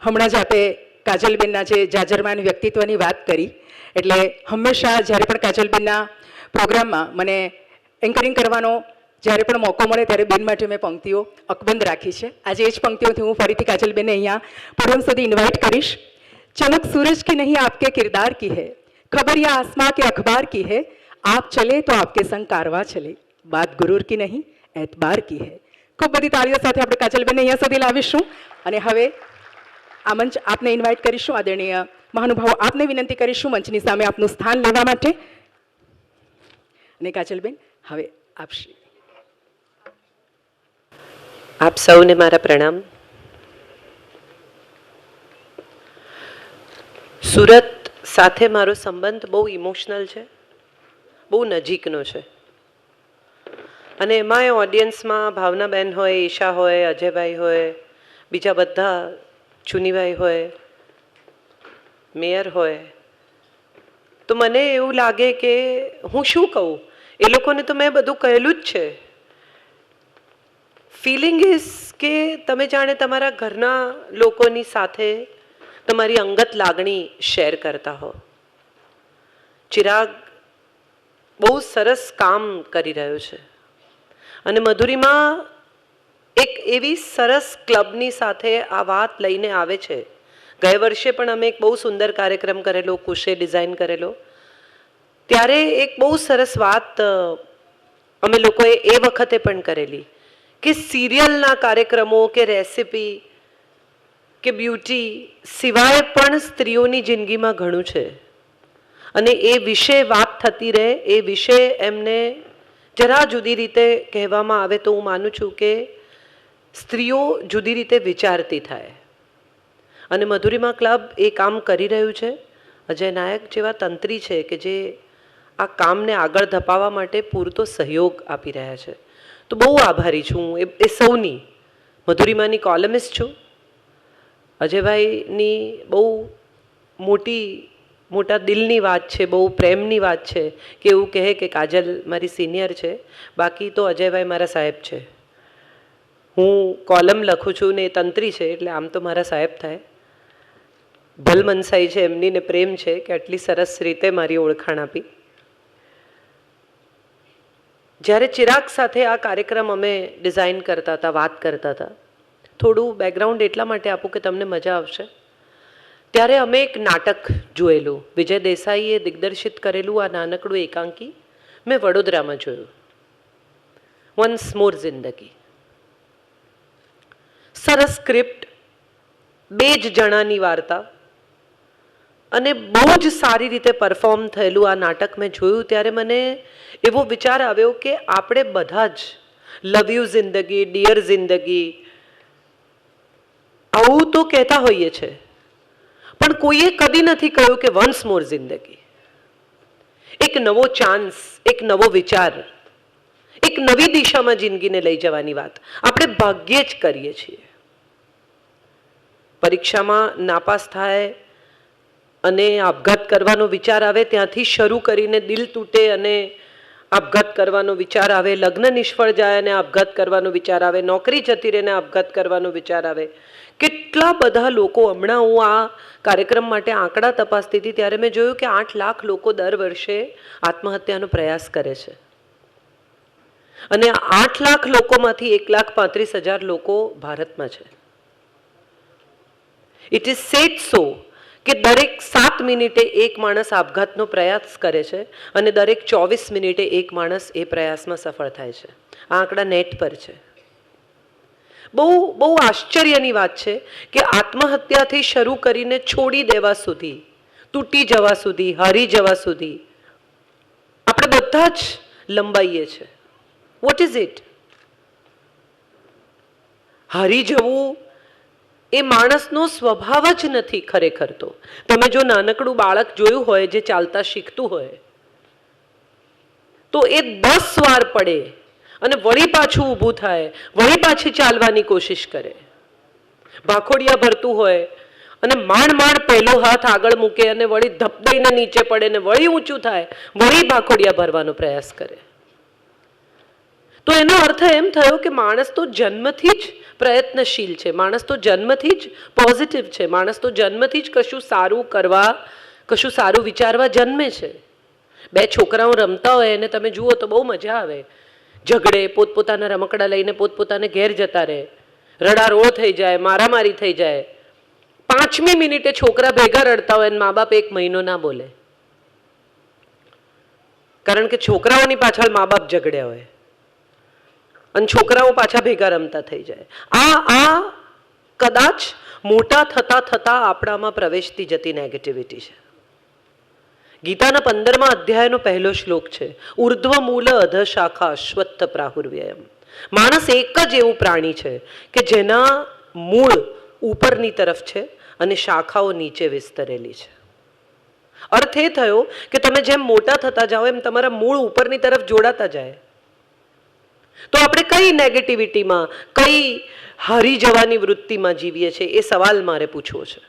હમણાં જ આપે કાજલબેનના જે જાજરમાન વ્યક્તિત્વની વાત કરી, એટલે હંમેશા જ્યારે પણ કાજલબેનના પ્રોગ્રામમાં મને એન્કરિંગ કરવાનો જ્યારે પણ મોકો મળે ત્યારે બેન માટે મેં પંક્તિઓ અકબંધ રાખી છે. આજે એ જ પંક્તિઓથી હું ફરીથી કાજલબેનને અહીંયા પ્રોગ્રામ સુધી ઇન્વાઇટ કરીશ. ચમક सूरज की नहीं आपके किरदार की है, खबर या आसमां के अखबार की है, आप चले तो आपके संग कारवा चले, बात गुरूर की नहीं एतबार की है. ખૂબ બધી તાળીઓ સાથે આપણે કાજલબેનને અહીંયા સુધી લાવીશું. અને હવે આ મંચ આપને ઇન્વાઇટ કરીશું. આદરણીય મહાનુભાવો, આપને વિનંતી કરીશું મંચની સામે આપનું સ્થાન લેવા માટે. અને કાજલબેન, હવે આપશ્રી. આપ સૌને મારા પ્રણામ. સુરત સાથે મારો સંબંધ બહુ ઇમોશનલ છે, બહુ નજીકનો છે. અને એમાંય ઓડિયન્સમાં ભાવનાબેન હોય, ઈશા હોય, અજયભાઈ હોય, બીજા બધા ચુનીભાઈ હોય, મેયર હોય, તો મને એવું લાગે કે હું શું કહું, એ લોકોને તો મેં બધું કહેલું જ છે. ફિલિંગ ઇઝ કે તમે જાણે તમારા ઘરના લોકોની સાથે તમારી અંગત લાગણી શેર કરતા હો. ચિરાગ બહુ સરસ કામ કરી રહ્યો છે અને મધુરીમાં એક એવી સરસ ક્લબની સાથે આ વાત લઈને આવે છે. ગયા વર્ષે પણ અમે એક બહુ સુંદર કાર્યક્રમ કરેલો, કુશે ડિઝાઇન કરેલો. ત્યારે એક બહુ સરસ વાત અમે લોકોએ એ વખતે પણ કરેલી કે સિરિયલના કાર્યક્રમો કે રેસિપી કે બ્યુટી સિવાય પણ સ્ત્રીઓની જિંદગીમાં ઘણું છે અને એ વિશે વાત થતી રહે, એ વિશે એમને જરા જુદી રીતે કહેવામાં આવે તો હું માનું છું કે સ્ત્રીઓ જુદી રીતે વિચારતી થાય. અને મધુરીમાં ક્લબ એ કામ કરી રહ્યું છે. અજય નાયક જેવા તંત્રી છે કે જે આ કામને આગળ ધપાવવા માટે પૂરતો સહયોગ આપી રહ્યા છે. તો બહુ આભારી છું એ સૌની. મધુરીમાની કોલમિસ્ટ છું. અજયભાઈની બહુ મોટા દિલની વાત છે, બહુ પ્રેમની વાત છે કે એવું કહે કે કાજલ મારી સિનિયર છે, બાકી તો અજયભાઈ મારા સાહેબ છે. હું કોલમ લખું છું ને એ તંત્રી છે એટલે આમ તો મારા સાહેબ થાય. ભલમનસાઈ છે એમની ને પ્રેમ છે કે આટલી સરસ રીતે મારી ઓળખાણ આપી. જ્યારે ચિરાગ સાથે આ કાર્યક્રમ અમે ડિઝાઇન કરતા હતા, વાત કરતા હતા, થોડું બેકગ્રાઉન્ડ એટલા માટે આપું કે તમને મજા આવશે. ત્યારે અમે એક નાટક જોયેલું, વિજય દેસાઈએ દિગ્દર્શિત કરેલું આ નાનકડું એકાંકી મેં વડોદરામાં જોયું, વન્સ મોર જિંદગી. સરસ સ્ક્રિપ્ટ, 2 જ જણાની વાર્તા અને બહુ જ સારી રીતે પરફોર્મ થયેલું આ નાટક મેં જોયું. ત્યારે મને એવો વિચાર આવ્યો કે આપણે બધા જ લવ યુ જિંદગી, ડિયર જિંદગી આવું તો કહેતા હોઈએ છે, પણ કોઈએ કદી નથી કહ્યું કે વન્સ મોર જિંદગી. એક નવો ચાન્સ, એક નવો વિચાર, એક નવી દિશામાં જિંદગીને લઈ જવાની વાત આપણે ભાગ્યે જ કરીએ છીએ. પરીક્ષામાં નાપાસ થાય અને આપઘાત કરવાનો વિચાર આવે ત્યાંથી શરૂ કરીને દિલ તૂટે અને આપઘાત કરવાનો વિચાર આવે, લગ્ન નિષ્ફળ જાય અને આપઘાત કરવાનો વિચાર આવે, નોકરી જતી રહીને આપઘાત કરવાનો વિચાર આવે. કેટલા બધા લોકો, હમણાં હું આ કાર્યક્રમ માટે આંકડા તપાસતી હતી ત્યારે મેં જોયું કે 8 લાખ લોકો દર વર્ષે આત્મહત્યાનો પ્રયાસ કરે છે અને 8 લાખ લોકોમાંથી 1,35,000 લોકો ભારતમાં છે. ઇટ ઇઝ સેડ સો કે દરેક 7 મિનિટે એક માણસ આપઘાતનો પ્રયાસ કરે છે અને દરેક 24 મિનિટે એક માણસ એ પ્રયાસમાં સફળ થાય છે. આ આંકડા નેટ પર છે. બહુ આશ્ચર્યની વાત છે કે આત્મહત્યાથી શરૂ કરીને છોડી દેવા સુધી, તૂટી જવા સુધી, હારી જવા સુધી આપણે બધા જ લંબાઈએ છીએ. What is it? હારી જવું એ માણસનો સ્વભાવ જ નથી ખરેખર. તો તમે જો નાનકડું બાળક જોયું હોય જે ચાલતા શીખતું હોય તો એ 10 વાર પડે અને વળી પાછું ઊભું થાય, વળી પાછી ચાલવાની કોશિશ કરે. ભાખોડિયા ભરતું હોય અને માંડ પહેલો હાથ આગળ મૂકે અને વળી ધપદઈને નીચે પડે ને વળી ઊંચું થાય, વળી ભાખોડિયા ભરવાનો પ્રયાસ કરે. તો એનો અર્થ એમ થયો કે માણસ તો જન્મથી જ પ્રયત્નશીલ છે, માણસ તો જન્મથી જ પોઝિટિવ છે, માણસ તો જન્મથી જ કશું સારું કરવા, કશું સારું વિચારવા જન્મે છે. બે છોકરાઓ રમતા હોય અને તમે જુઓ તો બહુ મજા આવે. ઝઘડે, પોતપોતાના રમકડા લઈને પોતપોતાને ઘેર જતા રહે, રડારોળ થઈ જાય, મારામારી થઈ જાય. 5મી મિનિટે છોકરા ભેગા રડતા હોય અને મા બાપ 1 મહિનો ના બોલે, કારણ કે છોકરાઓની પાછળ મા બાપ ઝઘડ્યા હોય અને છોકરાઓ પાછા ભેગા રમતા થઈ જાય. આ કદાચ મોટા થતા થતા આપણામાં પ્રવેશતી જતી નેગેટિવિટી છે. ગીતાના 15મા અધ્યાયનો પહેલો શ્લોક છે, ઉર્ધ્વ મૂલ અધ શાખા અશ્વત્થ પ્રાહુર્વ્યયમ. માણસ એક જ એવું પ્રાણી છે કે જેના મૂળ ઉપરની તરફ છે અને શાખાઓ નીચે વિસ્તરેલી છે. અર્થ એ થયો કે તમે જેમ મોટા થતા જાઓ એમ તમારા મૂળ ઉપરની તરફ જોડાતા જાય. તો આપણે કઈ નેગેટિવિટીમાં, કઈ હારી જવાની વૃત્તિમાં જીવીએ છીએ એ સવાલ મારે પૂછવો છે.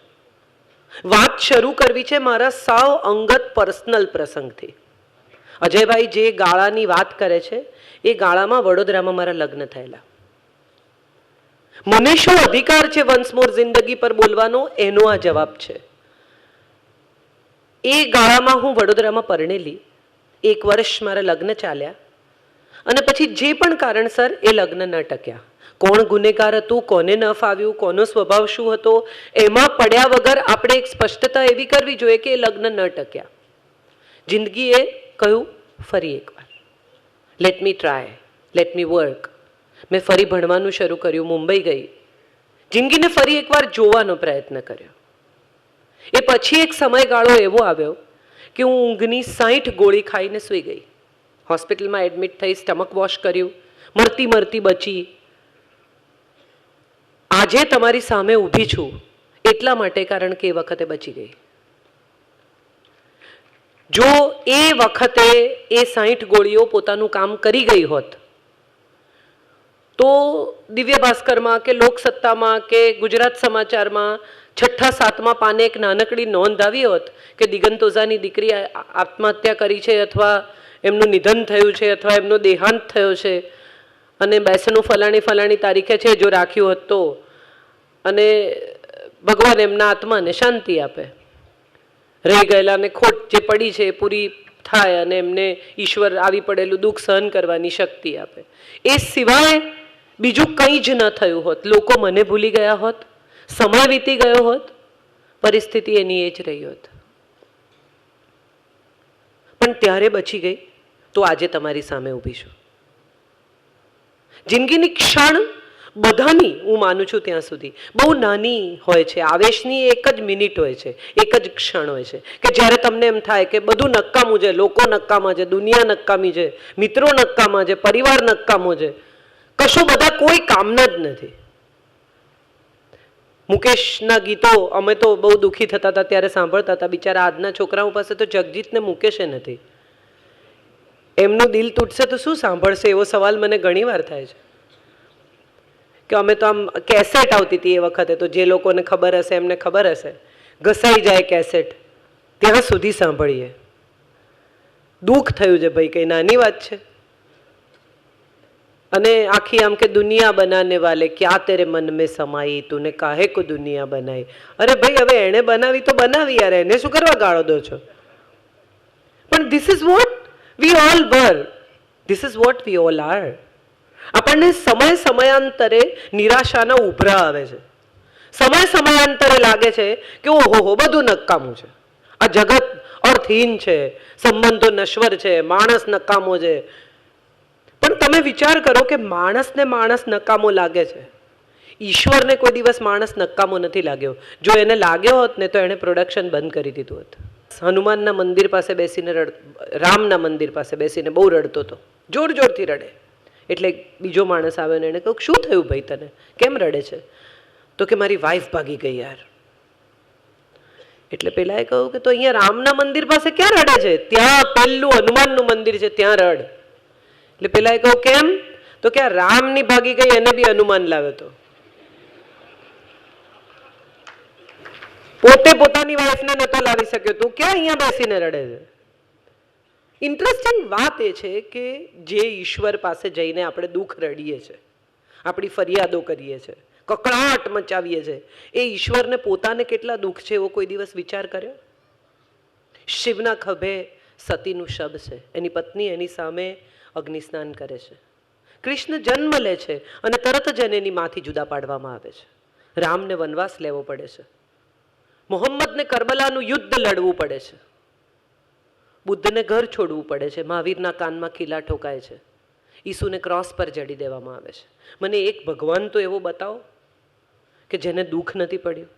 વાત શરૂ કરવી છે મારા સાવ અંગત પર્સનલ પ્રસંગથી. અજયભાઈ જે ગાળાની વાત કરે છે એ ગાળામાં વડોદરામાં મારા લગ્ન થયેલા. મને શું અધિકાર છે વન્સ મોર જિંદગી પર બોલવાનો, એનો આ જવાબ છે. એ ગાળામાં હું વડોદરામાં પરણેલી. 1 વર્ષ મારા લગ્ન ચાલ્યા અને પછી જે પણ કારણસર એ લગ્ન ન ટક્યા. કોણ ગુનેગાર હતું, કોને ન ફાવ્યું, કોનો સ્વભાવ શું હતો, એમાં પડ્યા વગર આપણે એક સ્પષ્ટતા એવી કરવી જોઈએ કે એ લગ્ન ન ટક્યા. જિંદગીએ કહ્યું ફરી એકવાર, let me try, let me work. મેં ફરી ભણવાનું શરૂ કર્યું, મુંબઈ ગઈ, જિંદગીને ફરી એકવાર જોવાનો પ્રયત્ન કર્યો. એ પછી એક સમયગાળો એવો આવ્યો કે હું ઊંઘની 60 ગોળી ખાઈને સૂઈ ગઈ. હોસ્પિટલમાં એડમિટ થઈ, સ્ટમક વોશ કર્યું, મરતી મરતી બચી. આજે તમારી સામે ઊભી છું એટલા માટે કારણ કે એ વખતે બચી ગઈ. જો એ વખતે એ 60 ગોળીઓ પોતાનું કામ કરી ગઈ હોત તો દિવ્ય ભાસ્કરમાં કે લોકસત્તામાં કે ગુજરાત સમાચારમાં 6-7મા પાને એક નાનકડી નોંધ આવી હોત કે દિગંત ઓઝાની દીકરી આત્મહત્યા કરી છે, અથવા એમનું નિધન થયું છે, અથવા એમનો દેહાંત થયો છે અને બેસણું ફલાણી તારીખે છે, જો રાખ્યું હોત તો, અને ભગવાન એમના આત્માને શાંતિ આપે, રહી ગયેલાને ખોટ જે પડી છે એ પૂરી થાય અને એમને ઈશ્વર આવી પડેલું દુઃખ સહન કરવાની શક્તિ આપે. એ સિવાય બીજું કંઈ જ ન થયું હોત, લોકો મને ભૂલી ગયા હોત, સમય વીતી ગયો હોત, પરિસ્થિતિ એની એ જ રહી હોત. પણ ત્યારે બચી ગઈ તો આજે તમારી સામે ઊભી છું. જિંદગીની ક્ષણ બધાની હું માનું છું ત્યાં સુધી બહુ નાની હોય છે. આવેશની એક જ મિનિટ હોય છે, એક જ ક્ષણ હોય છે કે જ્યારે તમને એમ થાય કે બધું નકામું છે, લોકો નકામા છે, દુનિયા નકામી છે, મિત્રો નકામા છે, પરિવાર નકામો છે, કશું બધા કોઈ કામના જ નથી. મુકેશના ગીતો અમે તો બહુ દુઃખી થતા હતા ત્યારે સાંભળતા હતા. બિચારા આજના છોકરાઓ પાસે તો જગજીતને મુકેશે નથી. એમનું દિલ તૂટશે તો શું સાંભળશે એવો સવાલ મને ઘણીવાર થાય છે. કે અમે તો આમ કેસેટ આવતી હતી એ વખતે, તો જે લોકોને ખબર હશે એમને ખબર હશે, ઘસાઈ જાય કેસેટ ત્યાં સુધી સાંભળીએ. દુઃખ થયું છે ભાઈ, કઈ નાની વાત છે. અને આખી આમ કે દુનિયા બનાને વાલે ક્યાં તેરે મન મેં સમાઈ, તુને કાહે કો દુનિયા બનાઈ. અરે ભાઈ હવે એણે બનાવી તો બનાવી યાર, એને શું કરવા ગાળો દો છો? પણ this is what we all were, this is what we all are. આપણને સમયાંતરે નિરાશાના ઉભરા આવે છે. સમયાંતરે લાગે છે કે ઓહો બધું નકામું છે, આ જગત અર્થહીન છે, સંબંધો નશ્વર છે, માણસ નકામો છે. પણ તમે વિચાર કરો કે માણસને માણસ નકામો લાગે છે, ઈશ્વરને કોઈ દિવસ માણસ નકામો નથી લાગ્યો. જો એને લાગ્યો હોત ને તો એણે પ્રોડક્શન બંધ કરી દીધું હોત. હનુમાનના મંદિર પાસે બેસીને રામના મંદિર પાસે બેસીને બહુ રડતો હતો, જોરથી રડે. એટલે બીજો માણસ આવે ને એને કહું શું થયું ભાઈ તને, કેમ રડે છે? તો કે મારી વાઈફ ભાગી ગઈ યાર. એટલે પેલાએ કહ્યું કે તો અહીંયા રામના મંદિર પાસે ક્યાં રડે છે? ત્યાં પેલું હનુમાનનું મંદિર છે ત્યાં રડ. એટલે પેલાએ કહ્યું કેમ? તો કે આ રામની ભાગી ગઈ એને બી હનુમાન લાવ્યો હતો. પોતે પોતાની વાઈફને નતો લાવી શક્યો, તું ક્યાં અહીંયા બેસીને રડે છે? ઇન્ટરેસ્ટિંગ વાત એ છે કે જે ઈશ્વર પાસે જઈને આપણે દુઃખ રડીએ છીએ, આપણી ફરિયાદો કરીએ છીએ, કકળાટ મચાવીએ છીએ, એ ઈશ્વરને પોતાને કેટલા દુઃખ છે એવો કોઈ દિવસ વિચાર કર્યો? શિવના ખભે સતીનું શબ છે, એની પત્ની એની સામે અગ્નિ સ્નાન કરે છે. કૃષ્ણ જન્મ લે છે અને તરત જ એને એની માંથી જુદા પાડવામાં આવે છે. રામને વનવાસ લેવો પડે છે. મોહમ્મદને કરબલાનું યુદ્ધ લડવું પડે છે. બુદ્ધને ઘર છોડવું પડે છે. મહાવીરના કાનમાં ખીલા ઠોકાય છે. ઈસુને ક્રોસ પર જડી દેવામાં આવે છે. મને એક ભગવાન તો એવો બતાવો કે જેને દુઃખ નથી પડ્યું.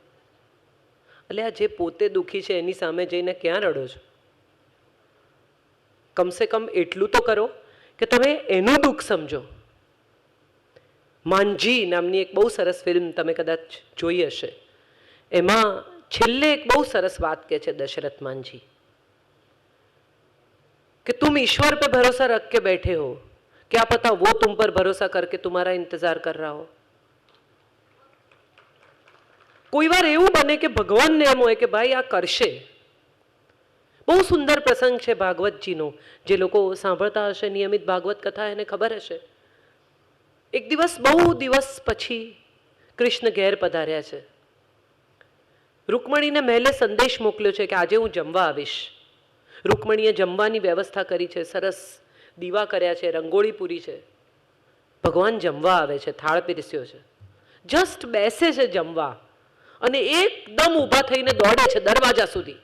એટલે આ જે પોતે દુઃખી છે એની સામે જઈને ક્યાં રડો છો? કમસે કમ એટલું તો કરો કે તમે એનું દુઃખ સમજો. માંજી નામની એક બહુ સરસ ફિલ્મ તમે કદાચ જોઈ હશે. એમાં છેલ્લે એક બહુ સરસ વાત કહે છે દશરથ માંજી कि तुम ईश्वर पे भरोसा रख के बैठे हो, क्या पता वो तुम पर भरोसा करके तुम्हारा इंतजार कर रहा हो. કોઈ વાર એવું બને કે ભગવાનને એમ હોય કે ભાઈ આ કરશે. બહુ સુંદર પ્રસંગ છે ભાગવતજીનો. જે લોકો સાંભળતા હશે નિયમિત ભાગવત કથા એને ખબર હશે. એક દિવસ બહુ દિવસ પછી કૃષ્ણ ઘેર પધાર્યા છે. રૂકમણીને મહેલે સંદેશ મોકલ્યો છે કે આજે હું જમવા આવીશ. રૂકમણીએ જમવાની વ્યવસ્થા કરી છે. સરસ દીવા કર્યા છે, રંગોળી પૂરી છે. ભગવાન જમવા આવે છે, થાળ પીરસ્યો છે. જસ્ટ બેસે છે જમવા અને એકદમ ઊભા થઈને દોડે છે દરવાજા સુધી.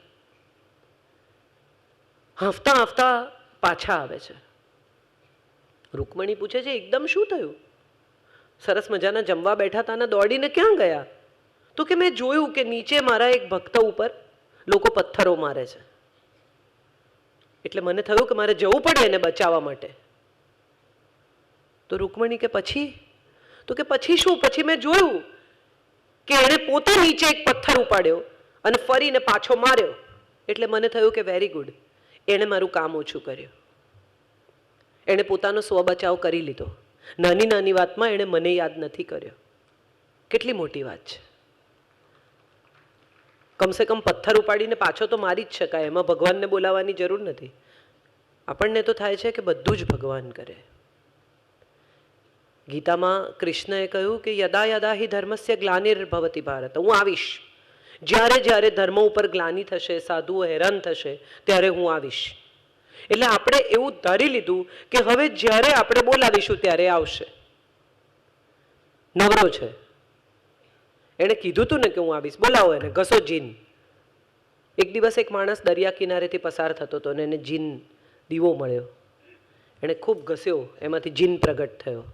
હાંફતા હાંફતા પાછા આવે છે. રૂકમણી પૂછે છે એકદમ શું થયું? સરસ મજાના જમવા બેઠા હતા ને દોડીને ક્યાં ગયા? તો કે મેં જોયું કે નીચે મારા એક ભક્ત ઉપર લોકો પથ્થરો મારે છે, એટલે મને થયું કે મારે જવું પડે એને બચાવવા માટે. તો રૂકમણી કે પછી? તો કે પછી શું? પછી મેં જોયું કે એણે પોતે નીચે એક પથ્થર ઉપાડ્યો અને ફરીને પાછો માર્યો, એટલે મને થયું કે વેરી ગુડ, એણે મારું કામ ઓછું કર્યું. એણે પોતાનો સ્વબચાવ કરી લીધો. નાની નાની વાતમાં એણે મને યાદ નથી કર્યો. કેટલી મોટી વાત છે. કમસે કમ પથ્થર ઉપાડીને પાછો તો મારી જ શકાય, એમાં ભગવાનને બોલાવવાની જરૂર નથી. આપણને તો થાય છે કે બધું જ ભગવાન કરે. ગીતામાં કૃષ્ણએ કહ્યું કે યદા યદા હિ ધર્મસ્ય ગ્લાનિર્ભવતિ ભારત, હું આવીશ. જ્યારે જ્યારે ધર્મ ઉપર ગ્લાનિ થશે, સાધુઓ હેરાન થશે, ત્યારે હું આવીશ. એટલે આપણે એવું ધારી લીધું કે હવે જ્યારે આપણે બોલાવીશું ત્યારે આવશે. નવરો છે, એણે કીધું તું ને કે હું આવીશ, બોલાવો એને, ઘસો જીન. એક દિવસ એક માણસ દરિયા કિનારેથી પસાર થતો હતો અને એને જીન દીવો મળ્યો. એણે ખૂબ ઘસ્યો, એમાંથી જીન પ્રગટ થયો.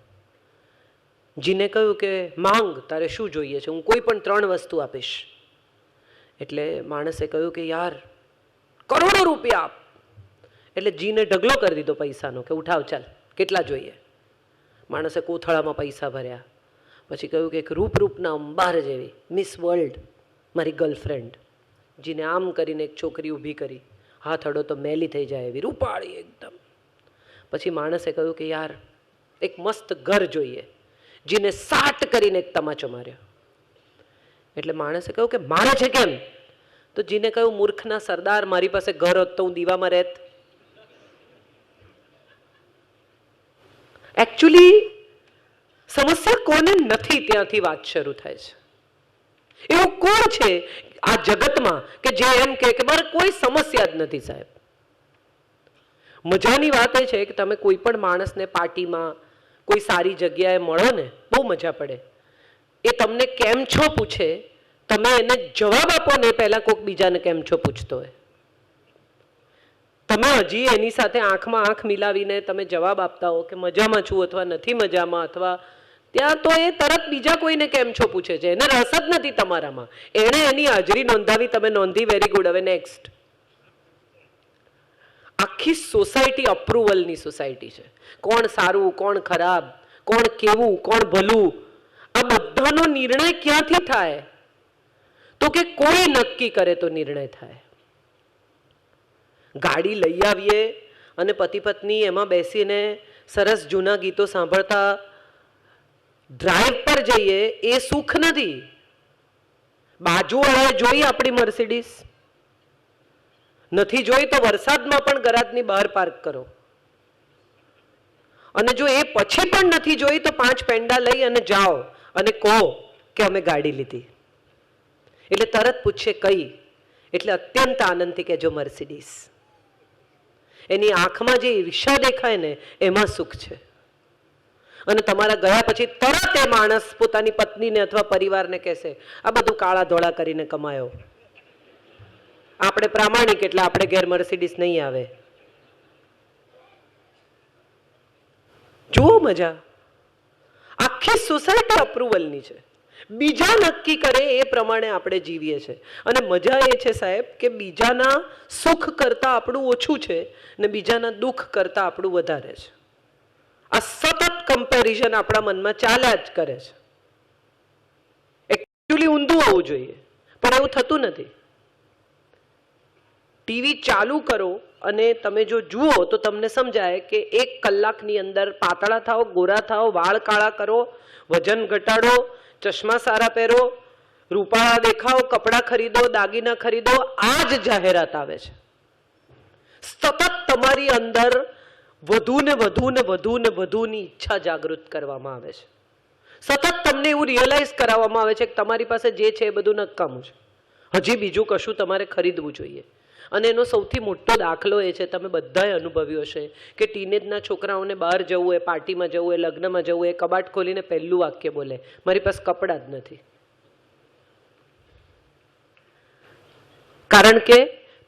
જીને કહ્યું કે માંગ, તારે શું જોઈએ છે? હું કોઈ પણ 3 વસ્તુ આપીશ. એટલે માણસે કહ્યું કે યાર કરોડો રૂપિયા આપ. એટલે જીને ઢગલો કરી દીધો પૈસાનો કે ઉઠાવ ચાલ, કેટલા જોઈએ? માણસે કોથળામાં પૈસા ભર્યા. પછી કહ્યું કે એક રૂપના અંબાર જેવી મિસ વર્લ્ડ મારી ગર્લફ્રેન્ડ. જીને આમ કરીને એક છોકરી ઊભી કરી, હાથ અડો તો મેલી થઈ જાય એવી, રૂપાળી એકદમ. પછી માણસે કહ્યું કે યાર એક મસ્ત ઘર જોઈએ. જીને સાટ કરીને એક તમાચો માર્યો. એટલે માણસે કહ્યું કે મારે છે કેમ? તો જીને કહ્યું મૂર્ખના સરદાર, મારી પાસે ઘર હોત તો હું દીવામાં રહેત. એકચ્યુઅલી સમસ્યા કોને નથી ત્યાંથી વાત શરૂ થાય છે. એવું કોણ છે આ જગતમાં કે જે એમ કે મારે કોઈ સમસ્યા જ નથી સાહેબ? મજાની વાત એ છે કે તમે કોઈ પણ માણસને પાર્ટીમાં કોઈ સારી જગ્યાએ મળો ને, બહુ મજા પડે. એ તમને કેમ છો પૂછે, તમે એને જવાબ આપો ને પહેલા કોઈક બીજાને કેમ છો પૂછતો હોય. તમે હજી એની સાથે આંખમાં આંખ મિલાવીને તમે જવાબ આપતા હો કે મજામાં છું અથવા નથી મજામાં, અથવા ત્યાં તો એ તરત બીજા કોઈને કેમ છો પૂછે છે. એને રસ જ નથી તમારામાં. એણે એની હાજરી નોંધાવી, તમે નોંધી, વેરી ગુડ, હવે નેક્સ્ટ. આખી સોસાયટી અપ્રુવલની સોસાયટી છે. કોણ સારું, કોણ ખરાબ, કોણ કેવું, કોણ ભલું, આ બધાનો નિર્ણય ક્યાંથી થાય? તો કે કોઈ નક્કી કરે તો નિર્ણય થાય. ગાડી લઈ આવીએ અને પતિ પત્ની એમાં બેસીને સરસ જૂના ગીતો સાંભળતા ડ્રાઈવ પર જઈએ, એ સુખ નથી. બાજુવાળાએ જોઈ આપણી મર્સિડીઝ, નથી જોઈ તો વરસાદમાં પણ ગરાજની બહાર પાર્ક કરો. અને જો એ પછી પણ નથી જોઈ તો 5 પેંડા લઈ અને જાઓ અને કહો કે અમે ગાડી લીધી. એટલે તરત પૂછશે કઈ, એટલે અત્યંત આનંદથી કહેજો મર્સિડીઝ. એની આંખમાં જે ઈર્ષા દેખાય ને એમાં સુખ છે. અને તમારા ગયા પછી તરત એ માણસ પોતાની પત્નીને અથવા પરિવારને કહેશે આ બધું કાળા ધોળા કરીને કમાયો. આપણે પ્રામાણિક એટલે આપણે ઘેર મર્સિડીઝ નહીં આવે. જુઓ મજા, આખી સોસાયટી અપ્રુવલની છે. બીજા નક્કી કરે એ પ્રમાણે આપણે જીવીએ છીએ. અને મજા એ છે સાહેબ કે બીજાના સુખ કરતાં આપણું ઓછું છે ને બીજાના દુઃખ કરતાં આપણું વધારે છે. આ સતત કમ્પેરિઝન આપણા મનમાં ચાલ્યા જ કરે છે. એકચ્યુઅલી ઊંધું હોવું જોઈએ પણ એવું થતું નથી. ટીવી ચાલુ કરો અને તમે જો જુઓ તો તમને સમજાય કે 1 કલાકની અંદર પાતળા થાઓ, ગોરા થાઓ, વાળ કાળા કરો, વજન ઘટાડો, ચશ્મા સારા પહેરો, રૂપાળા દેખાઓ, કપડાં ખરીદો, દાગીના ખરીદો, આ જ જાહેરાત આવે છે. સતત તમારી અંદર વધુ ને વધુ ને વધુ ને વધુની ઈચ્છા જાગૃત કરવામાં આવે છે. સતત તમને એવું રિયલાઇઝ કરાવવામાં આવે છે કે તમારી પાસે જે છે એ બધું નકામું છે, હજી બીજું કશું તમારે ખરીદવું જોઈએ. અને એનો સૌથી મોટો દાખલો એ છે, તમે બધાએ અનુભવ્યો છે કે ટીનેજના છોકરાઓને બહાર જવું હોય, પાર્ટીમાં જવું હોય, લગ્નમાં જવું હોય, કબાટ ખોલીને પહેલું વાક્ય બોલે મારી પાસે કપડાં જ નથી. કારણ કે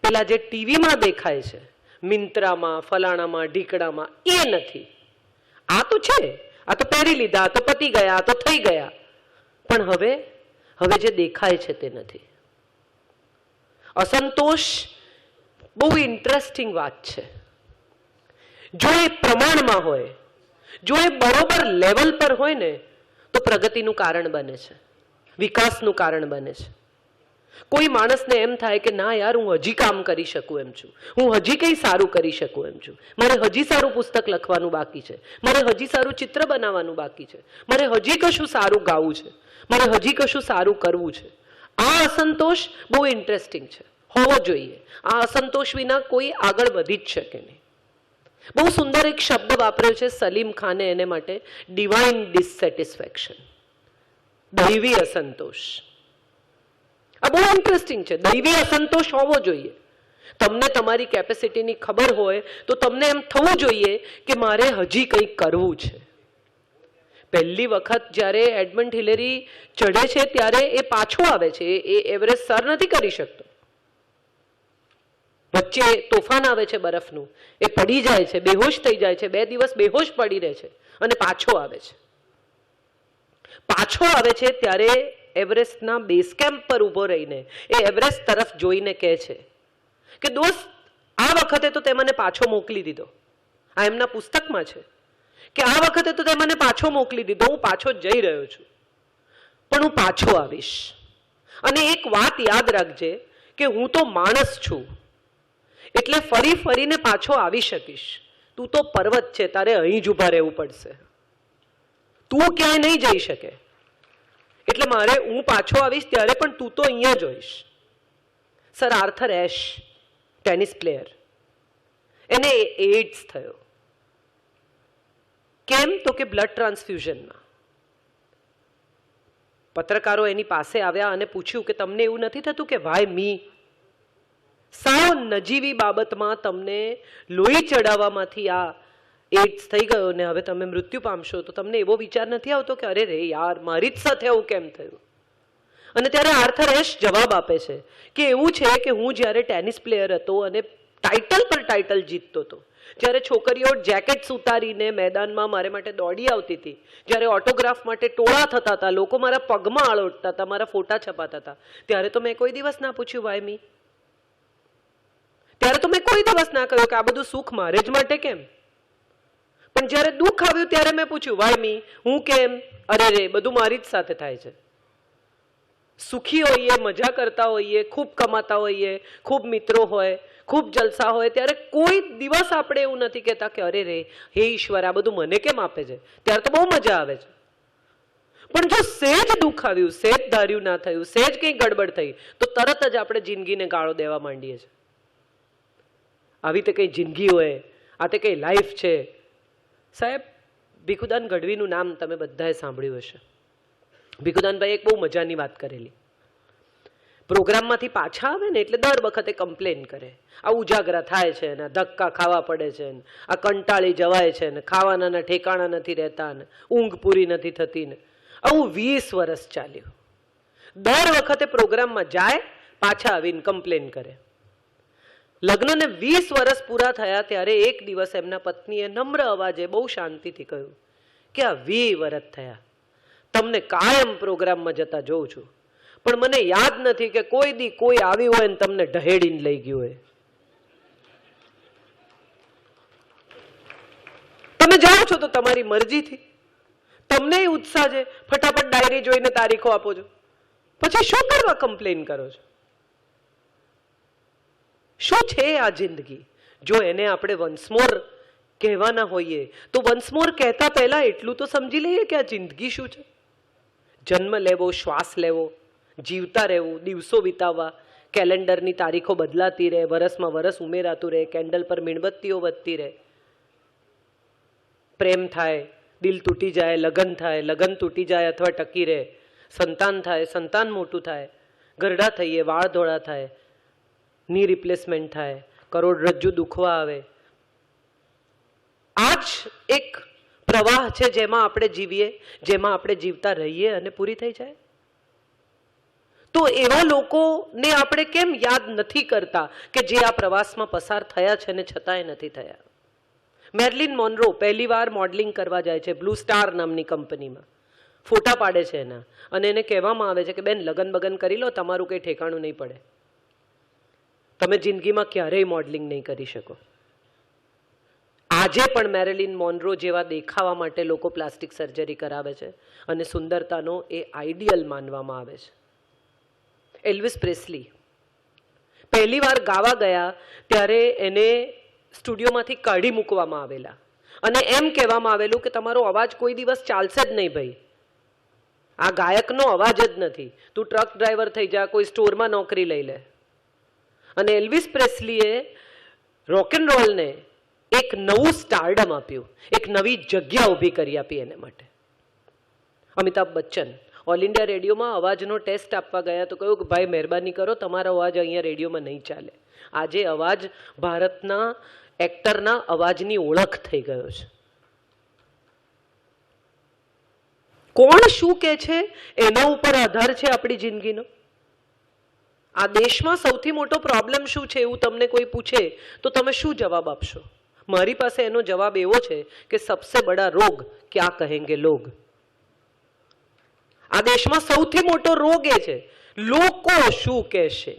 પેલા જે ટીવીમાં દેખાય છે, મિંત્રામાં, ફલાણામાં, ઢીકડામાં, એ નથી. આ તો છે, આ તો પહેરી લીધા, આ તો પતી ગયા, આ તો થઈ ગયા. પણ હવે જે દેખાય છે તે નથી. અસંતોષ બહુ ઇન્ટરેસ્ટિંગ વાત છે. જો એ પ્રમાણમાં હોય, જો એ બરોબર લેવલ પર હોય ને તો પ્રગતિનું કારણ બને છે, વિકાસનું કારણ બને છે. કોઈ માણસને એમ થાય કે ના યાર હું હજી કામ કરી શકું એમ છું, હું હજી કંઈ સારું કરી શકું એમ છું, મારે હજી સારું પુસ્તક લખવાનું બાકી છે, મારે હજી સારું ચિત્ર બનાવવાનું બાકી છે, મારે હજી કશું સારું ગાવું છે, મારે હજી કશું સારું કરવું છે. આ અસંતોષ બહુ ઇન્ટરેસ્ટિંગ છે, હોવો જોઈએ. આ અસંતોષ વિના કોઈ આગળ વધી જ શકે નહીં. બહુ સુંદર એક શબ્દ વાપર્યો છે સલીમ ખાને એને માટે, ડિવાઇન ડિસસેટિસ્ફેક્શન, દૈવી અસંતોષ. આ બહુ ઇન્ટરેસ્ટિંગ છે. દૈવી અસંતોષ હોવો જોઈએ. તમને તમારી કેપેસિટીની ખબર હોય તો તમને એમ થવું જોઈએ કે મારે હજી કંઈક કરવું છે. પહેલી વખત જ્યારે એડમંડ હિલેરી ચઢે છે ત્યારે એ પાછો આવે છે, એ એવરેસ્ટ સર નથી કરી શકતો. વચ્ચે તોફાન આવે છે બરફનું, એ પડી જાય છે, બેહોશ થઈ જાય છે, 2 દિવસ બેહોશ પડી રહે છે અને પાછો આવે છે. પાછો આવે છે ત્યારે એવરેસ્ટના બેઝ કેમ્પ પર ઊભો રહીને એ એવરેસ્ટ તરફ જોઈને કહે છે કે દોસ્ત આ વખતે તો તે મને પાછો મોકલી દીધો. આ એમના પુસ્તકમાં છે કે આ વખતે તો તે મને પાછો મોકલી દીધો, હું પાછો જઈ રહ્યો છું, પણ હું પાછો આવીશ. અને એક વાત યાદ રાખજે કે હું તો માણસ છું, એટલે ફરી ફરીને પાછો આવી શકીશ. તું તો પર્વત છે, તારે અહીં જ ઊભા રહેવું પડશે, તું ક્યાંય નહીં જઈ શકે. એટલે મારે હું પાછો આવીશ ત્યારે પણ તું તો અહીંયા જ હોઈશ. Sir Arthur ash, tennis player, એને એઇડ્સ થયો. કેમ? તો કે બ્લડ ટ્રાન્સફ્યુઝનમાં. પત્રકારો એની પાસે આવ્યા અને પૂછ્યું કે તમને એવું નથી થતું કે વાય મી? સાવ નજીવી બાબતમાં તમને લોહી ચડાવવામાંથી આ એઇડ્સ થઈ ગયો ને હવે તમે મૃત્યુ પામશો, તો તમને એવો વિચાર નથી આવતો કે અરે રે યાર મારી જ સાથે આવું કેમ થયું? અને ત્યારે આર્થર એશ જવાબ આપે છે કે એવું છે કે હું જ્યારે ટેનિસ પ્લેયર હતો અને ટાઇટલ પર ટાઇટલ જીતતો હતો, જ્યારે છોકરીઓ જેકેટ્સ ઉતારીને મેદાનમાં મારે માટે દોડી આવતી હતી, જ્યારે ઓટોગ્રાફ માટે ટોળા થતા હતા, લોકો મારા પગમાં આળોટતા હતા, મારા ફોટા છપાતા હતા, ત્યારે તો મેં કોઈ દિવસ ના પૂછ્યું વાય મી? ત્યારે તો મેં કોઈ દિવસ ના કહ્યું કે આ બધું સુખ મારે જ માટે કેમ? પણ જ્યારે દુઃખ આવ્યું ત્યારે મેં પૂછ્યું વાય મી? હું કેમ? અરે રે બધું મારી જ સાથે થાય છે. સુખી હોઈએ, મજા કરતા હોઈએ, ખૂબ કમાતા હોઈએ, ખૂબ મિત્રો હોય, ખૂબ જલસા હોય, ત્યારે કોઈ દિવસ આપણે એવું નથી કહેતા કે અરે રે હે ઈશ્વર આ બધું મને કેમ આપે છે? ત્યારે તો બહુ મજા આવે છે. પણ જો સહેજ દુઃખ આવ્યું, સહેજ ધાર્યું ના થયું, સહેજ કંઈ ગડબડ થઈ તો તરત જ આપણે જિંદગીને ગાળો દેવા માંડીએ છીએ. આવી તે કંઈ જિંદગી હોય, આ તે કંઈ લાઈફ છે. સાહેબ, ભીખુદાન ગઢવીનું નામ તમે બધાએ સાંભળ્યું હશે. ભીખુદાનભાઈ એક બહુ મજાની વાત કરેલી. પ્રોગ્રામમાંથી પાછા આવે ને એટલે દર વખતે કમ્પ્લેન કરે, આ ઉજાગરા થાય છે ને, ધક્કા ખાવા પડે છે ને, આ કંટાળી જવાય છે ને, ખાવાના ઠેકાણા નથી રહેતા ને, ઊંઘ પૂરી નથી થતી ને. આવું 20 વર્ષ ચાલ્યું. દર વખતે પ્રોગ્રામમાં જાય, પાછા આવીને કમ્પ્લેન કરે. લગ્નને 20 વર્ષ પૂરા થયા ત્યારે એક દિવસ એમના પત્નીએ નમ્ર અવાજે બહુ શાંતિથી કહ્યું કે આ 20 વર્ષ થયા, તમને કાયમ પ્રોગ્રામમાં જતા જોઉં છું, પણ મને યાદ નથી કે કોઈ દી કોઈ આવ્યું હોય ને તમને ઢહેડીને લઈ ગયું હોય. તમે જાઓ છો તો તમારી મરજીથી, તમને ઉત્સાહ છે, ફટાફટ ડાયરી જોઈને તારીખો આપો છો, પછી શું કરવા કમ્પ્લેન કરો છો? શું છે આ જિંદગી? જો એને આપણે વન્સ મોર કહેવાના હોઈએ તો વન્સ મોર કહેતા પહેલા એટલું તો સમજી લઈએ કે આ જિંદગી શું છે. જન્મ લેવો, શ્વાસ લેવો, જીવતા રહેવું, દિવસો વિતાવવા, કેલેન્ડરની તારીખો બદલાતી રહે, વરસમાં વરસ ઉમેરાતું રહે, કેન્ડલ પર મીણબત્તીઓ વધતી રહે, પ્રેમ થાય, દિલ તૂટી જાય, લગ્ન થાય, લગ્ન તૂટી જાય અથવા ટકી રહે, સંતાન થાય, સંતાન મોટું થાય, ગરડા થઈએ, વાળ ધોળા થાય, ની રિપ્લેસમેન્ટ થાય, કરોડરજ્જુ દુખવા આવે. આ જ એક પ્રવાહ છે જેમાં આપણે જીવીએ, જેમાં આપણે જીવતા રહીએ અને પૂરી થઈ જાય. તો એવા લોકોને આપણે કેમ યાદ નથી કરતા કે જે આ પ્રવાસમાં પસાર થયા છે ને છતાંય નથી થયા? મેર્લિન મોનરો પહેલી વાર મોડલિંગ કરવા જાય છે બ્લુ સ્ટાર નામની કંપનીમાં. ફોટા પાડે છે એના, અને એને કહેવામાં આવે છે કે બેન લગન બગન કરી લો, તમારું કંઈ ઠેકાણું નહીં પડે, તમે જિંદગીમાં ક્યારેય મોડલિંગ નહીં કરી શકો. આજે પણ મેરિલિન મોનરો જેવા દેખાવા માટે લોકો પ્લાસ્ટિક સર્જરી કરાવે છે અને સુંદરતાનો એ આઈડિયલ માનવામાં આવે છે. એલ્વિસ પ્રેસ્લી પહેલી વાર ગાવા ગયા ત્યારે એને સ્ટુડિયોમાંથી કાઢી મૂકવામાં આવેલા અને એમ કહેવામાં આવેલું કે તમારો અવાજ કોઈ દિવસ ચાલશે જ નહીં ભાઈ, આ ગાયકનો અવાજ જ નથી, તું ટ્રક ડ્રાઈવર થઈ જા, કોઈ સ્ટોરમાં નોકરી લઈ લે. અને એલ્વિસ પ્રેસ્લીએ રોક એન્ડ રોલને એક નવું સ્ટારડમ આપ્યું, એક નવી જગ્યા ઊભી કરી આપી એને માટે. અમિતાભ બચ્ચન ઓલ ઇન્ડિયા રેડિયોમાં અવાજનો ટેસ્ટ આપવા ગયા તો કહ્યું કે ભાઈ મહેરબાની કરો, તમારો અવાજ અહીંયા રેડિયોમાં નહીં ચાલે. આજે અવાજ ભારતના એક્ટરના અવાજની ઓળખ થઈ ગયો છે. કોણ શું કહે છે એના ઉપર આધાર છે આપણી જિંદગીનો. આ દેશમાં સૌથી મોટો પ્રોબ્લેમ શું છે એવું તમને કોઈ પૂછે તો તમે શું જવાબ આપશો? મારી પાસે એનો જવાબ એવો છે કે સબસે બડા રોગ ક્યા કહેંગે લોગ. આ દેશમાં સૌથી મોટો રોગ એ છે લોકો શું કહેશે.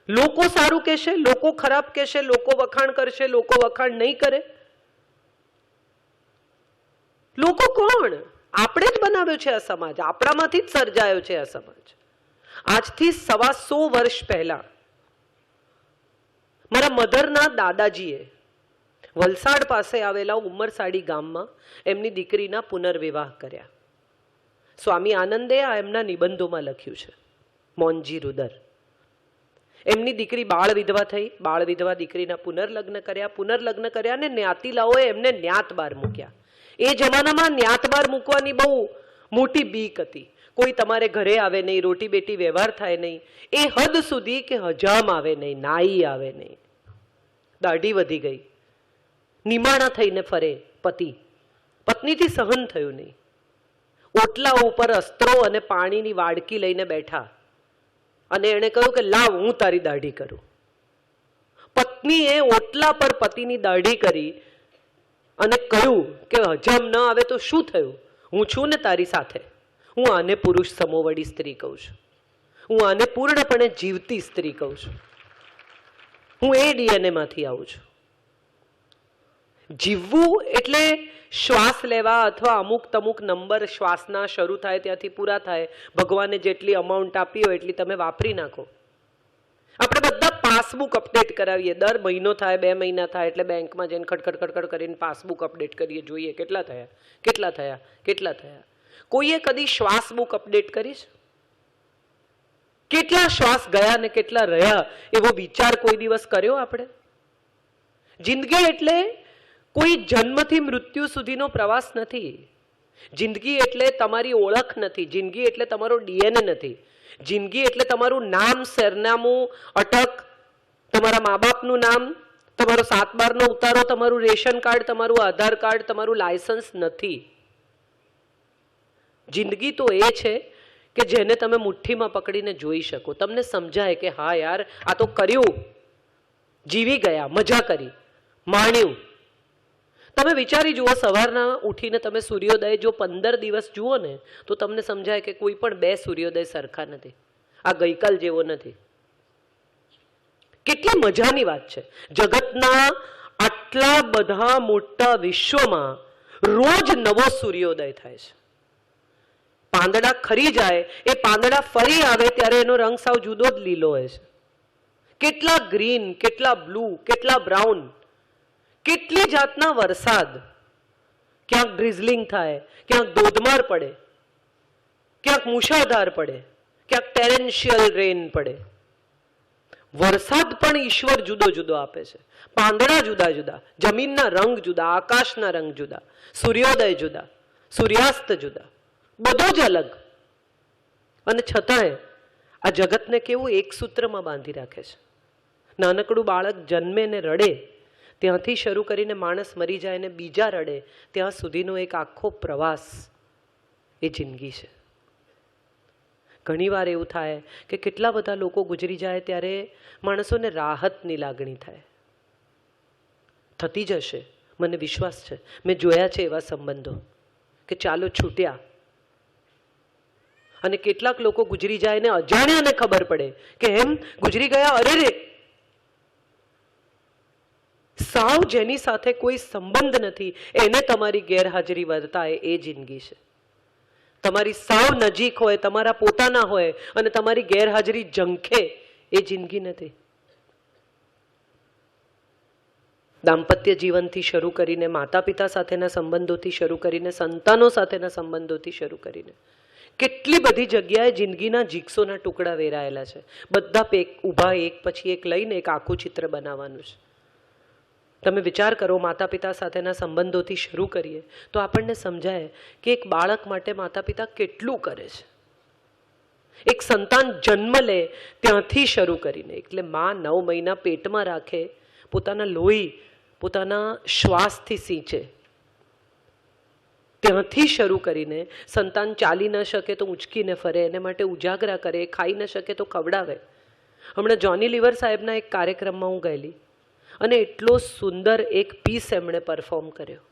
લોકો સારું કહેશે, લોકો ખરાબ કહેશે, લોકો વખાણ કરશે, લોકો વખાણ નહીં કરે. લોકો કોણ? આપણે જ બનાવ્યો છે આ સમાજ, આપણામાંથી જ સર્જાયો છે આ સમાજ. આજથી 125 વર્ષ પહેલા મારા મધરના દાદાજીએ વલસાડ પાસે આવેલા ઉમરસાડી ગામમાં એમની દીકરીના પુનર્વિવાહ કર્યા. સ્વામી આનંદે આ એમના નિબંધોમાં લખ્યું છે. મોનજી રુદર. એમની દીકરી બાળ વિધવા થઈ, બાળ વિધવા દીકરીના પુનર્લગ્ન કર્યા ને જ્ઞાતિલાઓએ એમને ન્યાત બાર મૂક્યા. એ જમાનામાં ન્યાત બાર મૂકવાની બહુ મોટી બીક હતી. કોઈ તમારે ઘરે આવે નહીં, રોટી બેટી વ્યવહાર થાય નહીં, એ હદ સુધી કે હજામ આવે નહીં, નાઈ આવે નહીં. દાઢી વધી ગઈ, નિમાણા થઈને ફરે પતિ, પત્નીથી સહન થયું નહીં. ઓટલા ઉપર અસ્ત્રો અને પાણીની વાડકી લઈને બેઠા અને એણે કહ્યું કે લાવ હું તારી દાઢી કરું. પત્નીએ ઓટલા પર પતિની દાઢી કરી અને કહ્યું કે હજામ ન આવે તો શું થયું, હું છું ને તારી સાથે. હું આને પુરુષ સમોવડી સ્ત્રી કહું છું, હું આને પૂર્ણપણે જીવતી સ્ત્રી કહું છું. હું એ ડીએનએ માંથી આવું છું. જીવવું એટલે શ્વાસ લેવા અથવા અમુક તમુક નંબર શ્વાસના શરૂ થાય ત્યાંથી પૂરા થાય, ભગવાને જેટલી અમાઉન્ટ આપી હોય એટલી તમે વાપરી નાખો. આપણે બધા પાસબુક અપડેટ કરાવીએ, દર મહિનો થાય, 2 મહિના થાય એટલે બેંકમાં જઈને ખડખડ કરીને પાસબુક અપડેટ કરીએ, જોઈએ કેટલા થયા કેટલા થયા કેટલા થયા. કોઈએ કદી શ્વાસ બુક અપડેટ કરીશ? કેટલા શ્વાસ ગયા ને કેટલા રહ્યા એવો વિચાર કોઈ દિવસ કર્યો આપણે? જિંદગી એટલે કોઈ જન્મથી મૃત્યુ સુધીનો પ્રવાસ નથી. જિંદગી એટલે તમારી ઓળખ નથી. જિંદગી એટલે તમારો ડીએનએ નથી. જિંદગી એટલે તમારું નામ, સરનામું, અટક, તમારા મા બાપનું નામ, તમારો 7/12નો ઉતારો, તમારું રેશન કાર્ડ, તમારું આધાર કાર્ડ, તમારું લાયસન્સ નથી. જિંદગી તો એ છે કે જેને તમે મુઠ્ઠીમાં પકડીને જોઈ શકો. તમને સમજાય કે હા યાર, આ તો કર્યું, જીવી ગયા, મજા કરી, માણ્યું. તમે વિચારી જુઓ, સવારના ઉઠીને તમે સૂર્યોદય જો 15 દિવસ જુઓ ને તો તમને સમજાય કે કોઈ પણ 2 સૂર્યોદય સરખા નથી. આ ગઈકાલ જેવો નથી. કેટલી મજાની વાત છે. જગતના આટલા બધા મોટા વિશ્વમાં રોજ નવો સૂર્યોદય થાય છે. પાંદડા ખરી જાય, એ પાંદડા ફરી આવે ત્યારે એનો રંગ સાવ જુદો જ લીલો હોય છે. કેટલા ગ્રીન, કેટલા બ્લુ, કેટલા બ્રાઉન, કેટલી જાતના વરસાદ. ક્યાંક ડ્રિઝલિંગ થાય, ક્યાંક ધોધમાર પડે, ક્યાંક મુશળધાર પડે, ક્યાંક ટેરેન્શિયલ રેન પડે. વરસાદ પણ ઈશ્વર જુદો જુદો આપે છે. પાંદડા જુદા જુદા, જમીનના રંગ જુદા, આકાશના રંગ જુદા, સૂર્યોદય જુદા, સૂર્યાસ્ત જુદા, બધું જ અલગ. અને છતાંય આ જગતને કેવું એક સૂત્રમાં બાંધી રાખે છે. નાનકડું બાળક જન્મે ને રડે ત્યાંથી શરૂ કરીને માણસ મરી જાય ને બીજા રડે ત્યાં સુધીનો એક આખો પ્રવાસ એ જિંદગી છે. ઘણીવાર એવું થાય કે કેટલા બધા લોકો ગુજરી જાય ત્યારે માણસોને રાહતની લાગણી થાય. થતી જ હશે, મને વિશ્વાસ છે. મેં જોયા છે એવા સંબંધો કે ચાલો છૂટ્યા, અને કેટલાક લોકો ગુજરી જાય ને અજાણ્યાને ખબર પડે કે એમ ગુજરી ગયા. અરે રે, સાવ જેની સાથે કોઈ સંબંધ નથી એને તમારી ગેરહાજરી વર્તાય એ જિંદગી છે. તમારી સાવ નજીક હોય, તમારા પોતાના હોય અને તમારી ગેરહાજરી ઝંખે એ જિંદગી નથી. દાંપત્ય જીવનથી શરૂ કરીને, માતા પિતા સાથેના સંબંધોથી શરૂ કરીને, સંતાનો સાથેના સંબંધોથી શરૂ કરીને કેટલી બધી જગ્યાએ જિંદગીના જીક્સોના ટુકડા વેરાયેલા છે. બધા ઊભા એક પછી એક લઈને એક આખું ચિત્ર બનાવવાનું છે. તમે વિચાર કરો, માતા પિતા સાથેના સંબંધોથી શરૂ કરીએ તો આપણને સમજાય કે એક બાળક માટે માતા પિતા કેટલું કરે છે. એક સંતાન જન્મ લે ત્યાંથી શરૂ કરીને, એટલે માં 9 મહિના પેટમાં રાખે, પોતાના લોહી, પોતાના શ્વાસથી સિંચે, ત્યાંથી શરૂ કરીને સંતાન ચાલી ન શકે તો ઊંચકીને ફરે, એને માટે ઉજાગરા કરે, ખાઈ ન શકે તો ખવડાવે. હમણાં જોની લિવર સાહેબના એક કાર્યક્રમમાં હું ગયેલી અને એટલો સુંદર એક પીસ એમણે પરફોર્મ કર્યો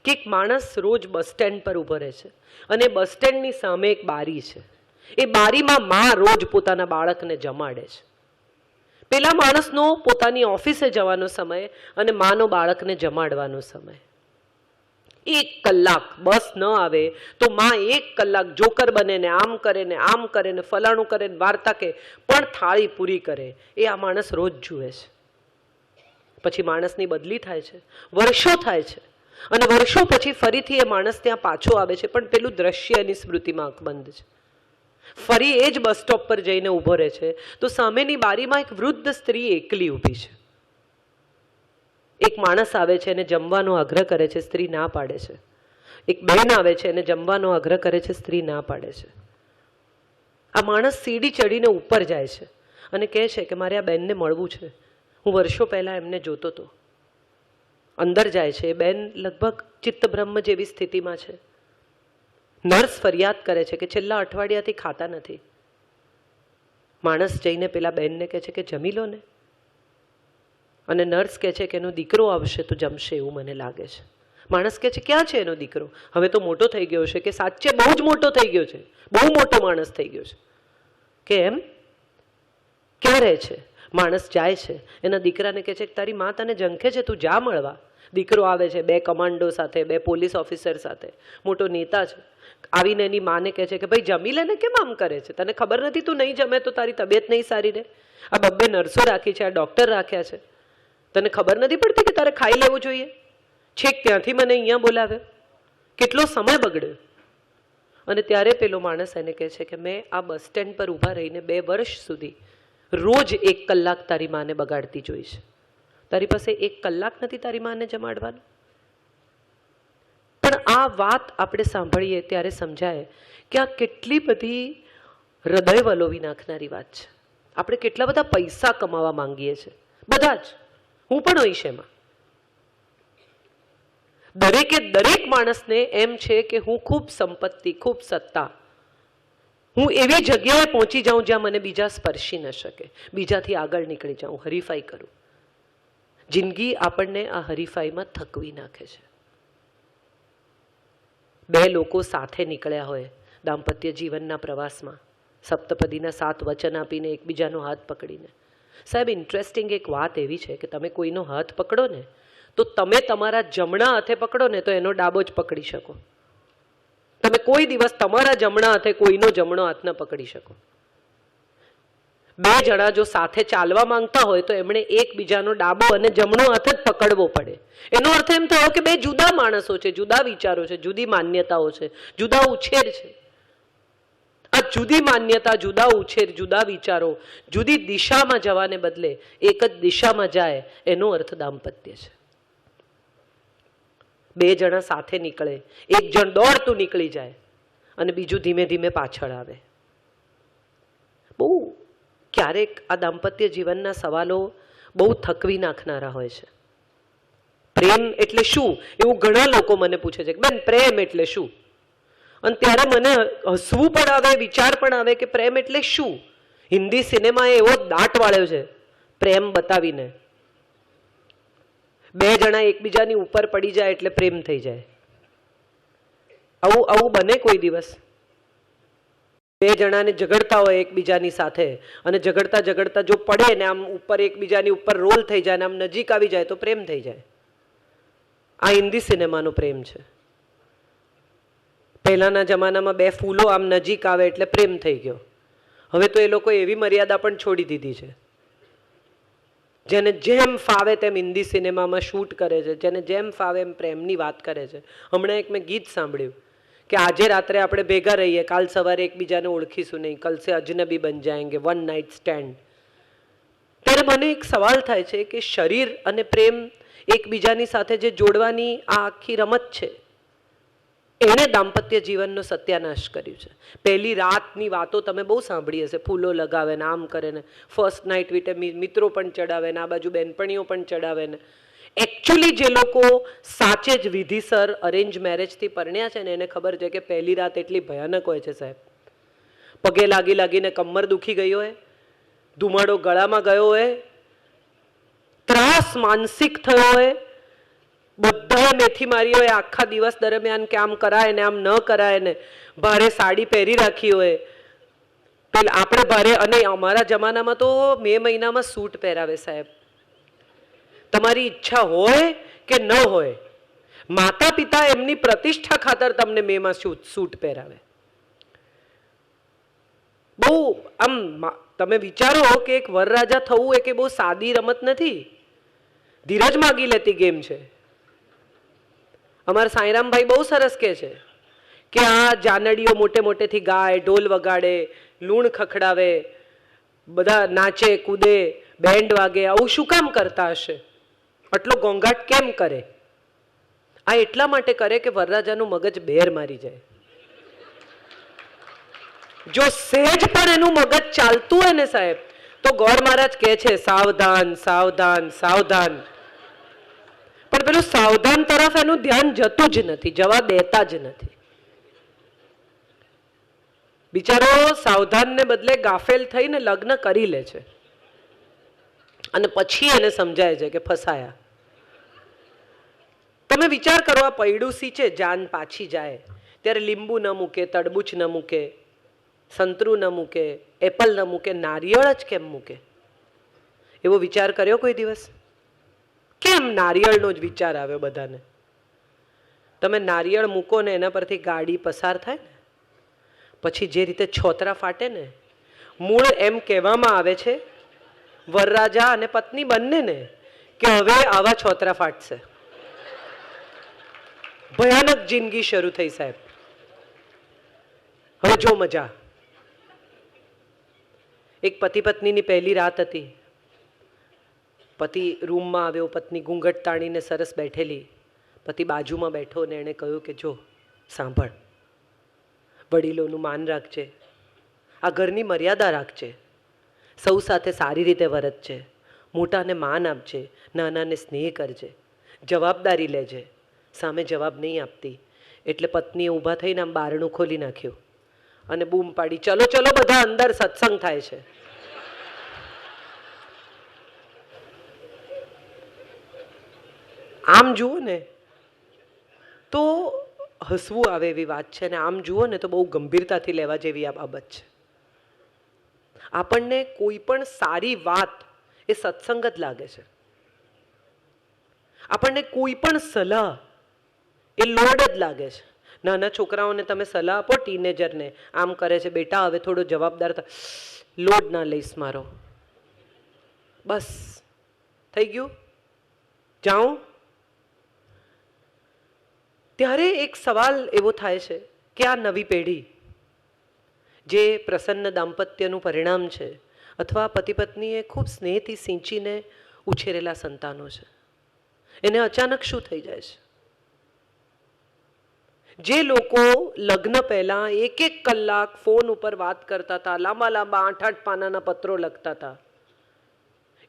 કે એક માણસ રોજ બસ સ્ટેન્ડ પર ઊભો રહે છે અને બસ સ્ટેન્ડની સામે એક બારી છે. એ બારીમાં માં રોજ પોતાના બાળકને જમાડે છે. પેલા માણસનો પોતાની ઓફિસે જવાનો સમય અને માનો બાળકને જમાડવાનો સમય. 1 કલાક બસ ન આવે તો માં 1 કલાક જોકર બને ને આમ કરે ને આમ કરે ને ફલાણું કરે ને વાર્તા કે પણ થાળી પૂરી કરે. એ આ માણસ રોજ જુએ છે. પછી માણસની બદલી થાય છે, વર્ષો થાય છે, અને વર્ષો પછી ફરીથી એ માણસ ત્યાં પાછો આવે છે, પણ પેલું દ્રશ્ય એની સ્મૃતિમાં અકબંધ છે. ફરી એ જ બસ સ્ટોપ પર જઈને ઊભો રહે છે તો સામેની બારીમાં એક વૃદ્ધ સ્ત્રી એકલી ઊભી છે. એક માણસ આવે છે એને જમવાનો આગ્રહ કરે છે, સ્ત્રી ના પાડે છે. એક બહેન આવે છે એને જમવાનો આગ્રહ કરે છે, સ્ત્રી ના પાડે છે. આ માણસ સીડી ચડીને ઉપર જાય છે અને કહે છે કે મારે આ બહેનને મળવું છે. હું વર્ષો પહેલા એમને જોતો હતો. અંદર જાય છે. એ બેન લગભગ ચિત્તભ્રમ જેવી સ્થિતિમાં છે. નર્સ ફરિયાદ કરે છે કે છેલ્લા અઠવાડિયાથી ખાતા નથી. માણસ જઈને પેલા બહેનને કહે છે કે જમી લો ને. અને નર્સ કહે છે કે એનો દીકરો આવશે તો જમશે એવું મને લાગે છે. માણસ કહે છે ક્યાં છે એનો દીકરો? હવે તો મોટો થઈ ગયો છે. કે સાચે બહુ જ મોટો થઈ ગયો છે, બહુ મોટો માણસ થઈ ગયો છે. કે એમ? ક્યાં રહે છે? માણસ જાય છે, એના દીકરાને કહે છે કે તારી માં તને ઝંખે છે, તું જા મળવા. દીકરો આવે છે 2 કમાન્ડો સાથે, 2 પોલીસ ઓફિસર સાથે, મોટો નેતા છે. આવીને એની માને કહે છે કે ભાઈ જમી લે ને, કેમ આમ કરે છે? તને ખબર નથી તું નહીં જમે તો તારી તબિયત નહીં સારી રહે? આ 2 નર્સો રાખી છે, આ ડૉક્ટર રાખ્યા છે, તને ખબર નથી પડતી કે તારે ખાઈ લેવું જોઈએ? છેક ત્યાંથી મને અહીંયા બોલાવ્યો, કેટલો સમય બગડ્યો. અને ત્યારે પેલો માણસ એને કહે છે કે મેં આ બસ સ્ટેન્ડ પર ઊભા રહીને 2 વર્ષ સુધી રોજ 1 કલાક તારી માને બગાડતી જોઈ છે. તારી પાસે 1 કલાક નથી તારી માને જમાડવાનું? પણ આ વાત આપણે સાંભળીએ ત્યારે સમજાય કે આ કેટલી બધી હૃદય વલોવી નાખનારી વાત છે. આપણે કેટલા બધા પૈસા કમાવા માંગીએ છીએ, બધા જ, હું પણ હોઈશ એમાં. દરેકે દરેક માણસને એમ છે કે હું ખૂબ સંપત્તિ, ખૂબ સત્તા, હું એવી જગ્યાએ પહોંચી જાઉં જ્યાં મને બીજા સ્પર્શી ન શકે, બીજાથી આગળ નીકળી જાઉં, હરીફાઈ કરું. જિંદગી આપણને આ હરીફાઈમાં થકવી નાખે છે. 2 લોકો સાથે નીકળ્યા હોય દાંપત્ય જીવનના પ્રવાસમાં, સપ્તપદીના 7 વચન આપીને એકબીજાનો હાથ પકડીને. સાહેબ, ઇન્ટરેસ્ટિંગ એક વાત એવી છે કે તમે કોઈનો હાથ પકડો ને તો તમે તમારા જમણા હાથે પકડો ને તો એનો ડાબો જ પકડી શકો. તમે કોઈ દિવસ તમારા જમણા હાથે કોઈનો જમણો હાથ ન પકડી શકો. 2 જણા જો સાથે ચાલવા માંગતા હોય તો એમણે એકબીજાનો ડાબો અને જમણો હાથ જ પકડવો પડે. એનો અર્થ એમ થયો કે 2 જુદા માણસો છે, જુદા વિચારો છે, જુદી માન્યતાઓ છે, જુદા ઉછેર છે. આ જુદી માન્યતા, જુદા ઉછેર, જુદા વિચારો જુદી દિશામાં જવાને બદલે એક જ દિશામાં જાય, એનો અર્થ દાંપત્ય છે. 2 જણા સાથે નીકળે, એક જણ દોડતું નીકળી જાય અને બીજું ધીમે ધીમે પાછળ આવે. બહુ ક્યારેક આ દાંપત્ય જીવનના સવાલો બહુ થકવી નાખનારા હોય છે. પ્રેમ એટલે શું, એવું ઘણા લોકો મને પૂછે છે કે બેન પ્રેમ એટલે શું? અને ત્યારે મને હસવું પણ આવે, વિચાર પણ આવે કે પ્રેમ એટલે શું? હિન્દી સિનેમાએ એવો દાટ વાળ્યો છે પ્રેમ બતાવીને. 2 જણા એકબીજાની ઉપર પડી જાય એટલે પ્રેમ થઈ જાય. આવું બને કોઈ દિવસ? 2 જણાને ઝઘડતા હોય એકબીજાની સાથે અને ઝઘડતા ઝઘડતા જો પડે ને આમ ઉપર એકબીજાની ઉપર રોલ થઈ જાય ને આમ નજીક આવી જાય તો પ્રેમ થઈ જાય. આ હિન્દી સિનેમાનો પ્રેમ છે. પહેલાના જમાનામાં 2 ફૂલો આમ નજીક આવે એટલે પ્રેમ થઈ ગયો. હવે તો એ લોકો એવી મર્યાદા પણ છોડી દીધી છે. જેને જેમ ફાવે તેમ હિન્દી સિનેમામાં શૂટ કરે છે, જેને જેમ ફાવે એમ પ્રેમની વાત કરે છે. હમણાં એક મેં ગીત સાંભળ્યું કે આજે રાત્રે આપણે ભેગા રહીએ, કાલ સવારે એકબીજાને ઓળખીશું નહીં, કલ સે અજનબી બન જાયેંગે, વન નાઇટ સ્ટેન્ડ. ત્યારે મને એક સવાલ થાય છે કે શરીર અને પ્રેમ એકબીજાની સાથે જે જોડવાની આ આખી રમત છે, એણે દાંપત્ય જીવનનો સત્યાનાશ કર્યું છે. પહેલી રાતની વાતો તમે બહુ સાંભળી હશે, ફૂલો લગાવે ને આમ કરે ને, ફર્સ્ટ નાઇટ વીટે મિત્રો પણ ચડાવે ને, આ બાજુ બેનપણીઓ પણ ચડાવે ને. એકચ્યુઅલી જે લોકો સાચે જ વિધિસર અરેન્જ મેરેજથી પરણ્યા છે ને એને ખબર છે કે પહેલી રાત એટલી ભયાનક હોય છે સાહેબ. પગે લાગી લાગીને કમર દુખી ગઈ હોય, ધુમાડો ગળામાં ગયો હોય, ત્રાસ માનસિક થયો હોય, બધા મેથી મારી હોય આખા દિવસ દરમિયાન કે આમ કરાય ને આમ ન કરાય ને, ભારે સાડી પહેરી રાખી હોય. પેલા આપણે ભારે, અને અમારા જમાનામાં તો મે મહિનામાં સૂટ પહેરાવે સાહેબ. તમારી ઈચ્છા હોય કે ન હોય, માતા પિતા એમની પ્રતિષ્ઠા ખાતર તમને મેમાં સૂટ પહેરાવે. બહુ આમ તમે વિચારો કે એક વરરાજા થવું એ કે બહુ સાદી રમત નથી, ધીરજ માગી લેતી ગેમ છે. અમારા સાંઈરામભાઈ બહુ સરસ કહે છે કે આ જાનડીઓ મોટે મોટેથી ગાય, ઢોલ વગાડે, લૂણ ખખડાવે, બધા નાચે કૂદે, બેન્ડ વાગે, આવું શું કામ કરતા હશે? આટલો ઘોંઘાટ કેમ કરે? આ એટલા માટે કરે કે વરરાજાનું મગજ બેર મારી જાય. જો સહેજ પણ એનું મગજ ચાલતું હોય ને સાહેબ, તો ગોળ મહારાજ કહે છે સાવધાન સાવધાન સાવધાન. પણ પેલું સાવધાન તરફ એનું ધ્યાન જતું જ નથી, જવા દેતા જ નથી. બિચારો સાવધાનને બદલે ગાફેલ થઈને લગ્ન કરી લે છે અને પછી એને સમજાય છે કે ફસાયા. તમે વિચાર કરો, આ પૈડું સીંચે જાન પાછી જાય ત્યારે લીંબુ ન મૂકે, તડબૂચ ન મૂકે, સંતરું ન મૂકે, એપલ ન મૂકે, નારિયેળ જ કેમ મૂકે? એવો વિચાર કર્યો કોઈ દિવસ? કેમ નારિયેળનો જ વિચાર આવ્યો બધાને? તમે નારિયેળ મૂકો ને એના પરથી ગાડી પસાર થાય ને, પછી જે રીતે છોતરા ફાટે ને, મૂળ એમ કહેવામાં આવે છે વરરાજા અને પત્ની બંનેને કે હવે આવા છોતરા ફાટશે. ભયાનક જિંદગી શરૂ થઈ સાહેબ. હવે જો મજા. એક પતિ પત્નીની પહેલી રાત હતી. પતિ રૂમમાં આવ્યો, પત્ની ઘૂંઘટ તાણીને સરસ બેઠેલી, પતિ બાજુમાં બેઠો ને એણે કહ્યું કે જો સાંભળ, વડીલોનું માન રાખજે, આ ઘરની મર્યાદા રાખજે, સૌ સાથે સારી રીતે વર્તજે, મોટાને માન આપજે, નાનાને સ્નેહ કરજે, જવાબદારી લેજે. સામે જવાબ નહીં આપતી એટલે પત્નીએ ઊભા થઈને આમ બારણું ખોલી નાખ્યું અને બૂમ પાડી, ચલો ચલો બધા અંદર, સત્સંગ થાય છે. આમ જુઓ ને તો હસવું આવે એવી વાત છે, અને આમ જુઓ ને તો બહુ ગંભીરતાથી લેવા જેવી આ બાબત છે. આપણને કોઈ પણ સારી વાત એ સત્સંગ જ લાગે છે. આપણને કોઈ પણ સલાહ એ લોડ જ લાગે છે. નાના છોકરાઓને તમે સલાહ આપો, ટીનેજરને આમ કરે છે, બેટા હવે થોડો જવાબદાર લોડ ના લઈશ મારો, બસ થઈ ગયું, જાઉં. ત્યારે એક સવાલ એવો થાય છે કે આ નવી પેઢી જે પ્રસન્ન દાંપત્યનું પરિણામ છે, અથવા પતિ પત્નીએ ખૂબ સ્નેહથી સિંચીને ઉછેરેલા સંતાનો છે, એને અચાનક શું થઈ જાય છે? જે લોકો લગ્ન પહેલા 1-1 કલાક ફોન ઉપર વાત કરતા હતા, લાંબા લાંબા 8-8 પાનાના પત્રો લખતા હતા,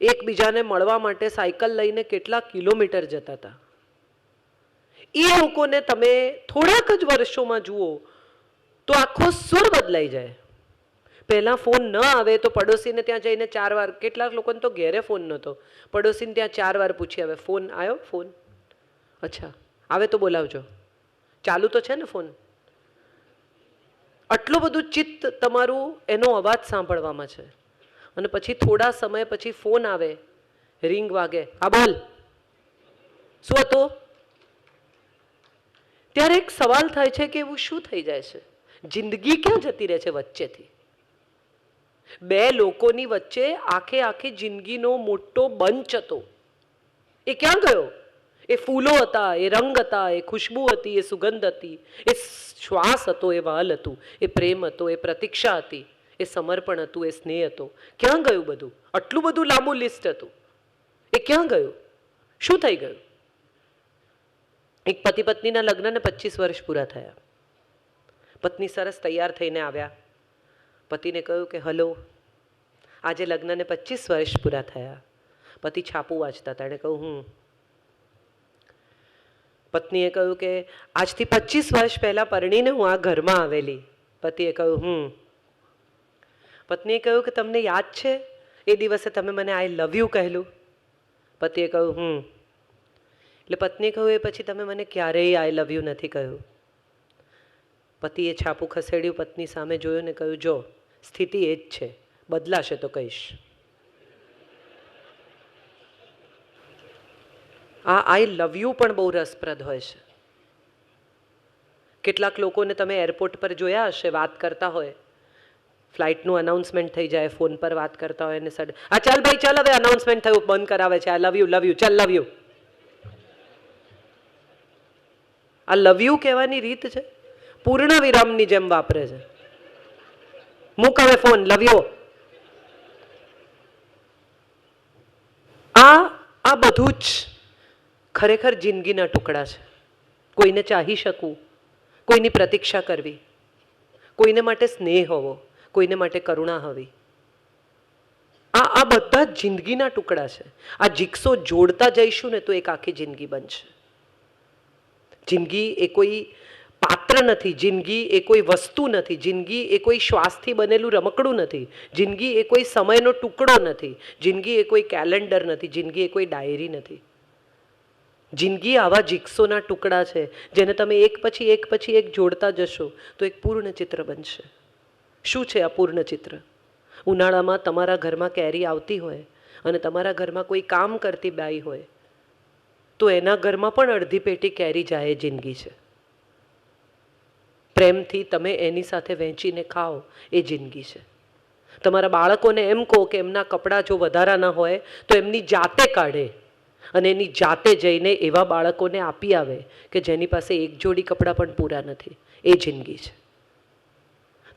એકબીજાને મળવા માટે સાયકલ લઈને કેટલા કિલોમીટર જતા હતા, એ લોકોને તમે થોડાક જ વર્ષોમાં જુઓ તો આખો સુર બદલાઈ જાય. પહેલાં ફોન ન આવે તો પડોશીને ત્યાં જઈને 4 વાર, કેટલાક લોકોને તો ઘેરે ફોન નહોતો, પડોશીને ત્યાં 4 વાર પૂછી આવે, ફોન આવ્યો? ફોન અચ્છા આવે તો બોલાવજો, ચાલુ તો છે ને ફોન. આટલું બધું ચિત્ત તમારું એનો અવાજ સાંભળવામાં છે. અને પછી થોડા સમય પછી ફોન આવે, રિંગ વાગે, હા બોલ, શું હતું? ત્યારે એક સવાલ થાય છે કે એવું શું થઈ જાય છે? જિંદગી ક્યાં જતી રહે છે વચ્ચેથી? બે લોકોની વચ્ચે આખી જિંદગીનો મોટો બંચ હતો, એ ક્યાં ગયો? એ ફૂલો હતા, એ રંગ હતા, એ ખુશ્બુ હતી, એ સુગંધ હતી, એ શ્વાસ હતો, એ વાલ હતું, એ પ્રેમ હતો, એ પ્રતીક્ષા હતી, એ સમર્પણ હતું, એ સ્નેહ હતો. ક્યાં ગયું બધું? આટલું બધું લાંબુ લિસ્ટ હતું, એ ક્યાં ગયું? શું થઈ ગયું? એક પતિ પત્નીના લગ્નને 25 વર્ષ પૂરા થયા. પત્ની સરસ તૈયાર થઈને આવ્યા, પતિને કહ્યું કે હલો, આજે લગ્નને 25 વર્ષ પૂરા થયા. પતિ છાપું વાંચતા હતા, એણે કહ્યું પત્નીએ કહ્યું કે આજથી 25 વર્ષ પહેલા પરણીને હું આ ઘરમાં આવેલી. પતિએ કહ્યું પત્નીએ કહ્યું કે તમને યાદ છે એ દિવસે તમે મને આઈ લવ યુ કહેલું? પતિએ કહ્યું એટલે પત્નીએ કહ્યું એ પછી તમે મને ક્યારેય આઈ લવ યુ નથી કહ્યું. પતિએ છાપું ખસેડ્યું, પત્ની સામે જોયું ને કહ્યું જો સ્થિતિ એ જ છે, બદલાશે તો કહીશ. આ આઈ લવ યુ પણ બહુ રસપ્રદ હોય છે. કેટલાક લોકોને તમે એરપોર્ટ પર જોયા હશે, વાત કરતા હોય, ફ્લાઇટનું અનાઉન્સમેન્ટ થઈ જાય, ફોન પર વાત કરતા હોય અને સડ આ ચાલ ભાઈ ચાલ, હવે અનાઉન્સમેન્ટ થયું, બંધ કરાવે છે, આ લવ યુ ચાલ લવ યુ. આ લવ યુ કહેવાની રીત છે, પૂર્ણ વિરામની જેમ વાપરે છે. મૂક હવે ફોન, લવ યુ. આ બધું જ ખરેખર જિંદગીના ટુકડા છે. કોઈને ચાહી શકવું, કોઈની પ્રતીક્ષા કરવી, કોઈને માટે સ્નેહ હોવો, કોઈને માટે કરુણા હોવી, આ બધા જ જિંદગીના ટુકડા છે. આ જીક્સો જોડતા જઈશું ને તો એક આખી જિંદગી બનશે. જિંદગી એ કોઈ પાત્ર નથી, જિંદગી એ કોઈ વસ્તુ નથી, જિંદગી એ કોઈ શ્વાસથી બનેલું રમકડું નથી, જિંદગી એ કોઈ સમયનો ટુકડો નથી, જિંદગી એ કોઈ કેલેન્ડર નથી, જિંદગી એ કોઈ ડાયરી નથી. જિંદગી આવા જીક્સોના ટુકડા છે જેને તમે એક પછી એક જોડતા જશો તો એક પૂર્ણ ચિત્ર બનશે. શું છે આ પૂર્ણ ચિત્ર? ઉનાળામાં તમારા ઘરમાં કેરી આવતી હોય અને તમારા ઘરમાં કોઈ કામ કરતી બાઈ હોય તો એના ઘરમાં પણ અડધી પેટી કેરી જાય, જિંદગી છે. પ્રેમથી તમે એની સાથે વહેંચીને ખાઓ, એ જિંદગી છે. તમારા બાળકોને એમ કહો કે એમના કપડાં જો વધારાના હોય તો એમની જાતે કાઢે અને એની જાતે જઈને એવા બાળકોને આપી આવે કે જેની પાસે એક જોડી કપડાં પણ પૂરા નથી, એ જિંદગી છે.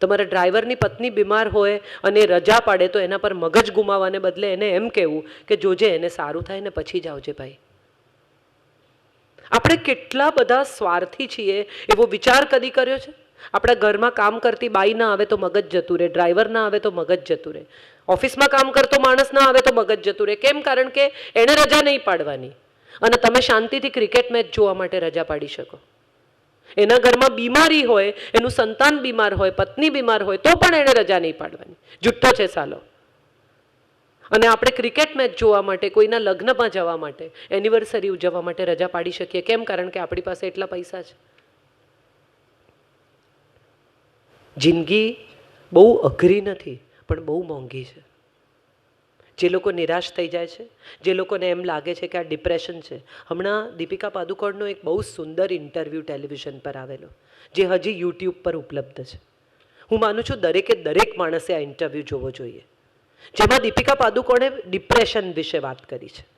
તમારા ડ્રાઈવરની પત્ની બીમાર હોય અને રજા પાડે તો એના પર મગજ ગુમાવવાને બદલે એને એમ કહેવું કે જોજે એને સારું થાય ને પછી જ આવજે ભાઈ. આપણે કેટલા બધા સ્વાર્થી છીએ એવો વિચાર કદી કર્યો છે? આપણા ઘરમાં કામ કરતી બાઈ ના આવે તો મગજ જતું રહે, ડ્રાઈવર ના આવે તો મગજ જતું રહે, ઓફિસમાં કામ કરતો માણસ ના આવે તો મગજ જતું રહે. કેમ? કારણ કે એણે રજા નહીં પાડવાની અને તમે શાંતિથી ક્રિકેટ મેચ જોવા માટે રજા પાડી શકો. એના ઘરમાં બીમારી હોય, એનું સંતાન બીમાર હોય, પત્ની બીમાર હોય તો પણ એણે રજા નહીં પાડવાની. જુઠ્ઠો છે સાલો. અને આપણે ક્રિકેટ મેચ જોવા માટે, કોઈના લગ્નમાં જવા માટે, એનિવર્સરી ઉજવવા માટે રજા પાડી શકીએ. કેમ? કારણ કે આપણી પાસે એટલા પૈસા છે. જિંદગી બહુ અઘરી નથી પણ બહુ મોંઘી છે. જે લોકો નિરાશ થઈ જાય છે, જે લોકોને એમ લાગે છે કે આ ડિપ્રેશન છે. હમણાં દીપિકા પાદુકોણનો એક બહુ સુંદર ઇન્ટરવ્યૂ ટેલિવિઝન પર આવેલો જે હજી યુટ્યુબ પર ઉપલબ્ધ છે. હું માનું છું દરેકે દરેક માણસે આ ઇન્ટરવ્યૂ જોવો જોઈએ, જેમાં દીપિકા પાદુકોણે ડિપ્રેશન વિશે વાત કરી છે.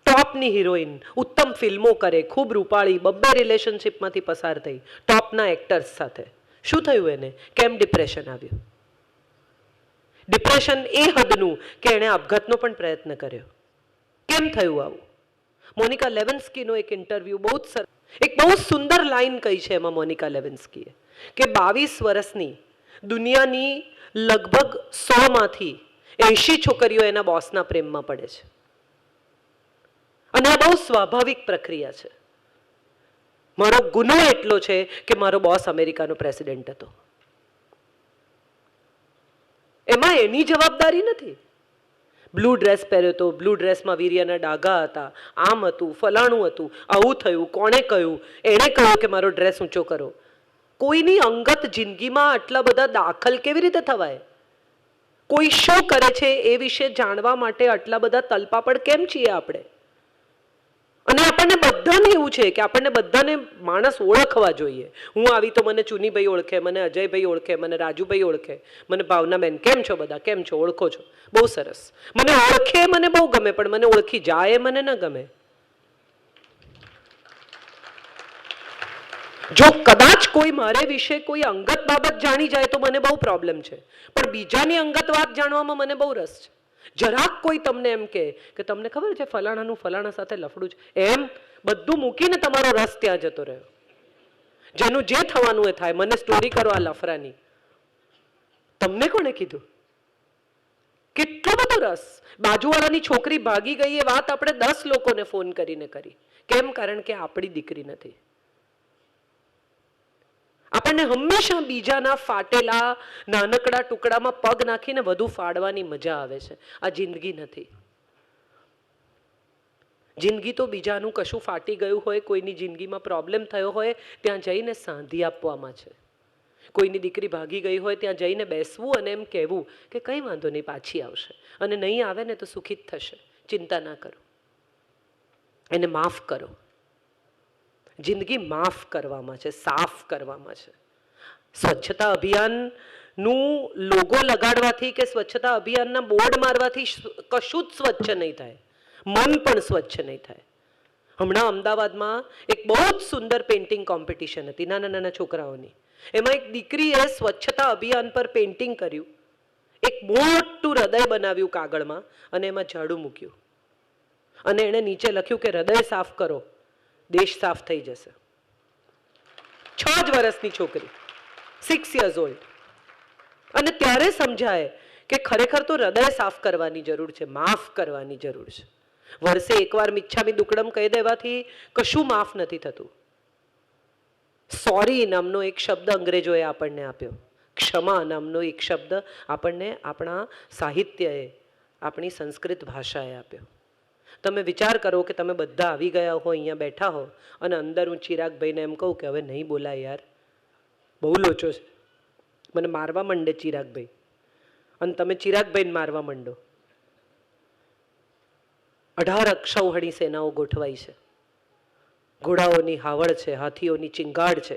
ટોપની હિરોઈન, ઉત્તમ ફિલ્મો કરે, ખૂબ રૂપાળી, બબ્બે રિલેશનશિપમાંથી પસાર થઈ, ટોપના એક્ટર્સ સાથે. શું થયું એને? કેમ ડિપ્રેશન આવ્યું? ડિપ્રેશન એ હદનું કે એણે આપઘાતનો પણ પ્રયત્ન કર્યો. કેમ થયું આવું? મોનિકા લેવિન્સ્કીનો એક ઇન્ટરવ્યૂ બહુ જ એક બહુ સુંદર લાઈન કહી છે એમાં મોનિકા લેવિન્સ્કીએ કે 22 વર્ષની દુનિયાની લગભગ 100માંથી 80 છોકરીઓ એના બોસના પ્રેમમાં પડે છે. અને આ બહુ સ્વાભાવિક પ્રક્રિયા છે. મારો ગુનો એટલો છે કે મારો બોસ અમેરિકાનો પ્રેસિડેન્ટ હતો. એમાં એની જવાબદારી નથી. બ્લુ ડ્રેસ પહેર્યો હતો, બ્લુ ડ્રેસમાં વીર્યના ડાઘા હતા, આમ હતું, ફલાણું હતું, આવું થયું, કોણે કહ્યું? એણે કહ્યું કે મારો ડ્રેસ ઊંચો કરો. કોઈની અંગત જિંદગીમાં આટલા બધા દાખલ કેવી રીતે થવાય? કોઈ શું કરે છે એ વિશે જાણવા માટે આટલા બધા તલપાપડ કેમ છીએ આપણે? અને આપણને બધાને એવું છે કે આપણને બધાને માણસ ઓળખવા જોઈએ. હું આવી તો મને ચુનીભાઈ ઓળખે, મને અજયભાઈ ઓળખે, મને રાજુભાઈ ઓળખે, મને ભાવનાબેન. કેમ છો બધા? કેમ છો? ઓળખો છો? બહુ સરસ. મને ઓળખે મને બહુ ગમે, પણ મને ઓળખી જાય મને ન ગમે. જો કદાચ કોઈ મારે વિશે કોઈ અંગત બાબત જાણી જાય તો મને બહુ પ્રોબ્લેમ છે, પણ બીજાની અંગત વાત જાણવામાં મને બહુ રસ છે. જરાક કોઈ તમને એમ કે તમને ખબર છે ફલાણાનું ફલાણા સાથે લફડું છે, એમ બધું મૂકીને તમારો રસ ત્યાં જતો રહ્યો. જેનું જે થવાનું એ થાય, મને સ્ટોરી કરો આ લફરાની. તમને કોણે કીધું? કેટલો બધો રસ. બાજુવાળાની છોકરી ભાગી ગઈ એ વાત આપણે 10 લોકોને ફોન કરીને કરી. કેમ? કારણ કે આપણી દીકરી નથી. આપણને હંમેશા બીજાના ફાટેલા નાનકડા ટુકડામાં પગ નાખીને વધુ ફાડવાની મજા આવે છે. આ જિંદગી નથી. જિંદગી તો બીજાનું કશું ફાટી ગયું હોય, કોઈની જિંદગીમાં પ્રોબ્લેમ થયો હોય ત્યાં જઈને સાંધી આપવામાં છે. કોઈની દીકરી ભાગી ગઈ હોય ત્યાં જઈને બેસવું અને એમ કહેવું કે કંઈ વાંધો નહીં, પાછી આવશે, અને નહીં આવે ને તો સુખી જ થશે, ચિંતા ના કરો, એને માફ કરો. જિંદગી માફ કરવામાં છે, સાફ કરવામાં છે. સ્વચ્છતા અભિયાનનું લોગો લગાડવાથી કે સ્વચ્છતા અભિયાનના બોર્ડ મારવાથી કશું જ સ્વચ્છ નહીં થાય, મન પણ સ્વચ્છ નહીં થાય. હમણાં અમદાવાદમાં એક બહુ જ સુંદર પેઇન્ટિંગ કોમ્પિટિશન હતી નાના નાના છોકરાઓની. એમાં એક દીકરીએ સ્વચ્છતા અભિયાન પર પેઇન્ટિંગ કર્યું, એક મોટું હૃદય બનાવ્યું કાગળમાં અને એમાં ઝાડુ મૂક્યું અને એણે નીચે લખ્યું કે હૃદય સાફ કરો, દેશ સાફ થઈ જશે. 6 જ વર્ષની છોકરી, 6 years old. અને ત્યારે સમજાય કે ખરેખર તો હૃદય સાફ કરવાની જરૂર છે, માફ કરવાની જરૂર છે. વર્ષે એકવાર મિચ્છામી દુક્કડમ કહી દેવાથી કશું માફ નથી થતું. સોરી નામનો એક શબ્દ અંગ્રેજોએ આપણને આપ્યો, ક્ષમા નામનો એક શબ્દ આપણને આપણા સાહિત્યએ, આપણી સંસ્કૃત ભાષાએ આપ્યો. તમે વિચાર કરો કે તમે બધા આવી ગયા હો, અહીંયા બેઠા હો, અને અંદર હું ચિરાગભાઈને એમ કહું કે હવે નહીં બોલાય યાર, બહુ લોચો છે, મને મારવા માંડે ચિરાગભાઈ, અને તમે ચિરાગભાઈને મારવા માંડો. 18 અક્ષૌહિણી સેનાઓ ગોઠવાઈ છે, ઘોડાઓની હાવળ છે, હાથીઓની ચિંગાડ છે,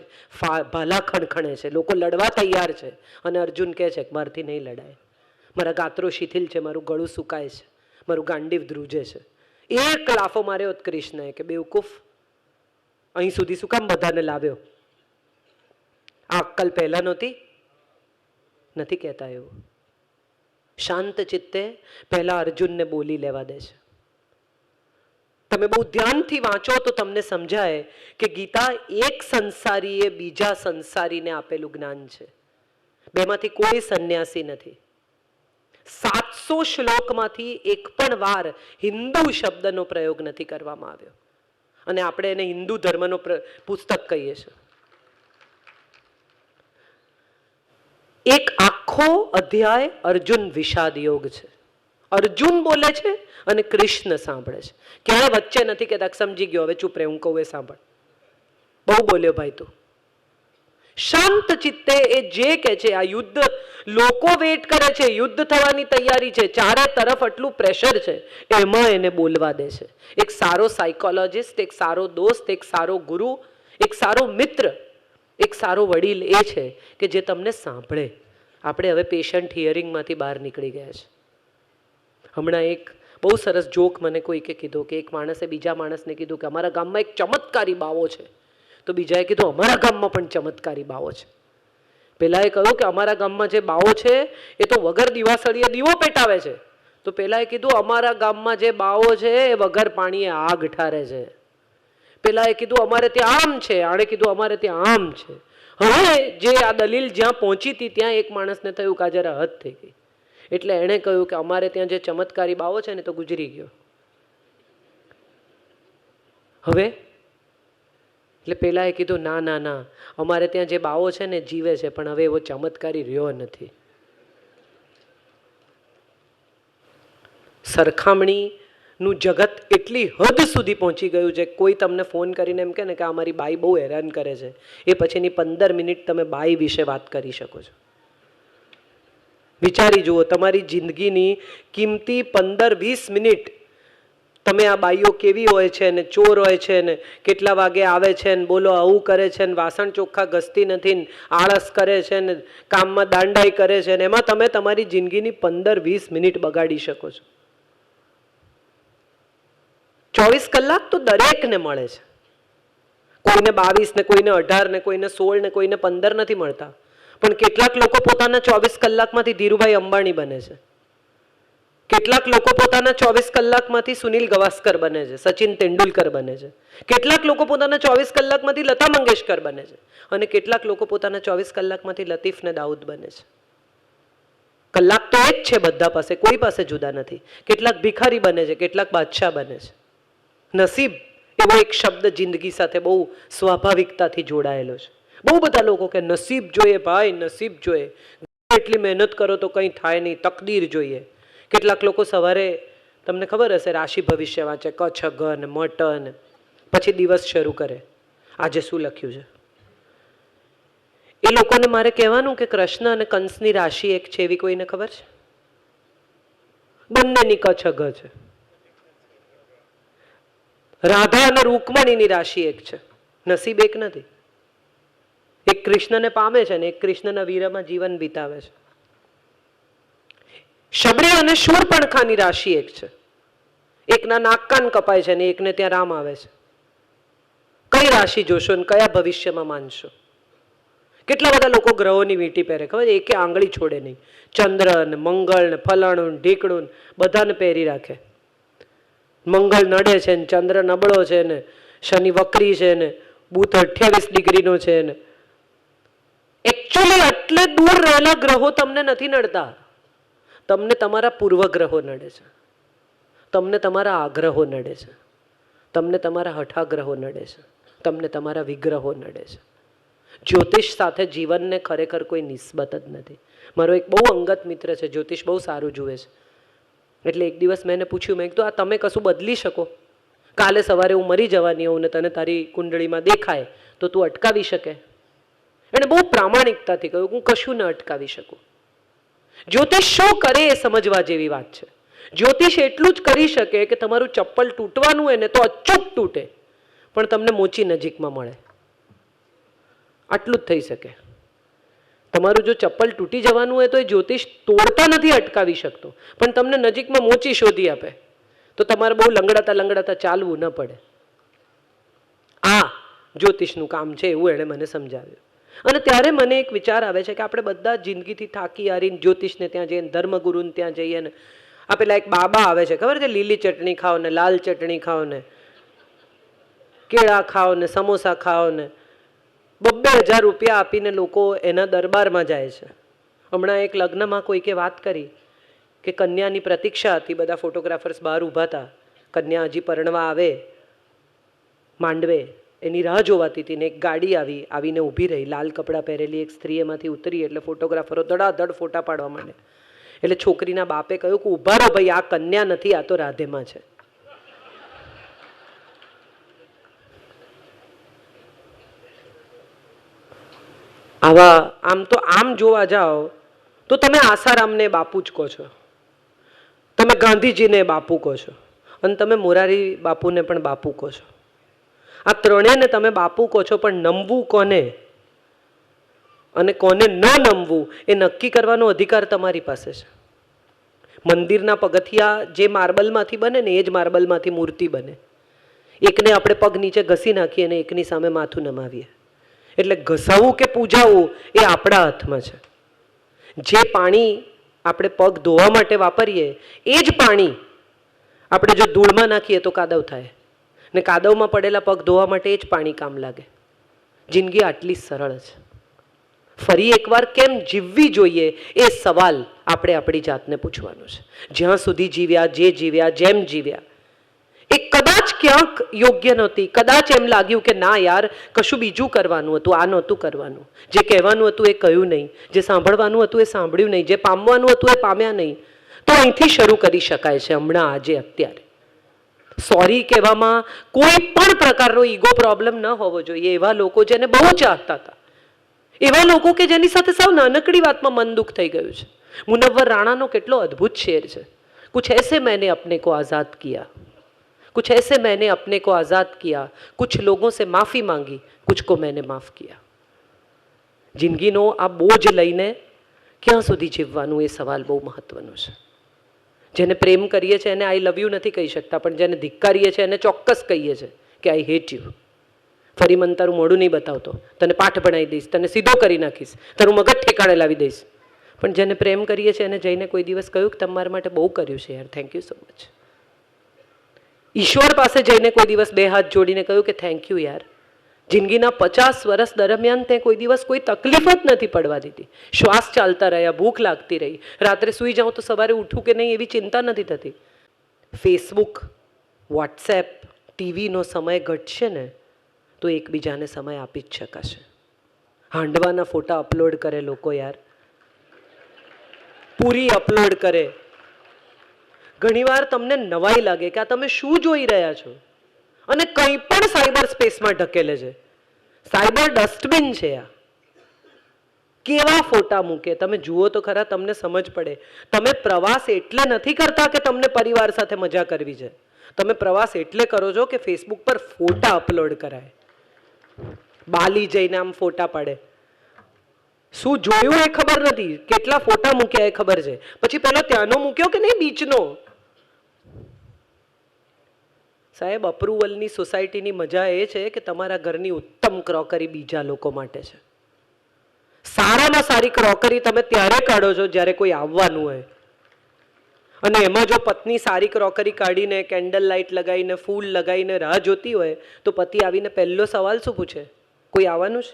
ભાલા ખણખણે છે, લોકો લડવા તૈયાર છે, અને અર્જુન કહે છે કે મારથી નહીં લડાય, મારા ગાત્રો શિથિલ છે, મારું ગળું સુકાય છે, મારું ગાંડીવ ધ્રુજે છે. એક લાફો માર્યો કૃષ્ણએ કે બેવકૂફ, અહીં સુધી શું કામ બધાને લાવ્યો? આ અક્કલ પહેલા નહોતી? નથી કહેતા એવું. શાંત ચિત્તે પહેલા અર્જુનને બોલી લેવા દે છે. તમે બહુ ધ્યાનથી વાંચો તો તમને સમજાય કે ગીતા એક સંસારીએ બીજા સંસારીને આપેલું જ્ઞાન છે. બેમાંથી કોઈ સંન્યાસી નથી. 700 શ્લોકમાંથી એક પણ વાર હિન્દુ શબ્દનો પ્રયોગ નથી કરવામાં આવ્યો, અને આપણે એને હિન્દુ ધર્મનો પુસ્તક કહીએ છીએ. એક આખો અધ્યાય અર્જુન વિષાદ યોગ છે. અર્જુન બોલે છે અને કૃષ્ણ સાંભળે છે. ક્યાંય વચ્ચે નથી કહેતા સમજી ગયો હવે ચૂપ રહે, હું કહું એ સાંભળ, બહુ બોલ્યો ભાઈ તું. શાંત ચિત્તે એ જે કહે છે, આ યુદ્ધ લોકો વેટ કરે છે, યુદ્ધ થવાની તૈયારી છે, ચારે તરફ આટલું પ્રેશર છે, એમાં એને બોલવા દે છે. એક સારો સાયકોલોજિસ્ટ, એક સારો દોસ્ત, એક સારો ગુરુ, એક સારો મિત્ર, એક સારો વડીલ એ છે કે જે તમને સાંભળે. આપણે હવે પેશન્ટ હિયરિંગમાંથી બહાર નીકળી ગયા છે. હમણાં એક બહુ સરસ જોક મને કોઈકે કીધો કે એક માણસે બીજા માણસને કીધું કે અમારા ગામમાં એક ચમત્કારી બાવો છે. તો બીજાએ કીધું અમારા ગામમાં પણ ચમત્કારી બાવો છે. પેલાએ કહ્યું કે અમારા ગામમાં જે બાવો છે એ તો વગર દીવાસળીએ દીવો પેટાવે છે. તો પેલાએ કીધું અમારા ગામમાં જે બાવો છે એ વગર પાણીએ આગ ઠારે છે. પેલાએ કીધું અમારે ત્યાં આમ છે, આણે કીધું અમારે ત્યાં આમ છે. હવે જે આ દલીલ જ્યાં પહોંચી હતી ત્યાં એક માણસને થયું કે આ જરા હદ થઈ ગઈ. એટલે એણે કહ્યું કે અમારે ત્યાં જે ચમત્કારી બાવો છે ને તો ગુજરી ગયો. હવે એટલે પેલાએ કીધું ના ના ના, અમારે ત્યાં જે બાવો છે ને જીવે છે, પણ હવે એવો ચમત્કારી રહ્યો નથી. સરખામણીનું જગત એટલી હદ સુધી પહોંચી ગયું છે. કોઈ તમને ફોન કરીને એમ કહે ને કે અમારી બાઈ બહુ હેરાન કરે છે, એ પછીની 15 મિનિટ તમે બાઈ વિશે વાત કરી શકો છો. વિચારી જુઓ, તમારી જિંદગીની કિંમતી 15-20 મિનિટ તમે આ બાઈઓ કેવી હોય છે ને ચોર હોય છે ને કેટલા વાગે આવે છે ને બોલો આવું કરે છે ને વાસણ ચોખ્ખા ઘસતી નથી ને આળસ કરે છે ને કામમાં દાંડાઈ કરે છે ને એમાં તમે તમારી જિંદગીની 15-20 મિનિટ બગાડી શકો છો. 24 કલાક તો દરેકને મળે છે. કોઈને 22 ને કોઈને 18 ને કોઈને 16 ને કોઈને 15 નથી મળતા. પણ કેટલાક લોકો પોતાના 24 કલાકમાંથી ધીરુભાઈ અંબાણી બને છે. કેટલાક લોકો પોતાના 24 કલાકમાંથી સુનિલ ગવાસ્કર બને છે, સચિન તેંડુલકર બને છે. કેટલાક લોકો પોતાના 24 કલાકમાંથી લતા મંગેશકર બને છે, અને કેટલાક લોકો પોતાના 24 કલાકમાંથી લતીફ ને દાઉદ બને છે. કલાક તો એક છે બધા પાસે, કોઈ પાસે જુદા નથી. કેટલાક ભિખારી બને છે, કેટલાક બાદશાહ બને છે. નસીબ એવો એક શબ્દ જિંદગી સાથે બહુ સ્વાભાવિકતાથી જોડાયેલો છે. બહુ બધા લોકો કે નસીબ જોઈએ ભાઈ, નસીબ જોઈએ, એટલી મહેનત કરો તો કંઈ થાય નહીં, તકદીર જોઈએ. કેટલાક લોકો સવારે તમને ખબર હશે રાશિ ભવિષ્ય વાંચે, કચ્છ ગન મટન, પછી દિવસ શરૂ કરે આજે શું લખ્યું છે. એ લોકોને મારે કહેવાનું કે કૃષ્ણ અને કંસની રાશિ એક છે એવી કોઈને ખબર છે? બંનેની કચ્છ ગ છે. રાધા અને રૂકમણીની રાશિ એક છે, નસીબ એક નથી. એક કૃષ્ણને પામે છે ને એક કૃષ્ણના વીરમાં જીવન વિતાવે છે. શબરી અને શૂર્પણખાની રાશિ એક છે. એકના નાક કાન કપાય છે ને એકને ત્યાં રામ આવે છે. કઈ રાશિ જોશો ને કયા ભવિષ્યમાં માનશો? કેટલા બધા લોકો ગ્રહોની વીંટી પહેરે ખબર છે, એકે આંગળી છોડે નહીં. ચંદ્ર ને મંગળ ને ફલાણું ઢીકણું બધાને પહેરી રાખે. મંગળ નડે છે ને ચંદ્ર નબળો છે ને શનિ વક્રી છે ને બુધ 28 ડિગ્રીનો છે ને. એકચ્યુઅલી આટલે દૂર રહેલા ગ્રહો તમને નથી નડતા, તમને તમારા પૂર્વગ્રહો નડે છે, તમને તમારા આગ્રહો નડે છે, તમને તમારા હઠાગ્રહો નડે છે, તમને તમારા વિગ્રહો નડે છે. જ્યોતિષ સાથે જીવનને ખરેખર કોઈ નિસ્બત જ નથી. મારો એક બહુ અંગત મિત્ર છે, જ્યોતિષ બહુ સારું જુએ છે. એટલે એક દિવસ મેં એને પૂછ્યું, મેં કીધું આ તમે કશું બદલી શકો? કાલે સવારે હું મરી જવાની હોઉં ને તને તારી કુંડળીમાં દેખાય તો તું અટકાવી શકે? એણે બહુ પ્રામાણિકતાથી કહ્યું હું કશું ન અટકાવી શકું. જ્યોતિષ શું કરે એ સમજવા જેવી વાત છે. જ્યોતિષ એટલું જ કરી શકે કે તમારું ચપ્પલ તૂટવાનું હોય ને તો અચૂક તૂટે, પણ તમને મોચી નજીકમાં મળે. આટલું જ થઈ શકે. તમારું જો ચપ્પલ તૂટી જવાનું હોય તો એ જ્યોતિષ તોડતા નથી અટકાવી શકતો, પણ તમને નજીકમાં મોચી શોધી આપે તો તમારે બહુ લંગડાતા લંગડાતા ચાલવું ન પડે. આ જ્યોતિષનું કામ છે એવું એણે મને સમજાવ્યું. અને ત્યારે મને એક વિચાર આવે છે કે આપણે બધા જિંદગીથી થાકી હારીને જ્યોતિષને ત્યાં જઈએ, ધર્મગુરુને ત્યાં જઈએ ને આ પેલા એક બાબા આવે છે ખબર છે, લીલી ચટણી ખાઓ ને લાલ ચટણી ખાઓ ને કેળા ખાઓ ને સમોસા ખાઓ ને 2,000 રૂપિયા આપીને લોકો એના દરબારમાં જાય છે. હમણાં એક લગ્નમાં કોઈકે વાત કરી કે કન્યાની પ્રતીક્ષા હતી, બધા ફોટોગ્રાફર્સ બહાર ઊભા હતા, કન્યા હજી પરણવા આવે માંડવે એની રાહ જોવાતી હતી ને એક ગાડી આવીને ઊભી રહી, લાલ કપડાં પહેરેલી એક સ્ત્રી એમાંથી ઉતરી એટલે ફોટોગ્રાફરો ધડાધડ ફોટા પાડવા માંડે. એટલે છોકરીના બાપે કહ્યું કે ઊભા રહો ભાઈ, આ કન્યા નથી, આ તો રાધેમાં છે. આવા આમ જોવા જાઓ તો તમે આસારામને બાપુ જ કહો છો, તમે ગાંધીજીને બાપુ કહો છો અને તમે મોરારી બાપુને પણ બાપુ કહો છો. આ ત્રણેયને તમે બાપુ કહો છો, પણ નમવું કોને અને કોને ન નમવું એ નક્કી કરવાનો અધિકાર તમારી પાસે છે. મંદિરના પગથિયા જે માર્બલમાંથી બને ને એ જ માર્બલમાંથી મૂર્તિ બને. એકને આપણે પગ નીચે ઘસી નાખીએ અને એકની સામે માથું નમાવીએ. એટલે ઘસાવું કે પૂજાવું એ આપણા હાથમાં છે. જે પાણી આપણે પગ ધોવા માટે વાપરીએ એ જ પાણી આપણે જો ધૂળમાં નાખીએ તો કાદવ થાય ને કાદવમાં પડેલા પગ ધોવા માટે એ જ પાણી કામ લાગે. જિંદગી આટલી સરળ છે. ફરી એકવાર કેમ જીવવી જોઈએ એ સવાલ આપણે આપણી જાતને પૂછવાનો છે. જ્યાં સુધી જીવ્યા, જે જીવ્યા, જેમ જીવ્યા એ કદાચ ક્યાંક યોગ્ય નહોતી, કદાચ એમ લાગ્યું કે ના યાર કશું બીજું કરવાનું હતું, આ નહોતું કરવાનું, જે કહેવાનું હતું એ કહ્યું નહીં, જે સાંભળવાનું હતું એ સાંભળ્યું નહીં, જે પામવાનું હતું એ પામ્યા નહીં, તો અહીંથી શરૂ કરી શકાય છે હમણાં, આજે, અત્યારે. સોરી કહેવામાં કોઈ પણ પ્રકારનો ઈગો પ્રોબ્લેમ ન હોવો જોઈએ. એવા લોકો જેને બહુ ચાહતા હતા, એવા લોકો કે જેની સાથે સાવ નાનકડી વાતમાં મન દુઃખ થઈ ગયું છે. મુનવ્વર રાણાનો કેટલો અદ્ભુત શેર છે, કુછ ऐसे मैंने अपने को आज़ाद किया, कुछ ऐसे मैंने अपने को आज़ाद किया, कुछ लोगों से माफ़ी मांगी, कुछ को मैंने माफ़ किया. જિંદગીનો આ બોજ લઈને ક્યાં સુધી જીવવાનું એ સવાલ બહુ મહત્વનો છે. જેને પ્રેમ કરીએ છીએ એને આઈ લવ યુ નથી કહી શકતા, પણ જેને ધિક્કારીએ છીએ એને ચોક્કસ કહીએ છીએ કે આઈ હેટ યુ. ફરી મને તારું મોઢું નહીં બતાવતો, તને પાઠ ભણાવી દઈશ, તને સીધો કરી નાખીશ, તારું મગજ ઠેકાણે લાવી દઈશ. પણ જેને પ્રેમ કરીએ છીએ એને જઈને કોઈ દિવસ કહ્યું કે તમારા માટે બહુ કર્યું છે યાર, થેન્ક યુ સો મચ. ઈશ્વર પાસે જઈને કોઈ દિવસ બે હાથ જોડીને કહ્યું કે થેન્ક યુ યાર, જિંદગીના 50 વર્ષ દરમિયાન તે કોઈ દિવસ કોઈ તકલીફ જ નથી પડવા દીધી. શ્વાસ ચાલતા રહ્યા, ભૂખ લાગતી રહી, રાત્રે સૂઈ જાઉં તો સવારે ઉઠું કે નહીં એવી ચિંતા નથી થતી. ફેસબુક, વોટ્સએપ, ટીવીનો સમય ઘટશે ને તો એકબીજાને સમય આપી જ શકાશે. હાંડવાના ફોટા અપલોડ કરે લોકો યાર, પૂરી અપલોડ કરે. ઘણીવાર તમને નવાઈ લાગે કે આ તમે શું જોઈ રહ્યા છો, અને કંઈ પણ સાયબર સ્પેસમાં ઢકેલે છે. સાયબર ડસ્ટબિન છે આ. કેવા ફોટા મૂકે તમે જુઓ તો ખરા, તમને સમજ પડે. તમે પ્રવાસ એટલે નથી કરતા કે તમને પરિવાર સાથે મજા કરવી છે, તમે પ્રવાસ એટલે કરો છો કે ફેસબુક પર ફોટા અપલોડ કરાય. બાલી જઈને આમ ફોટા પાડે. શું જોયું એ ખબર નથી, કેટલા ફોટા મૂક્યા એ ખબર છે, પછી પેલો ત્યાંનો મૂક્યો કે નહીં બીચનો. સાહેબ, અપ્રુવલની સોસાયટીની મજા એ છે કે તમારા ઘરની ઉત્તમ ક્રોકરી બીજા લોકો માટે છે. સારામાં સારી ક્રોકરી તમે ત્યારે કાઢો છો જ્યારે કોઈ આવવાનું હોય. અને એમાં જો પત્ની સારી ક્રોકરી કાઢીને કેન્ડલ લાઇટ લગાવીને ફૂલ લગાવીને રાહ જોતી હોય તો પતિ આવીને પહેલો સવાલ શું પૂછે? કોઈ આવવાનું છે?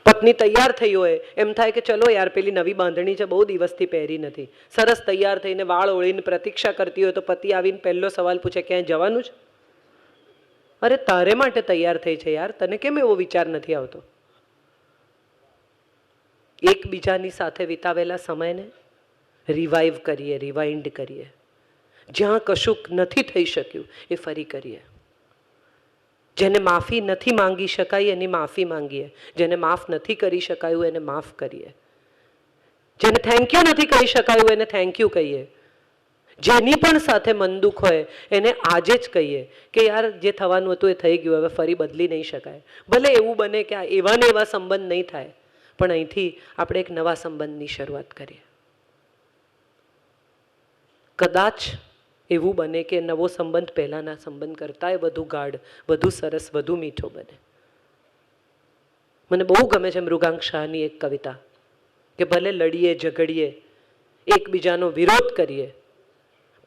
પત્ની તૈયાર થઈ હોય એમ થાય કે ચલો યાર પેલી નવી બાંધણી છે, બહુ દિવસથી પહેરી નથી. સરસ તૈયાર થઈને વાળ ઓળીને પ્રતીક્ષા કરતી હોય તો પતિ આવીને પહેલો સવાલ પૂછે ક્યાંય જવાનું છે? અરે તારે માટે તૈયાર થઈ છે યાર, તને કેમ એવો વિચાર નથી આવતો? એકબીજાની સાથે વિતાવેલા સમયને રિવાઇવ કરીએ, રિવાઇન્ડ કરીએ. જ્યાં કશુંક નથી થઈ શક્યું એ ફરી કરીએ. જેને માફી નથી માંગી શકાય એની માફી માંગીએ. જેને માફ નથી કરી શકાયું એને માફ કરીએ. જેને થેન્ક યુ નથી કહી શકાયું એને થેન્ક યુ કહીએ. જેની પણ સાથે મન દુઃખ હોય એને આજે જ કહીએ કે યાર જે થવાનું હતું એ થઈ ગયું, હવે ફરી બદલી નહીં શકાય. ભલે એવું બને કે એવા ને એવા સંબંધ નહીં થાય, પણ અહીંથી આપણે એક નવા સંબંધની શરૂઆત કરીએ. કદાચ એવું બને કે નવો સંબંધ પહેલાંના સંબંધ કરતાંય વધુ ગાઢ, વધુ સરસ, વધુ મીઠો બને. મને બહુ ગમે છે મૃગાંક શાહની એક કવિતા કે ભલે લડીએ, ઝઘડીએ, એકબીજાનો વિરોધ કરીએ,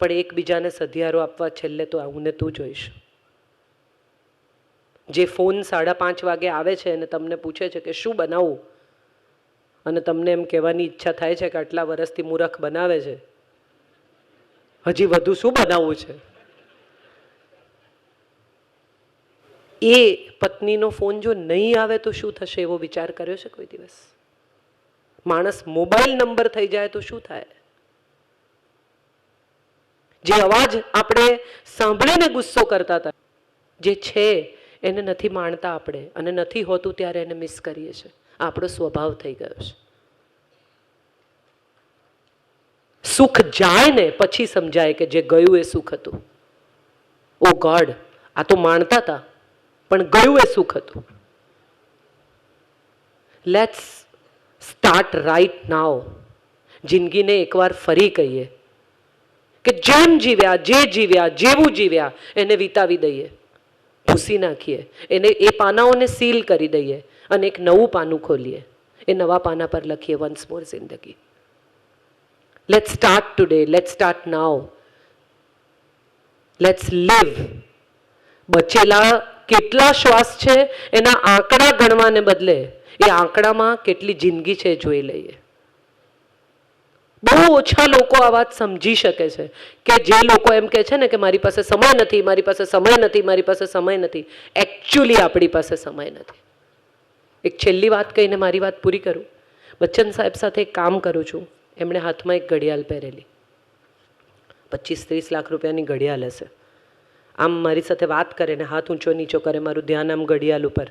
પણ એકબીજાને સધિયારો આપવા છેલ્લે તો આવું ને તું જોઈશ. જે ફોન 5:30 વાગે આવે છે અને તમને પૂછે છે કે શું બનાવું, અને તમને એમ કહેવાની ઈચ્છા થાય છે કે આટલા વર્ષથી મૂરખ બનાવે છે, હજી વધુ શું બનાવવું છે. એ પત્નીનો ફોન જો નહીં આવે તો શું થશે એવો વિચાર કર્યો છે કોઈ દિવસ? માણસ મોબાઈલ નંબર થઈ જાય તો શું થાય? જે અવાજ આપણે સાંભળીને ગુસ્સો કરતા હતા, જે છે એને નથી માણતા આપણે, અને નથી હોતું ત્યારે એને મિસ કરીએ છીએ. આપણો સ્વભાવ થઈ ગયો છે. સુખ જાય ને પછી સમજાય કે જે ગયું એ સુખ હતું. ઓ ગોડ, આ તો માણતા હતા પણ ગયું એ સુખ હતું. Let's start right now. જિંદગીને એકવાર ફરી કહીએ કે જેમ જીવ્યા, જે જીવ્યા, જેવું જીવ્યા એને વિતાવી દઈએ, ભૂસી નાખીએ એને, એ પાનાઓને સીલ કરી દઈએ અને એક નવું પાનું ખોલીએ. એ નવા પાના પર લખીએ વન્સ મોર જિંદગી. Let's start today, let's start now, let's live. બચેલા કેટલા શ્વાસ છે એના આંકડા ગણવાને બદલે એ આંકડામાં કેટલી જિંદગી છે જોઈ લઈએ. બહુ ઓછા લોકો આ વાત સમજી શકે છે કે જે લોકો એમ કહે છે ને કે મારી પાસે સમય નથી, મારી પાસે સમય નથી, મારી પાસે સમય નથી. એકચ્યુઅલી આપણી પાસે સમય નથી. એક છેલ્લી વાત કહીને મારી વાત પૂરી કરું. બચ્ચન સાહેબ સાથે એક કામ કરું છું. એમણે હાથમાં એક ઘડિયાળ પહેરેલી, 25-30 લાખ રૂપિયાની ઘડિયાળ હશે. આમ મારી સાથે વાત કરે ને હાથ ઊંચો નીચો કરે, મારું ધ્યાન આમ ઘડિયાળ ઉપર,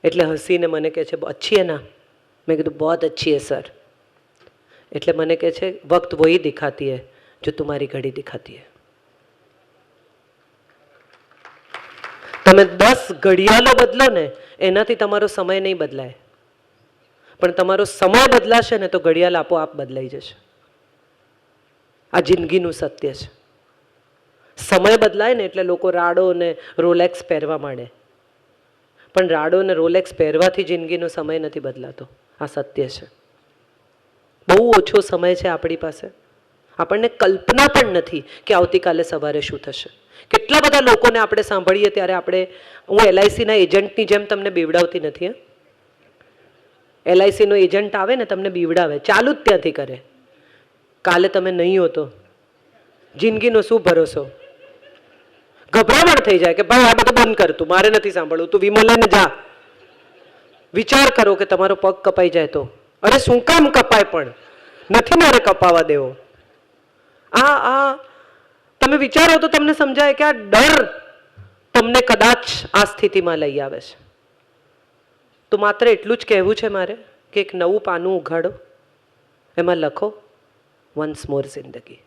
એટલે હસીને મને કહે છે અચ્છી હે ના? મેં કીધું બહોત અચ્છી હે સર. એટલે મને કહે છે વક્ત વહી દિખાતી હૈ જો તુમ્હારી ઘડી દિખાતી હૈ. તમે 10 ઘડિયાળો બદલો ને એનાથી તમારો સમય નહીં બદલાય, પણ તમારો સમય બદલાશે ને તો ઘડિયાળ આપોઆપ બદલાઈ જશે. આ જિંદગીનું સત્ય છે. સમય બદલાય ને એટલે લોકો રાડો અને રોલેક્સ પહેરવા માંડે, પણ રાડો અને રોલેક્સ પહેરવાથી જિંદગીનો સમય નથી બદલાતો. આ સત્ય છે. બહુ ઓછો સમય છે આપણી પાસે. આપણને કલ્પના પણ નથી કે આવતીકાલે સવારે શું થશે. કેટલા બધા લોકોને આપણે સાંભળીએ ત્યારે આપણે, હું LICના એજન્ટની જેમ તમને બીવડાવતી નથી. LICનો એજન્ટ આવે ને તમને બીવડાવે, ચાલુ જ ત્યાંથી કરે. કાલે તમે નહીં હોતો, જિંદગીનો શું ભરોસો? ગભરામણ થઈ જાય કે ભાઈ આ બધું બંધ કર, તું મારે નથી સાંભળવું, તું વિમલાને જા. વિચાર કરો કે તમારો પગ કપાઈ જાય તો, અરે શું કામ કપાય, પણ નથી મારે કપાવા દેવો. આ તમે વિચારો તો તમને સમજાય કે આ ડર તમને કદાચ આ સ્થિતિમાં લઈ આવે છે. તો માત્ર એટલું જ કહેવું છે મારે કે એક નવું પાનું ઉઘાડો, એમાં લખો વન્સ મોર જિંદગી.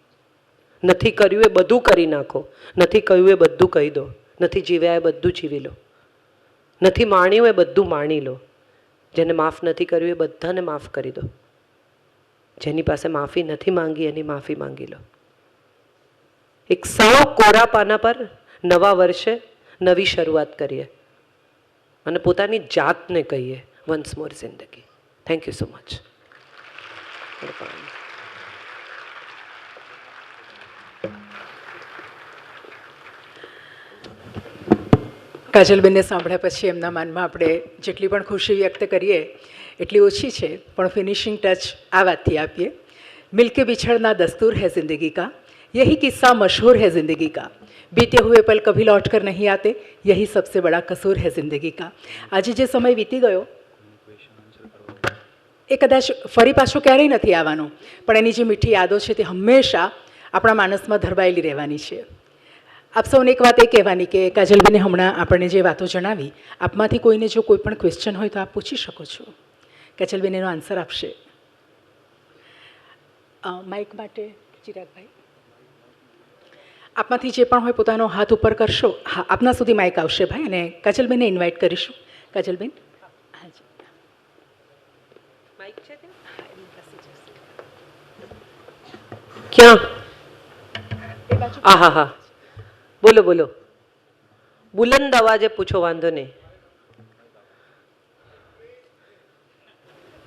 નથી કર્યું એ બધું કરી નાખો, નથી કહ્યું એ બધું કહી દો, નથી જીવ્યા એ બધું જીવી લો, નથી માણ્યું એ બધું માણી લો. જેને માફ નથી કર્યું એ બધાને માફ કરી દો. જેની પાસે માફી નથી માંગી એની માફી માંગી લો. એક સાવ કોરા પાના પર નવા વર્ષે નવી શરૂઆત કરીએ અને પોતાની જાતને કહીએ વન્સ મોર જિંદગી. Thank you so much. કાજલબેનને સાંભળ્યા પછી એમના મનમાં આપણે જેટલી પણ ખુશી વ્યક્ત કરીએ એટલી ઓછી છે, પણ ફિનિશિંગ ટચ આ વાતથી આપીએ. મિલકે બિછડના દસ્તુર है ज़िंदगी का, यही किस्सा मशहूर है ज़िंदगी का, बीते हुए पल कभी लौट कर नहीं आते, यही सबसे बड़ा कसूर है ज़िंदगी का. આજે જે સમય વીતી ગયો એ કદાચ ફરી પાછો ક્યારેય નથી આવવાનો, પણ એની જે મીઠી યાદો છે તે હંમેશા આપણા માનસમાં ધરબાયેલી રહેવાની છે. આપ સૌને એક વાત એ કહેવાની કે કાજલબેને હમણાં આપણને જે વાતો જણાવી, આપમાંથી કોઈને જો કોઈ પણ ક્વેશ્ચન હોય તો આપ પૂછી શકો છો. કાજલબેન એનો આન્સર આપશે. માઇક માટે ચિરાગભાઈ, આપમાંથી જે પણ હોય પોતાનો હાથ ઉપર કરશો. હા, આપના સુધી માઇક આવશે ભાઈ, અને કાજલબેનને ઇન્વાઇટ કરીશું. કાજલબેન, હાજી માઇક છે ક્યાં? એ બાજુ આહા હા, બોલો બોલો, બુલંદ અવાજે પૂછો, વાંધો નહીં.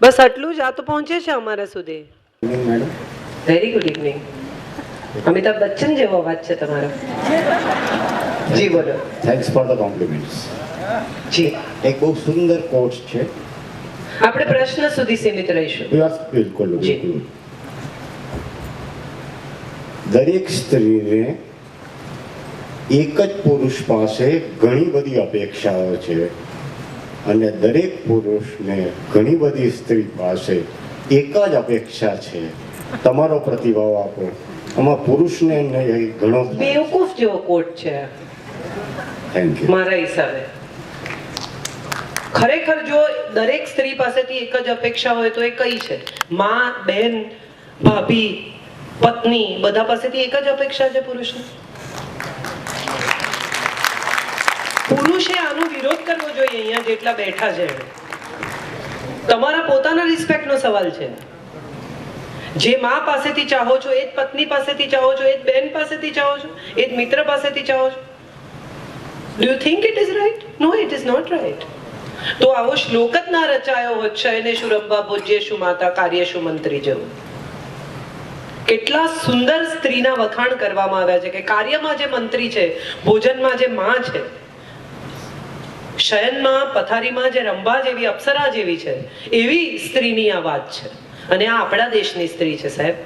બસ આટલું જ, આ તો પહોંચે છે અમારા સુધી. Madam, very good evening. Amitabh Bachchan જેવો અવાજ છે તમારો. જી બોલો. Thanks for the compliments. જી, એક બહુ સુંદર કોટ છે. આપણે પ્રશ્ન સુધી સીમિત રહીશું. બિલકુલ જી. બિલકુલ. દરેક સ્ત્રીને એક જ પુરુષ પાસે ઘણી બધી અપેક્ષાઓ છે અને દરેક પુરુષને ઘણી બધી સ્ત્રી પાસે એક જ અપેક્ષા છે. તમારો પ્રતિભાવ આપો. આમાં પુરુષને નહીં ઘણો. બેવકૂફ જેવો કોટ છે થેન્ક યુ. મારા હિસાબે. ખરેખર જો દરેક સ્ત્રી પાસેથી એક જ અપેક્ષા હોય તો એ કઈ છે? માં, બહેન, ભાભી, પત્ની, બધા પાસેથી એક જ અપેક્ષા છે પુરુષને. પુરુષે આનો વિરોધ કરવો જોઈએ. અહીંયા જેટલા બેઠા છે તમારા પોતાના રિસ્પેક્ટનો સવાલ છે. જે માં પાસેથી ચાહો છો એ જ પત્ની પાસેથી ચાહો છો, એ જ બહેન પાસેથી ચાહો છો, એ જ મિત્ર પાસેથી ચાહો છો. Do you think it is right? No, it is not right. તો આવો શ્લોક જ ના રચાયો હોત, શયને શું રંભા ભોજ્ય શું માતા કાર્ય શું મંત્રી જેવું. કેટલા સુંદર સ્ત્રીના વખાણ કરવામાં આવ્યા છે કે કાર્યમાં જે મંત્રી છે, ભોજનમાં જે માં છે, શયનમાં પથારીમાં જે રંભા જેવી અપ્સરા જેવી છે, એવી સ્ત્રીની આ વાત છે. અને આ આપણા દેશની સ્ત્રી છે સાહેબ.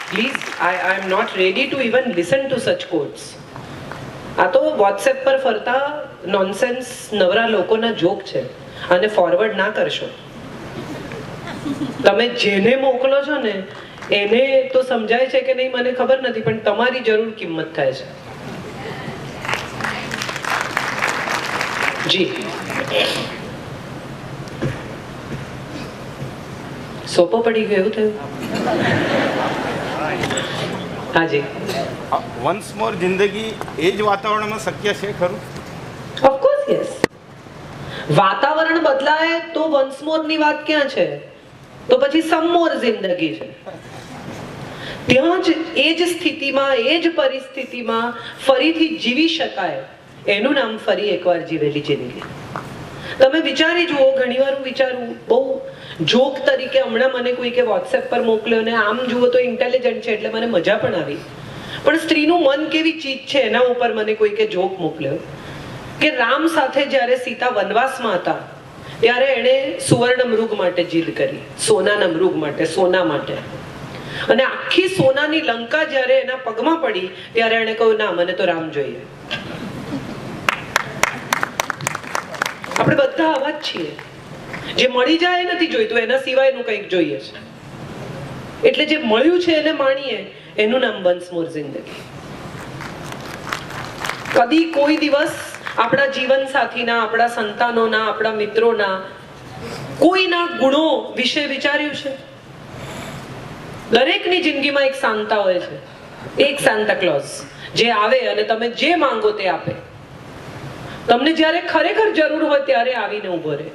Please, I am not ready to even listen to such quotes. આ તો વોટ્સએપ પર ફરતા નોનસેન્સ નવરા લોકોના જોક છે. અને ફોરવર્ડ ના કરશો. તમે જેને મોકલો છો ને એને તો સમજાય છે કે નહીં મને ખબર નથી, પણ તમારી જરૂર કિંમત થાય છે. જી, સોપો પડી ગયો એવું થયું. હાજી, વન્સ મોર જિંદગી એ જ વાતાવરણમાં શક્ય છે ખરું? Of course yes. વાતાવરણ બદલાય તો વન્સ મોર ની વાત ક્યાં છે? તો પછી સમ મોર જિંદગી છે. ત્યાં જ એ જ સ્થિતિમાં, એ જ પરિસ્થિતિમાં ફરીથી જીવી શકાય, એનું નામ ફરી એકવાર જીવેલી જિંદગી. તમે વિચારી જુઓ. ઘણીવાર હું વિચારું, બહુ જોક તરીકે હમણાં મને કોઈકે વોટ્સએપ પર મોકલ્યો ને આમ જુઓ તો ઇન્ટેલિજન્ટ છે એટલે મને મજા પણ આવી. પણ સ્ત્રીનું મન કેવી ચીજ છે એના ઉપર મને કોઈકે જોક મોકલ્યો કે રામ સાથે જ્યારે સીતા વનવાસમાં હતા ત્યારે એણે સુવર્ણ મૃગ માટે જીદ કરી, સોનાના મૃગ માટે, સોના માટે. અને આખી સોનાની લંકા જ્યારે એના પગમાં પડી ત્યારે એણે કહ્યું ના, મને તો રામ જોઈએ. આપણે બધા આવા જ છીએ. જે મળી જાય નથી જોઈતું, એના સિવાયનું કંઈક જોઈએ છે. એટલે જે મળ્યું છે એને માણીએ, એનું નામ વન્સ મોર જિંદગી. કદી કોઈ દિવસ આપણા જીવન સાથીના, આપણા સંતાનોના, આપણા મિત્રોના કોઈના ગુણો વિશે વિચાર્યું છે? દરેકની જિંદગીમાં એક સાંતા હોય છે, એક સાન્તા ક્લોઝ, જે આવે અને તમે જે માંગો તે આપે. તમને જ્યારે ખરેખર જરૂર હોય ત્યારે આવીને ઊભો રહે.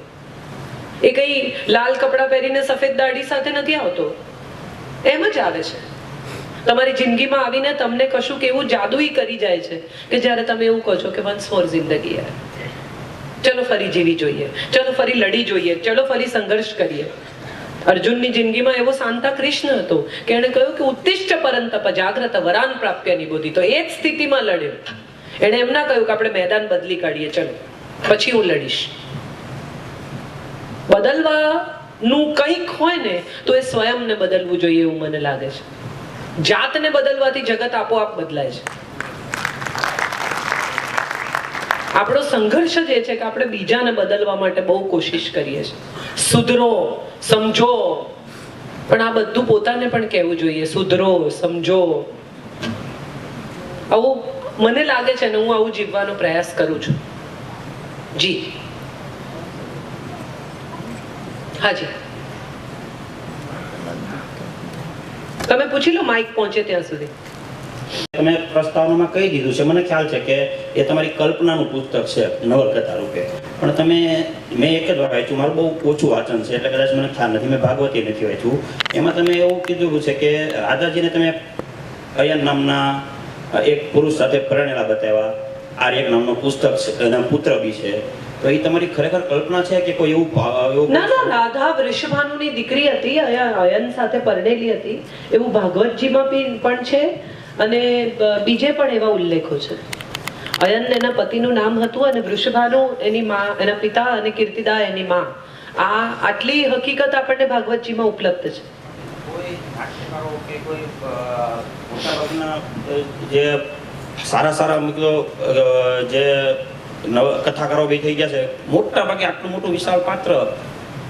એ કઈ લાલ કપડાં પહેરીને સફેદ દાઢી સાથે નથી આવતો, એમ જ આવે છે. તમારી જિંદગીમાં આવીને તમને કશું કેવું જાદુઈ કરી જાય છે કે જ્યારે તમે એવું કહો છો કે વન્સ મોર જિંદગી હે, ચલો ફરી જીવી જોઈએ, ચલો ફરી લડી જોઈએ, ચલો ફરી સંઘર્ષ કરીએ. અર્જુનની જિંદગીમાં એવો સાંતા કૃષ્ણ હતો કે એણે કહ્યું કે ઉત્તિષ્ઠ પરંતપ જાગ્રત વરાન પ્રાપ્ય નિબોધિ. તો એ જ સ્થિતિમાં લડ્યો. એણે એમ ના કહ્યું કે આપણે મેદાન બદલી કાઢીએ, ચલો પછી હું લડીશ. બદલવાનું કંઈક હોય ને તો એ સ્વયંને બદલવું જોઈએ એવું મને લાગે છે. જાતને બદલવાથી જગત આપોઆપ બદલાય છે. આપણો સંઘર્ષ જ એ છે કે આપણે બીજાને બદલવા માટે બહુ કોશિશ કરીએ છીએ. સુધરો, સમજો. પણ આ બધું પોતાને પણ કહેવું જોઈએ, સુધરો, સમજો. આવું મને લાગે છે ને હું આવું જીવવાનો પ્રયાસ કરું છું. જી, હાજી, તમે પૂછી લો માઇક પહોંચે ત્યાં સુધી. તમે પ્રસ્તાવનામાં કહી દીધું છે, મને ખ્યાલ છે કે એ તમારી કલ્પનાનું પુસ્તક છે નવલકથા રૂપે, પણ મેં એક જ વાર વાંચ્યું, મારું બહુ ઓછું વાંચન છે એટલે કદાચ મને ખ્યાલ નથી, મેં ભાગવતી નથી વાંચ્યું. એમાં તમે એવું કીધું છે કે રાધાજીને તમે અયન નામના એક પુરુષ સાથે પરણેલા બતાવ્યા, આર્યક નામનો પુસ્તક છે, એના પુત્ર બી છે, તો એ તમારી ખરેખર કલ્પના છે કે કોઈ એવું ના ના, રાધા વૃષભાનુની દીકરી હતી, અયન સાથે પરણેલી હતી, એવું ભાગવતજીમાં પણ છે અને બીજે પણ એવા ઉલ્લેખો છે. અયન એના પતિનું નામ હતું અને વૃષભાનુ એની માં, એના પિતા, અને કીર્તિદા એની માં. આટલી હકીકત આપણને ભાગવતજીમાં ઉપલબ્ધ છે. કોઈ નાટ્યકારો કે કોઈ મોટાભાગના જે સારા જે કથાકારો બી થઈ ગયા છે, મોટા ભાગે આટલું મોટું વિશાળ પાત્ર,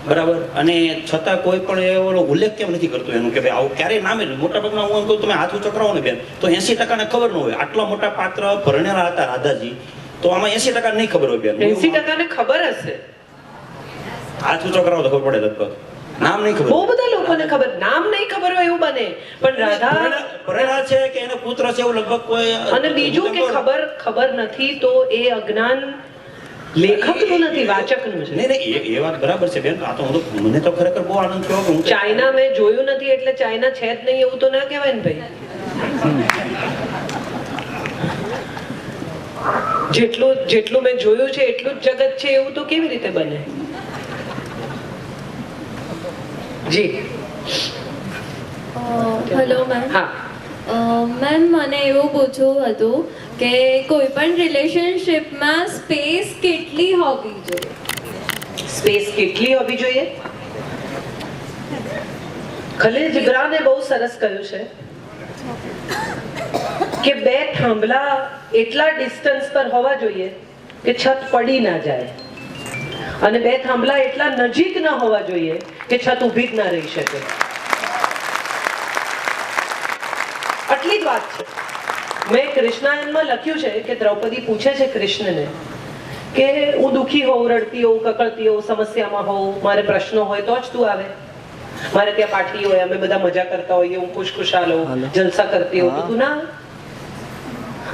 બરાબર, અને છતાં કોઈ પણ એવો ઉલ્લેખ કેમ નથી કરતું એનું કે ભાઈ આવું ક્યારેય નામે નહીં. મોટા ભાગના હું એમ કહું, તમે હાથ ઊંચો કરાવો ને બેન, તો 80% ને ખબર ન હોય. આટલા મોટા પાત્ર ભરણેલા હતા રાધાજી, તો આમાં 80% નહીં ખબર હોય બેન. 80% ને ખબર હશે. હાથ ઊંચો કરાવો તો ખબર પડે. લગભગ નામ નહીં ખબર. બહુ બધા લોકોને ખબર, નામ નહીં ખબર હોય એવું બને, પણ રાધા ભરેલા છે કે એનો પુત્ર છે એવું લગભગ કોઈ. અને બીજું કે ખબર નથી તો એ અજ્ઞાન લેખકનું નથી, વાચકનું છે. નહીં, એ વાત બરાબર છે બેન. આ તો મને તો ખરેખર બહુ આનંદ થયો કે હું ચાઇના મેં જોયું નથી એટલે ચાઇના છે જ નહીં એવું તો ના કહેવાય ને ભાઈ. જેટલું મેં જોયું છે એટલું જ જગત છે એવું તો કેવી રીતે બને? જી હેલો મેમ. હા મેમ, મને એવું પૂછવું હતું કે કોઈ પણ રિલેશનશિપમાં સ્પેસ કેટલી હોવી જોઈએ? સ્પેસ કેટલી હોવી જોઈએ? ખલીલ જીબ્રાને બહુ સરસ કહ્યું છે કે બે થાંભલા એટલા ડિસ્ટન્સ પર હોવા જોઈએ કે છત પડી ના જાય, અને બે થાંભલા એટલા નજીક ના હોવા જોઈએ કે છત ઊભી જ ના રહી શકે. આટલી જ વાત છે. મેં કૃષ્ણાયનમાં લખ્યું છે કે દ્રૌપદી પૂછે છે કૃષ્ણને કે હું દુઃખી હોઉં, રડતી હોઉં, કકળતી હોઉં, સમસ્યામાં હોઉં, મારે પ્રશ્નો હોય તો જ તું આવે. મારે ત્યાં પાર્ટી હોય, અમે બધા મજા કરતા હોઈએ, હું ખુશખુશાલ હોઉં, જલસા કરતી હોઉં, તો તું ના આવે.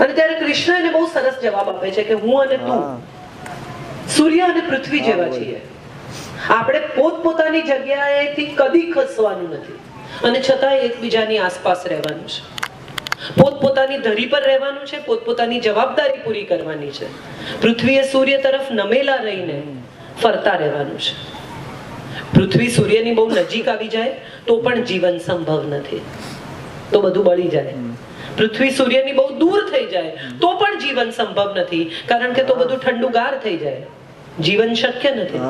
અને ત્યારે કૃષ્ણ એને બહુ સરસ જવાબ આપે છે કે હું અને તું સૂર્ય અને પૃથ્વી જેવા છીએ. આપણે પોતપોતાની જગ્યાએથી કદી ખસવાનું નથી, અને છતાં એકબીજાની આસપાસ રહેવાનું છે. પોતપોતાની ધરી પર રહેવાનું છે, પોતપોતાની જવાબદારી પૂરી કરવાની છે. પૃથ્વીએ સૂર્ય તરફ નમેલા રહીને ફરતા રહેવાનું છે. પૃથ્વી સૂર્યની બહુ નજીક આવી જાય તો પણ જીવન સંભવ નથી, તો બધું બળી જાય. પૃથ્વી સૂર્યની બહુ દૂર થઈ જાય તો પણ જીવન સંભવ નથી, કારણ કે તો બધું ઠંડુગાર થઈ જાય, જીવન શક્ય નથી.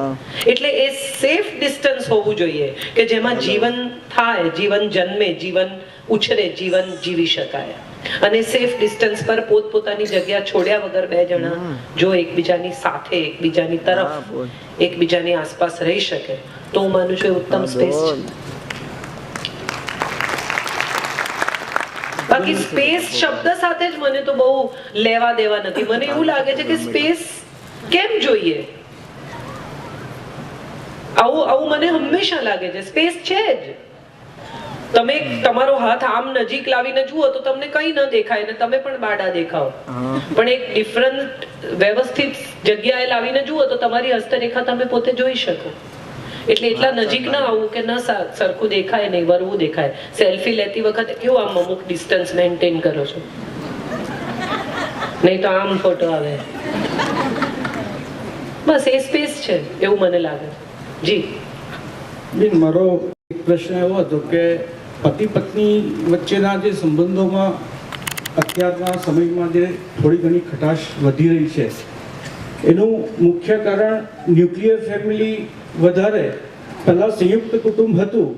એટલે એ સેફ ડિસ્ટન્સ હોવું જોઈએ કે જેમાં જીવન થાય, જીવન જન્મે, જીવન ઉછરે, જીવન જીવી શકાય. અને સેફ ડિસ્ટન્સ પર પોતપોતાની જગ્યા છોડ્યા વગર બે જણા જો એકબીજાની સાથે, એકબીજાની તરફ, એકબીજાની આસપાસ રહી શકે તો હું માનું છું એ ઉત્તમ સ્પેસ છે. બાકી સ્પેસ શબ્દ સાથે જ મને તો બહુ લેવા દેવા નથી. મને એવું લાગે છે કે સ્પેસ કેમ જોઈએ, આવું મને હંમેશા લાગે છે. સ્પેસ છે જ. તમે તમારો હાથ આમ નજીક લાવીને જુઓ તો તમને કંઈ ન દેખાય ને તમે પણ બાડા દેખાઓ, પણ એક ડિફરન્ટ વ્યવસ્થિત જગ્યાએ લાવીને જુઓ તો તમારી હસ્તરેખા તમે પોતે જોઈ શકો. એટલે એટલા નજીક ના આવવું કે ન સરખું દેખાય, નહીં વરવું દેખાય. સેલ્ફી લેતી વખતે કેવું આમ અમુક ડિસ્ટન્સ મેન્ટેન કરો છો, નહીં તો આમ ફોટો આવે. બસ એ સ્પેસ છે એવું મને લાગે. જી બેન, મારો એક પ્રશ્ન એવો હતો કે પતિ પત્ની વચ્ચેના જે સંબંધોમાં અત્યારના સમયમાં જે થોડી ઘણી ખટાશ વધી રહી છે, એનું મુખ્ય કારણ ન્યુક્લિયર ફેમિલી વધારે. પહેલાં સંયુક્ત કુટુંબ હતું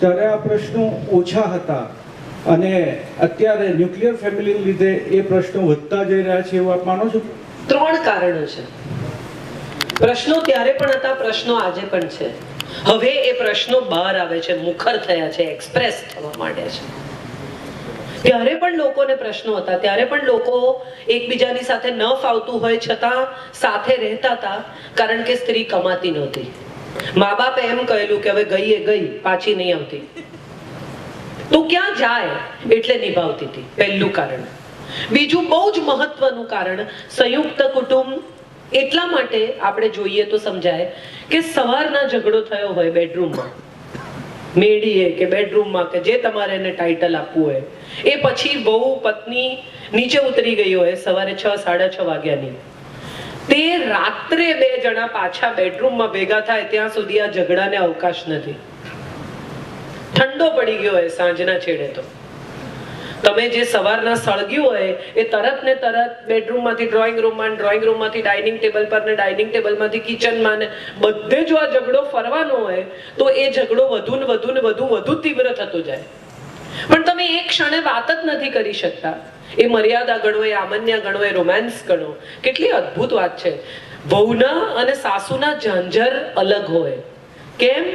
ત્યારે આ પ્રશ્નો ઓછા હતા, અને અત્યારે ન્યુક્લિયર ફેમિલીને લીધે એ પ્રશ્નો વધતા જઈ રહ્યા છે, એવું આપ માનો છો? 3 કારણો છે. પ્રશ્નો ત્યારે પણ હતા, પ્રશ્નો આજે પણ છે. હવે એ પ્રશ્નો બહાર આવે છે, મુખર થયા છે, એક્સપ્રેસ થવા માંડ્યા છે. ત્યારે પણ લોકોને પ્રશ્નો હતા, ત્યારે પણ લોકો એકબીજાની સાથે ન ફાવતું હોય છતાં સાથે રહેતા હતા, કારણ કે સ્ત્રી કમાતી નહોતી. મા બાપે એમ કહેલું કે હવે ગઈ એ ગઈ, પાછી નહીં આવતી. તો ક્યાં જાય એટલે નિભાવતી હતી, પહેલું કારણ. બીજું બહુ જ મહત્વનું કારણ, સંયુક્ત કુટુંબ એટલા માટે આપણે જોઈએ તો સમજાય કે સવારના ઝઘડો થયો હોય બેડરૂમમાં, મેડીએ કે બેડરૂમમાં કે જે તમારે એને ટાઇટલ આપવું હોય, એ પછી વહુ પત્ની નીચે ઉતરી ગઈ હોય સવારે 6, 6:30 વાગ્યાની, તે રાત્રે 2 જણા પાછા બેડરૂમમાં ભેગા થાય ત્યાં સુધી આ ઝઘડાને અવકાશ નથી. ઠંડો પડી ગયો હોય સાંજના છેડે, તો તમે જે સવારના સળગ્યું હોય એ તરત ને તરત બેડરૂમમાંથી ડ્રોઈંગ રૂમમાં, ડ્રોઈંગ રૂમમાંથી ડાઇનિંગ ટેબલ પર ને ડાઇનિંગ ટેબલમાંથી કિચનમાં ને બધે જો આ ઝઘડો ફરવાનો હોય તો એ ઝઘડો વધુ ને વધુ ને વધુ તીવ્ર થતો જાય. પણ તમે એક ક્ષણે વાત જ નથી કરી શકતા. એ મર્યાદા ગણો, એ આમન્ય ગણો, એ રોમાન્સ ગણો, કેટલી અદ્ભુત વાત છે. વહુના અને સાસુના ઝાંઝર અલગ હોય. કેમ?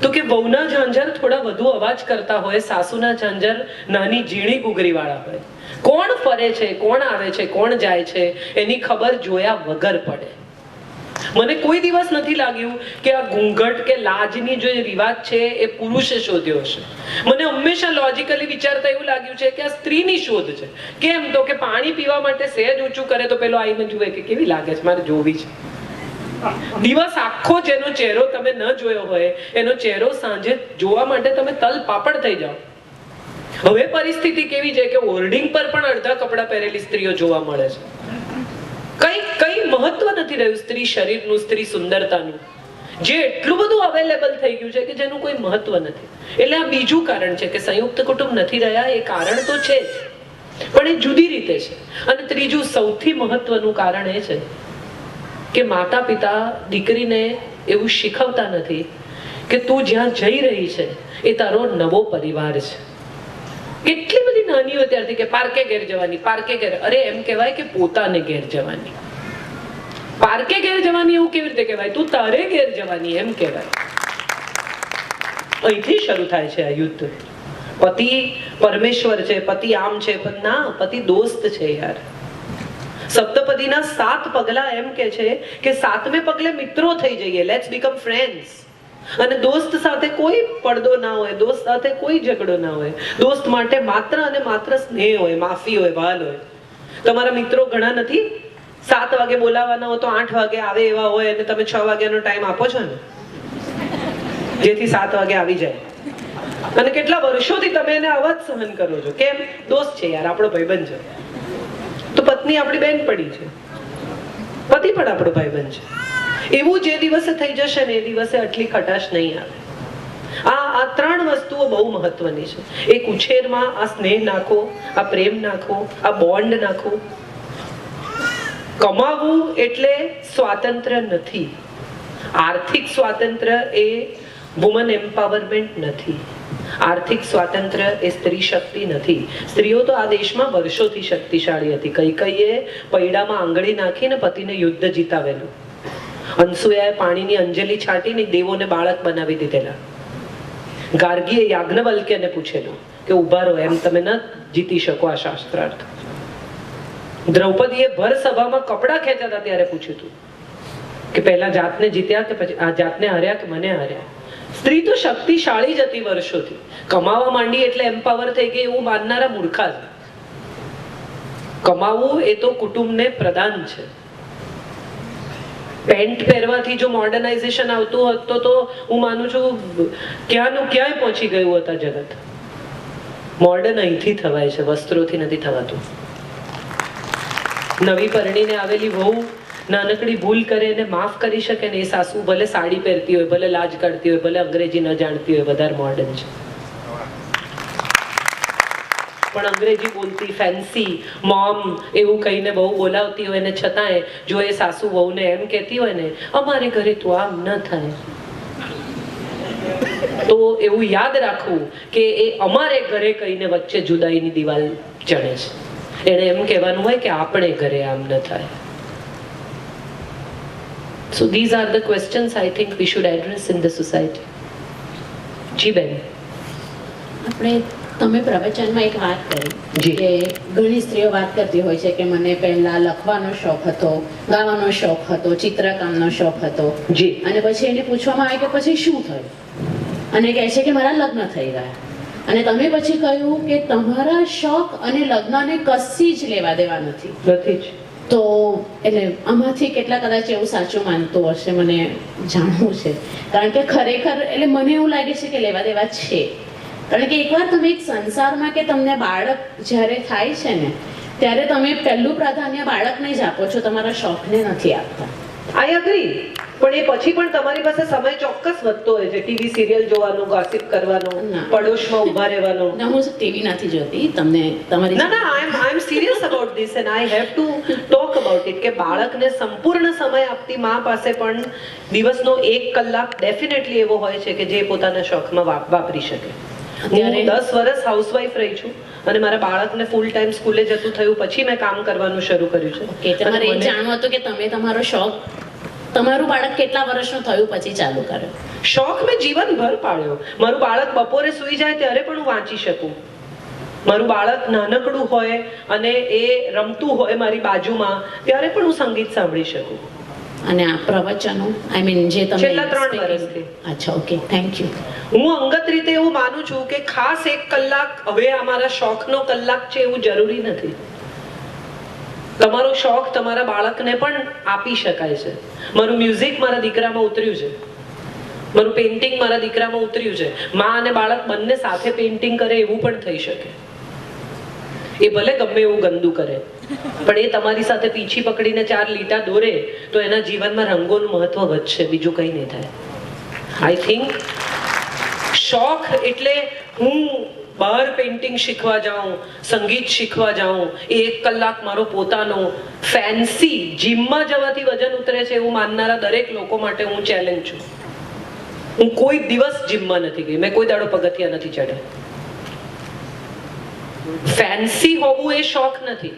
તો કે વહુના ઝાંઝર થોડા વધુ અવાજ કરતા હોય, સાસુના ઝાંઝર નાની ઝીણી ગુગરી વાળા હોય. કોણ ફરે છે, કોણ આવે છે, કોણ જાય છે એની ખબર જોયા વગર પડે. મને કોઈ દિવસ નથી લાગ્યું કે આ ઘૂંઘટ કે લાજની જે રિવાજ છે એ પુરુષે શોધ્યો હશે. મને હંમેશા લોજિકલી વિચારતા એવું લાગ્યું છે કે આ સ્ત્રીની શોધ છે. કેમ? તો કે પાણી પીવા માટે સહેજ ઊંચું કરે તો પેલો આઈને જુએ કે કેવી લાગે છે, મારે જોવી છે. દિવસ આખો જેનો ચહેરો તમે ન જોયો હોય એનો ચહેરો સાંજે જોવા માટે તમે તલ પાપડ થઈ જાઓ. હવે પરિસ્થિતિ કેવી છે કે હોર્ડિંગ પર પણ અડધા કપડા પહેરેલી સ્ત્રીઓ જોવા મળે છે. કઈ મહત્વ નથી રહ્યું સ્ત્રી શરીરનું, સ્ત્રી સુંદરતાનું, જે એટલું બધું અવેલેબલ થઈ ગયું છે કે જેનું કોઈ મહત્વ નથી. એટલે આ બીજું કારણ છે કે સંયુક્ત કુટુંબ નથી રહ્યા. એ કારણ તો છે જ, પણ એ જુદી રીતે છે. અને ત્રીજું સૌથી મહત્વનું કારણ એ છે કે માતા પિતા દીકરીને એવું શીખવતા નથી કે તું જ્યાં જઈ રહી છે એ તારો નવો પરિવાર છે. કેટલી બધી નાની હોય ત્યારથી કે પાર્કે ઘેર જવાની, પાર્કે ઘેર. અરે એમ કહેવાય કે પોતાને ઘેર જવાની. પાર્કે ઘેર જવાની એવું કેવી રીતે કહેવાય? તું તારે ઘેર જવાની એમ કહેવાય. અહીંથી શરૂ થાય છે આ યુદ્ધ. પતિ પરમેશ્વર છે, પતિ આમ છે, પણ ના, પતિ દોસ્ત છે યાર. સપ્તપદીના 7 પગલા એમ કે છે કે 7મે પગલે મિત્રો થઈ જઈએ, લેટ્સ બીકમ ફ્રેન્ડ્સ. અને દોસ્ત સાથે કોઈ પડદો ના હોય, દોસ્ત સાથે કોઈ ઝઘડો ના હોય. દોસ્ત માટે માત્ર અને માત્ર સ્નેહ હોય, માફી હોય, વાલ હોય. તમારા મિત્રો ઘણા નથી? 7 વાગે બોલાવવાના હોય તો 8 વાગે આવે એવા હોય, અને તમે 6 વાગ્યાનો ટાઈમ આપો છો ને, જેથી 7 વાગે આવી જાય. અને કેટલા વર્ષોથી તમે એને અવાજ સહન કરો છો. કેમ? દોસ્ત છે યાર, આપણો ભાઈબંધ છે. તો પત્ની આપણી બેન પડી છે, પતિ પણ આપણો ભાઈબંધ છે. એવું જે દિવસે થઈ જશે ને એ દિવસે આટલી ખટાશ નહીં આવે. આ 3 વસ્તુઓ બહુ મહત્વની છે. એક ઉછેરમાં આ સ્નેહ નાખો, આ પ્રેમ નાખો, આ બોન્ડ નાખો. કમાવું એટલે સ્વાતંત્ર્ય નથી. આર્થિક સ્વાતંત્ર્ય એ વુમન એમ્પાવરમેન્ટ નથી. આર્થિક સ્વાતંત્ર્ય એ સ્ત્રી શક્તિ નથી. સ્ત્રીઓ તો આ દેશમાં વર્ષોથી શક્તિશાળી હતી. કૈકેયીએ પૈડામાં આંગળી નાખીને પતિને યુદ્ધ જીતાવેલું. અનસુયાએ પાણીની અંજલિ છાટીને દેવોને બાળક બનાવી દીધેલા. ગાર્ગીએ યાજ્ઞવલ્ક્યને પૂછેલું કે ઉભા રહો, એમ તમે ન જીતી શકો આ શાસ્ત્રાર્થ. દ્રૌપદીએ ભર સભામાં કપડા ખેંચાતા ત્યારે પૂછ્યું હતું કે પહેલા જાતને જીત્યા કે પછી આ જાતને હાર્યા કે મને હાર્યા. સ્ત્રી તો શક્તિશાળી જ હતી વર્ષોથી. કમાવા માંડી એટલે એમ્પાવર થઈ ગઈ એવું માનનારા મૂર્ખા છે. કમાવું એ તો કુટુંબને પ્રદાન છે. પેન્ટ પહેરવાથી જો મોડર્નાઇઝેશન આવતું હોત તો હું માનું છું ક્યાંનું ક્યાંય પહોંચી ગયું હતા જગત. મોડર્ન અહીંથી થવાય છે, વસ્ત્રોથી નથી થવાતું. નવી પરણીને આવેલી વહુ નાનકડી ભૂલ કરે એને માફ કરી શકે ને એ સાસુ ભલે સાડી પહેરતી હોય, ભલે લાજ કાઢતી હોય, ભલે અંગ્રેજી ન જાણતી હોય, વધારે મોડર્ન છે. પણ અંગ્રેજી બોલતી ફેન્સી મોમ એવું કહીને બહુ બોલાવતી હોય ને છતાંય જો એ સાસુ વહુને એમ કહેતી હોય ને અમારે ઘરે તો આમ ન થાય, તો એવું યાદ રાખવું કે એ અમારે ઘરે કહીને વચ્ચે જુદાઈની દિવાલ ચણે છે. એને એમ કહેવાનું હોય કે આપણે ઘરે આમ ન થાય. So these are the questions I think we should address in the society. જી બેન. આપણે તમે પ્રવચનમાં એક વાત કરી કે ઘણી સ્ત્રીઓ વાત કરતી હોય છે કે મને પહેલા લખવાનો શોખ હતો, ગાવાનો શોખ હતો, ચિત્રકામનો શોખ હતો જી. અને પછી એને પૂછવામાં આવે કે પછી શું થયું, અને કહે છે કે મારા લગ્ન થઈ ગયા. અને તમે પછી કહ્યું કે તમારા શોખ અને લગ્નને કશી જ લેવા દેવા નથી. નથી જ. તો એટલે આમાંથી કેટલા કદાચ એવું સાચું માનતું હશે, મને જાણવું છે. કારણ કે ખરેખર એટલે મને એવું લાગે છે કે લેવા દેવા છે. કારણ કે એકવાર તમે એક સંસારમાં કે તમને બાળક જ્યારે થાય છે ને, ત્યારે તમે પહેલું પ્રાધાન્ય બાળકને જ આપો છો, તમારા શોખને નથી આપતા. આઈ અગ્રી. પણ એ પછી પણ તમારી પાસે સમય ચોક્કસ વધતો હોય છે, ટીવી સિરિયલ જોવાનો, ગોસિપ કરવાનો, ના. પડોશમાં ઊભા રહેવાનો. ના, હું ટીવી નથી જોતી. તમને તમારી ના ના, I am serious about this and I have to talk about it કે બાળકને સંપૂર્ણ સમય આપતી મા પાસે પણ દિવસનો 1 કલાક ડેફિનેટલી એવો હોય છે કે જે પોતાના શોખમાં વાપરી શકે. હું અત્યારે- 10 વર્ષ હાઉસવાઈફ રહી છું અને મારા બાળકને ફૂલ ટાઈમ સ્કૂલે જતું થયું પછી મેં કામ કરવાનું શરૂ કર્યું છે. કે તમારે અને એ મને- જાણવું હતું કે તમે તમારો શોખ, તમારું બાળક કેટલા વર્ષનું થયું પછી ચાલુ કર્યો? શોખ મેં જીવનભર પાળ્યો. મારું બાળક બપોરે સૂઈ જાય ત્યારે પણ હું વાંચી શકું. મારું બાળક નાનકડું હોય અને એ રમતું હોય મારી બાજુમાં ત્યારે પણ હું સંગીત સાંભળી શકું. અને આ પ્રવચનો, આઈ મીન જે તમે છેલ્લા 3 વર્ષથી. અચ્છા, ઓકે, થેન્ક યુ. હું અંગત રીતે એવું માનું છું કે ખાસ 1 કલાક હવે અમારા શોખનો કલાક છે એવું જરૂરી નથી. તમારો શોખ તમારા બાળકને પણ આપી શકાય છે. મારું મ્યુઝિક મારા દીકરામાં ઉતર્યું છે, મારું પેઇન્ટિંગ મારા દીકરામાં ઉતર્યું છે. માં અને બાળક બંને સાથે પેઇન્ટિંગ કરે એવું પણ થઈ શકે. એ ભલે ગમે એવું ગંદુ કરે, પણ એ તમારી સાથે પીછી પકડીને 4 લીટા દોરે તો એના જીવનમાં રંગોનું મહત્વ વધશે, બીજું કંઈ નહીં થાય. આઈ થિંક શોખ એટલે હું બહાર પેઇન્ટિંગ શીખવા જાઉં, સંગીત શીખવા જાઉં, એ 1 કલાક મારો પોતાનો ફેન્સી જીમમાં જવાથી વજન ઉતરે છે એવું માનનારા દરેક લોકો માટે હું ચેલેન્જ છું. હું કોઈ દિવસ જીમમાં નથી ગઈ, મેં કોઈ દાડો પગથિયા નથી ચડ્યા. ફેન્સી હોવું એ શોખ નથી.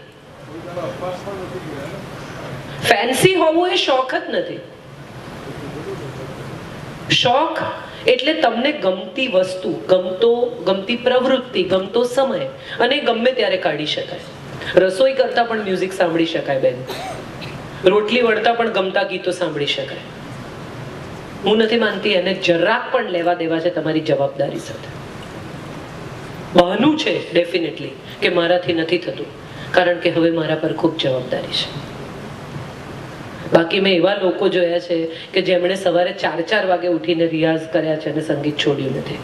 ફેન્સી હોવું એ શોખ જ નથી. શોખ એટલે તમને ગમતી વસ્તુ, ગમતી પ્રવૃત્તિ, ગમતો સમય અને ગમે ત્યારે કાઢી શકાય. રસોઈ કરતા પણ મ્યુઝિક સાંભળી શકાય બેન. રોટલી વળતા પણ ગમતા ગીતો સાંભળી શકાય. હું નથી માનતી એને જરાક પણ લેવા દેવા છે તમારી જવાબદારી સાથે. બહાનું છે ડેફિનેટલી કે મારાથી નથી થતું, કારણ કે હવે મારા પર ખૂબ જવાબદારી છે. બાકી મેં એવા લોકો જોયા છે કે જેમણે સવારે 4 વાગે ઉઠીને રિયાઝ કર્યા છે અને સંગીત છોડ્યું નથી.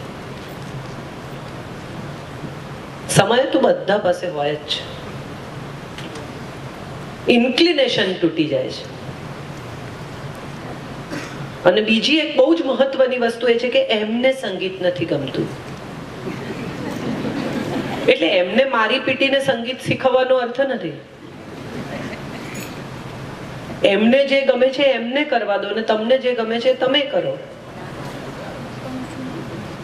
સમય તો બધા પાસે હોય જ છે. ઇન્ક્લિનેશન તૂટી જાય છે. અને બીજી એક બહુ જ મહત્વની વસ્તુ એ છે કે એમને સંગીત નથી ગમતું, એટલે એમને મારી પીટીને સંગીત શીખવવાનો અર્થ નથી. એમને જે ગમે છે એમને કરવા દો, અને તમને જે ગમે છે તમે કરો.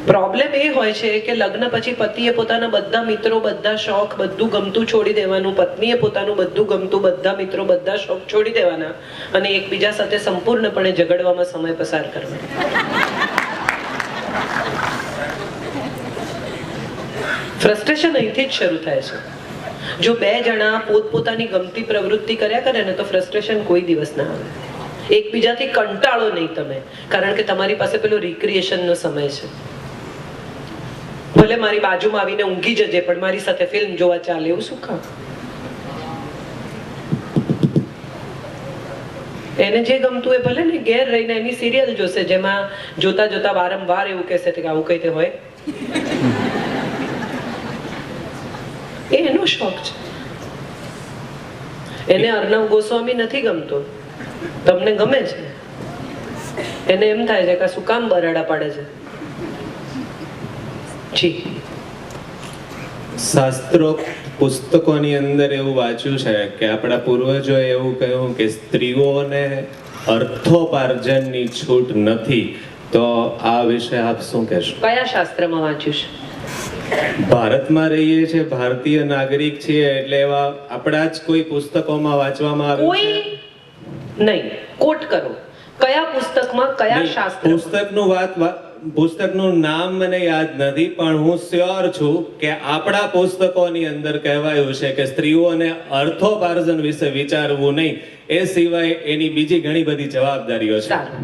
પ્રોબ્લેમ એ હોય છે કે લગ્ન પછી પતિએ પોતાના બધા મિત્રો, બધા શોખ, બધું ગમતું છોડી દેવાનું, પત્નીએ પોતાનું બધું ગમતું, બધા મિત્રો, બધા શોખ છોડી દેવાના અને એકબીજા સાથે સંપૂર્ણપણે ઝઘડવામાં સમય પસાર કરવાનો. ફ્રસ્ટ્રેશન અહીંથી જ શરૂ થાય છે. જો 2 જણા પોતપોતાની ગમતી પ્રવૃત્તિ કર્યા કરે ને તો ફ્રસ્ટ્રેશન કોઈ દિવસ ના આવે. એકબીજાથી કંટાળો નહીં તમે, કારણ કે તમારી પાસે પેલો રિક્રિએશનનો સમય છે. ભલે મારી બાજુમાં આવીને ઊંઘી જજે પણ મારી સાથે ફિલ્મ જોવા ચાલે, એવું શું કામ? એને જે ગમતું એ ભલે ને ઘેર રહીને એની સિરિયલ જોશે, જેમાં જોતા જોતા વારંવાર એવું કહેશે કે આવું કઈ હોય. એ એનો શોખ છે. એને અર્ણવ ગોસ્વામી નથી ગમતો, તમને ગમે છે. એને એમ થાય છે કે શું કામ બરાડા પાડે છે. જી, શાસ્ત્રોક્ત પુસ્તકોની અંદર એવું વાંચ્યું છે કે આપણા પૂર્વજોએ એવું કહ્યું કે સ્ત્રીઓને અર્થોપાર્જનની છૂટ નથી. તો આ વિશે આપ શું કહેશો? કયા શાસ્ત્રમાં વાંચ્યું છે? ભારતમાં રહીએ છીએ, ભારતીય નાગરિક છીએ, એટલે એવા આપણા જ કોઈ પુસ્તકોમાં વાંચવામાં આવ્યું કોઈ છે? નહીં. કોટ કરો, કયા પુસ્તકમાં, કયા શાસ્ત્ર? પુસ્તકનું નામ મને યાદ નથી, પણ હું શ્યોર છું કે આપણા પુસ્તકોની અંદર કહેવાયું છે કે સ્ત્રીઓને અર્થોપાર્જન વિશે વિચારવું નહીં, એ સિવાય એની બીજી ઘણી બધી જવાબદારીઓ છે. સારું,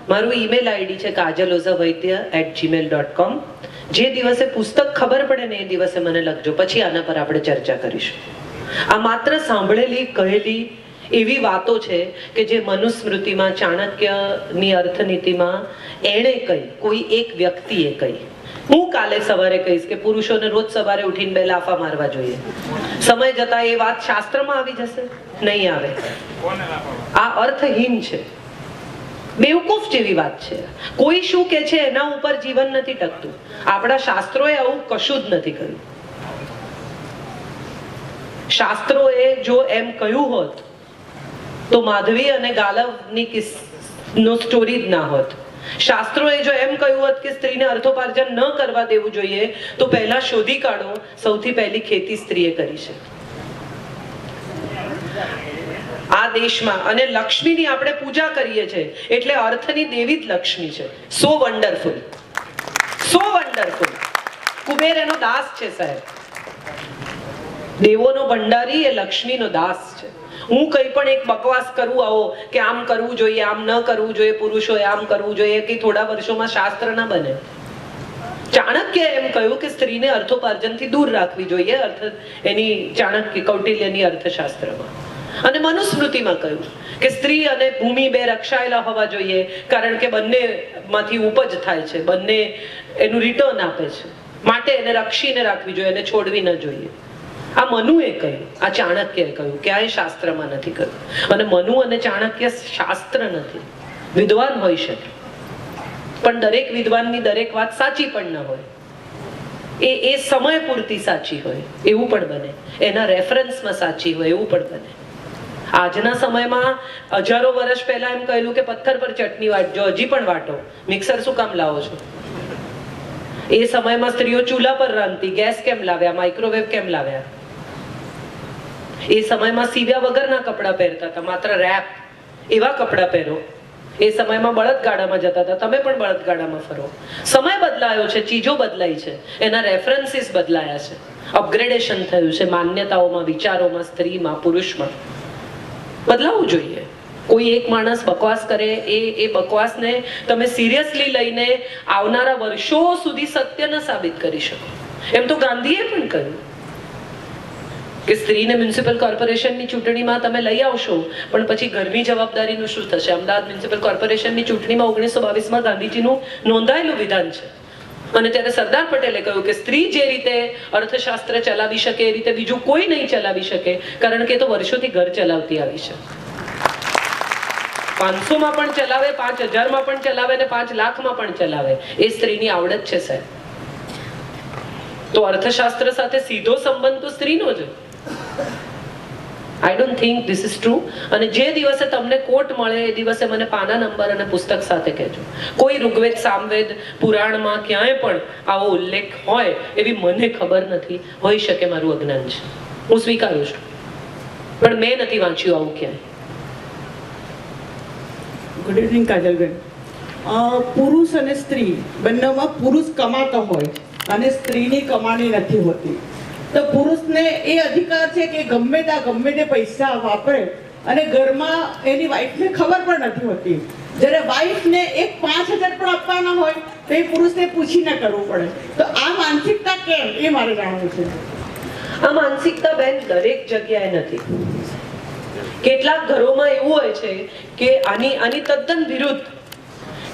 મારું ઈમેલ આઈડી છે kajalozavaitia@gmail.com. જે દિવસે પુસ્તક ખબર પડે ને એ દિવસે મને લખજો, પછી આના પર આપણે ચર્ચા કરીશું. આ માત્ર સાંભળેલી કહેલી એવી વાતો છે કે જે મનુસ્મૃતિમાં, ચાણક્યની અર્થનીતિમાં એણે કહી, કોઈ એક વ્યક્તિએ કહી. હું કાલે સવારે કહીશ કે પુરુષોને રોજ સવારે ઉઠીને 2 લાફા મારવા જોઈએ. સમય જતા એ વાત શાસ્ત્રમાં આવી જશે? નહીં આવે. આ અર્થહીન છે, બેવકૂફ જેવી વાત છે. કોઈ શું કે છે એના ઉપર જીવન નથી ટકતું. આપણા શાસ્ત્રોએ આવું કશું જ નથી કહ્યું. શાસ્ત્રોએ જો એમ કહ્યું હોત તો માધવી અને ગાલવની નો સ્ટોરી જ ના હોત. શાસ્ત્રોએ જો એમ કહ્યું હોત કે સ્ત્રીને અર્થોપાર્જન ન કરવા દેવું જોઈએ તો પહેલા શોધી કાઢો સૌથી પહેલી ખેતી સ્ત્રીએ કરી છે આ દેશમાં. અને લક્ષ્મીની આપણે પૂજા કરીએ છીએ એટલે અર્થની દેવી જ લક્ષ્મી છે. સો વન્ડરફુલ, સો વન્ડરફુલ. કુબેર એનો દાસ છે સાહેબ. દેવોનો ભંડારી એ લક્ષ્મીનો દાસ છે. હું કંઈ પણ એક બકવાસ કરું આવો કે આમ કરવું જોઈએ, આમ ન કરવું જોઈએ, પુરુષોએ આમ કરવું જોઈએ, કે થોડા વર્ષોમાં શાસ્ત્ર ના બને. ચાણક્ય એમ કહ્યું કે સ્ત્રીને અર્થોપાર્જનથી દૂર રાખવી જોઈએ, એની ચાણક્ય કૌટિલ્યની અર્થશાસ્ત્રમાં. અને મનુસ્મૃતિમાં કહ્યું કે સ્ત્રી અને ભૂમિ 2 રક્ષાયેલા હોવા જોઈએ, કારણ કે બંનેમાંથી ઉપજ થાય છે, બંને એનું રિટર્ન આપે છે, માટે એને રક્ષીને રાખવી જોઈએ, એને છોડવી ન જોઈએ. આ મનુએ કહ્યું, આ ચાણક્યએ કહ્યું, ક્યાંય શાસ્ત્રમાં નથી કહ્યું. અને મનુ અને ચાણક્ય શાસ્ત્ર નથી, વિદ્વાન હોઈ શકે, પણ દરેક વિદ્વાનની દરેક વાત સાચી પણ ન હોય. એ સમય પૂરતી સાચી હોય એવું પણ બને, એના રેફરન્સમાં સાચી હોય એવું પણ બને. આજના સમયમાં હજારો વર્ષ પહેલા એમ કહેલું કે પથ્થર પર ચટણી વાટજો, હજી પણ વાટો, મિક્સર શું કામ લાવો છો? એ સમયમાં સ્ત્રીઓ ચૂલા પર રાંધતી, ગેસ કેમ લાવ્યા, માઇક્રોવેવ કેમ લાવ્યા? એ સમયમાં સીવ્યા વગરના કપડાં પહેરતા હતા, માત્ર રેપ, એવા કપડાં પહેરો. એ સમયમાં બળદગાડામાં જતા હતા, તમે પણ બળદગાડામાં ફરો. સમય બદલાયો છે, ચીજો બદલાઈ છે, એના રેફરન્સીસ બદલાયા છે, અપગ્રેડેશન થયું છે માન્યતાઓમાં, વિચારોમાં, સ્ત્રીમાં, પુરુષમાં. બદલાવવું જોઈએ. કોઈ એક માણસ બકવાસ કરે, એ બકવાસને તમે સિરિયસલી લઈને આવનારા વર્ષો સુધી સત્ય ન સાબિત કરી શકો. એમ તો ગાંધીએ પણ કહ્યું કે સ્ત્રીને મ્યુનિસિપલ કોર્પોરેશનની ચૂંટણીમાં તમે લઈ આવશો, પણ પછી ઘરની જવાબદારીનું શું થશે? અમદાવાદ મ્યુનિસિપલ કોર્પોરેશનની ચૂંટણીમાં 1922માં ગાંધીજીનું નોંધાયેલું વિધાન છે. અને ત્યારે સરદાર પટેલે કહ્યું કે સ્ત્રી જે રીતે અર્થશાસ્ત્ર ચલાવી શકે એ રીતે બીજું કોઈ નહીં ચલાવી શકે, કારણ કે એ તો વર્ષોથી ઘર ચલાવતી આવી છે. 500માં પણ ચલાવે, 5000માં પણ ચલાવે, ને 5 લાખમાં પણ ચલાવે. એ સ્ત્રીની આવડત છે સાહેબ. તો અર્થશાસ્ત્ર સાથે સીધો સંબંધ તો સ્ત્રીનો જ. I don't think this is true. અને જે દિવસે તમને કોટ મળે એ દિવસે મને પાના નંબર અને પુસ્તક સાથે કહેજો. કોઈ ઋગ્વેદ, સામવેદ, પુરાણમાં ક્યાંય પણ આવો ઉલ્લેખ હોય એવી મને ખબર નથી. હોઈ શકે મારું અજ્ઞાન છે, હું સ્વીકારું છું, પણ મેં નથી વાંચ્યું આવું ક્યાંય. Good evening Kajalben. પુરુષ અને સ્ત્રી બંનેમાં પુરુષ કમાતો હોય અને સ્ત્રીની કમાણી નથી હોતી, તો પુરુષને એ અધિકાર છે કે ગમે તે પૈસા વાપરે અને ઘરમાં એની વાઈફને ખબર પણ નથી હોતી. જ્યારે વાઈફને એક 5000 પણ આપવાના હોય તો એ પુરુષને પૂછીને કરવું પડે. તો આ માનસિકતા કેમ, એ મારે જાણવું છે. આ માનસિકતા બેન દરેક જગ્યાએ નથી. કેટલાક ઘરોમાં એવું હોય છે કે આની તદ્દન વિરુદ્ધ,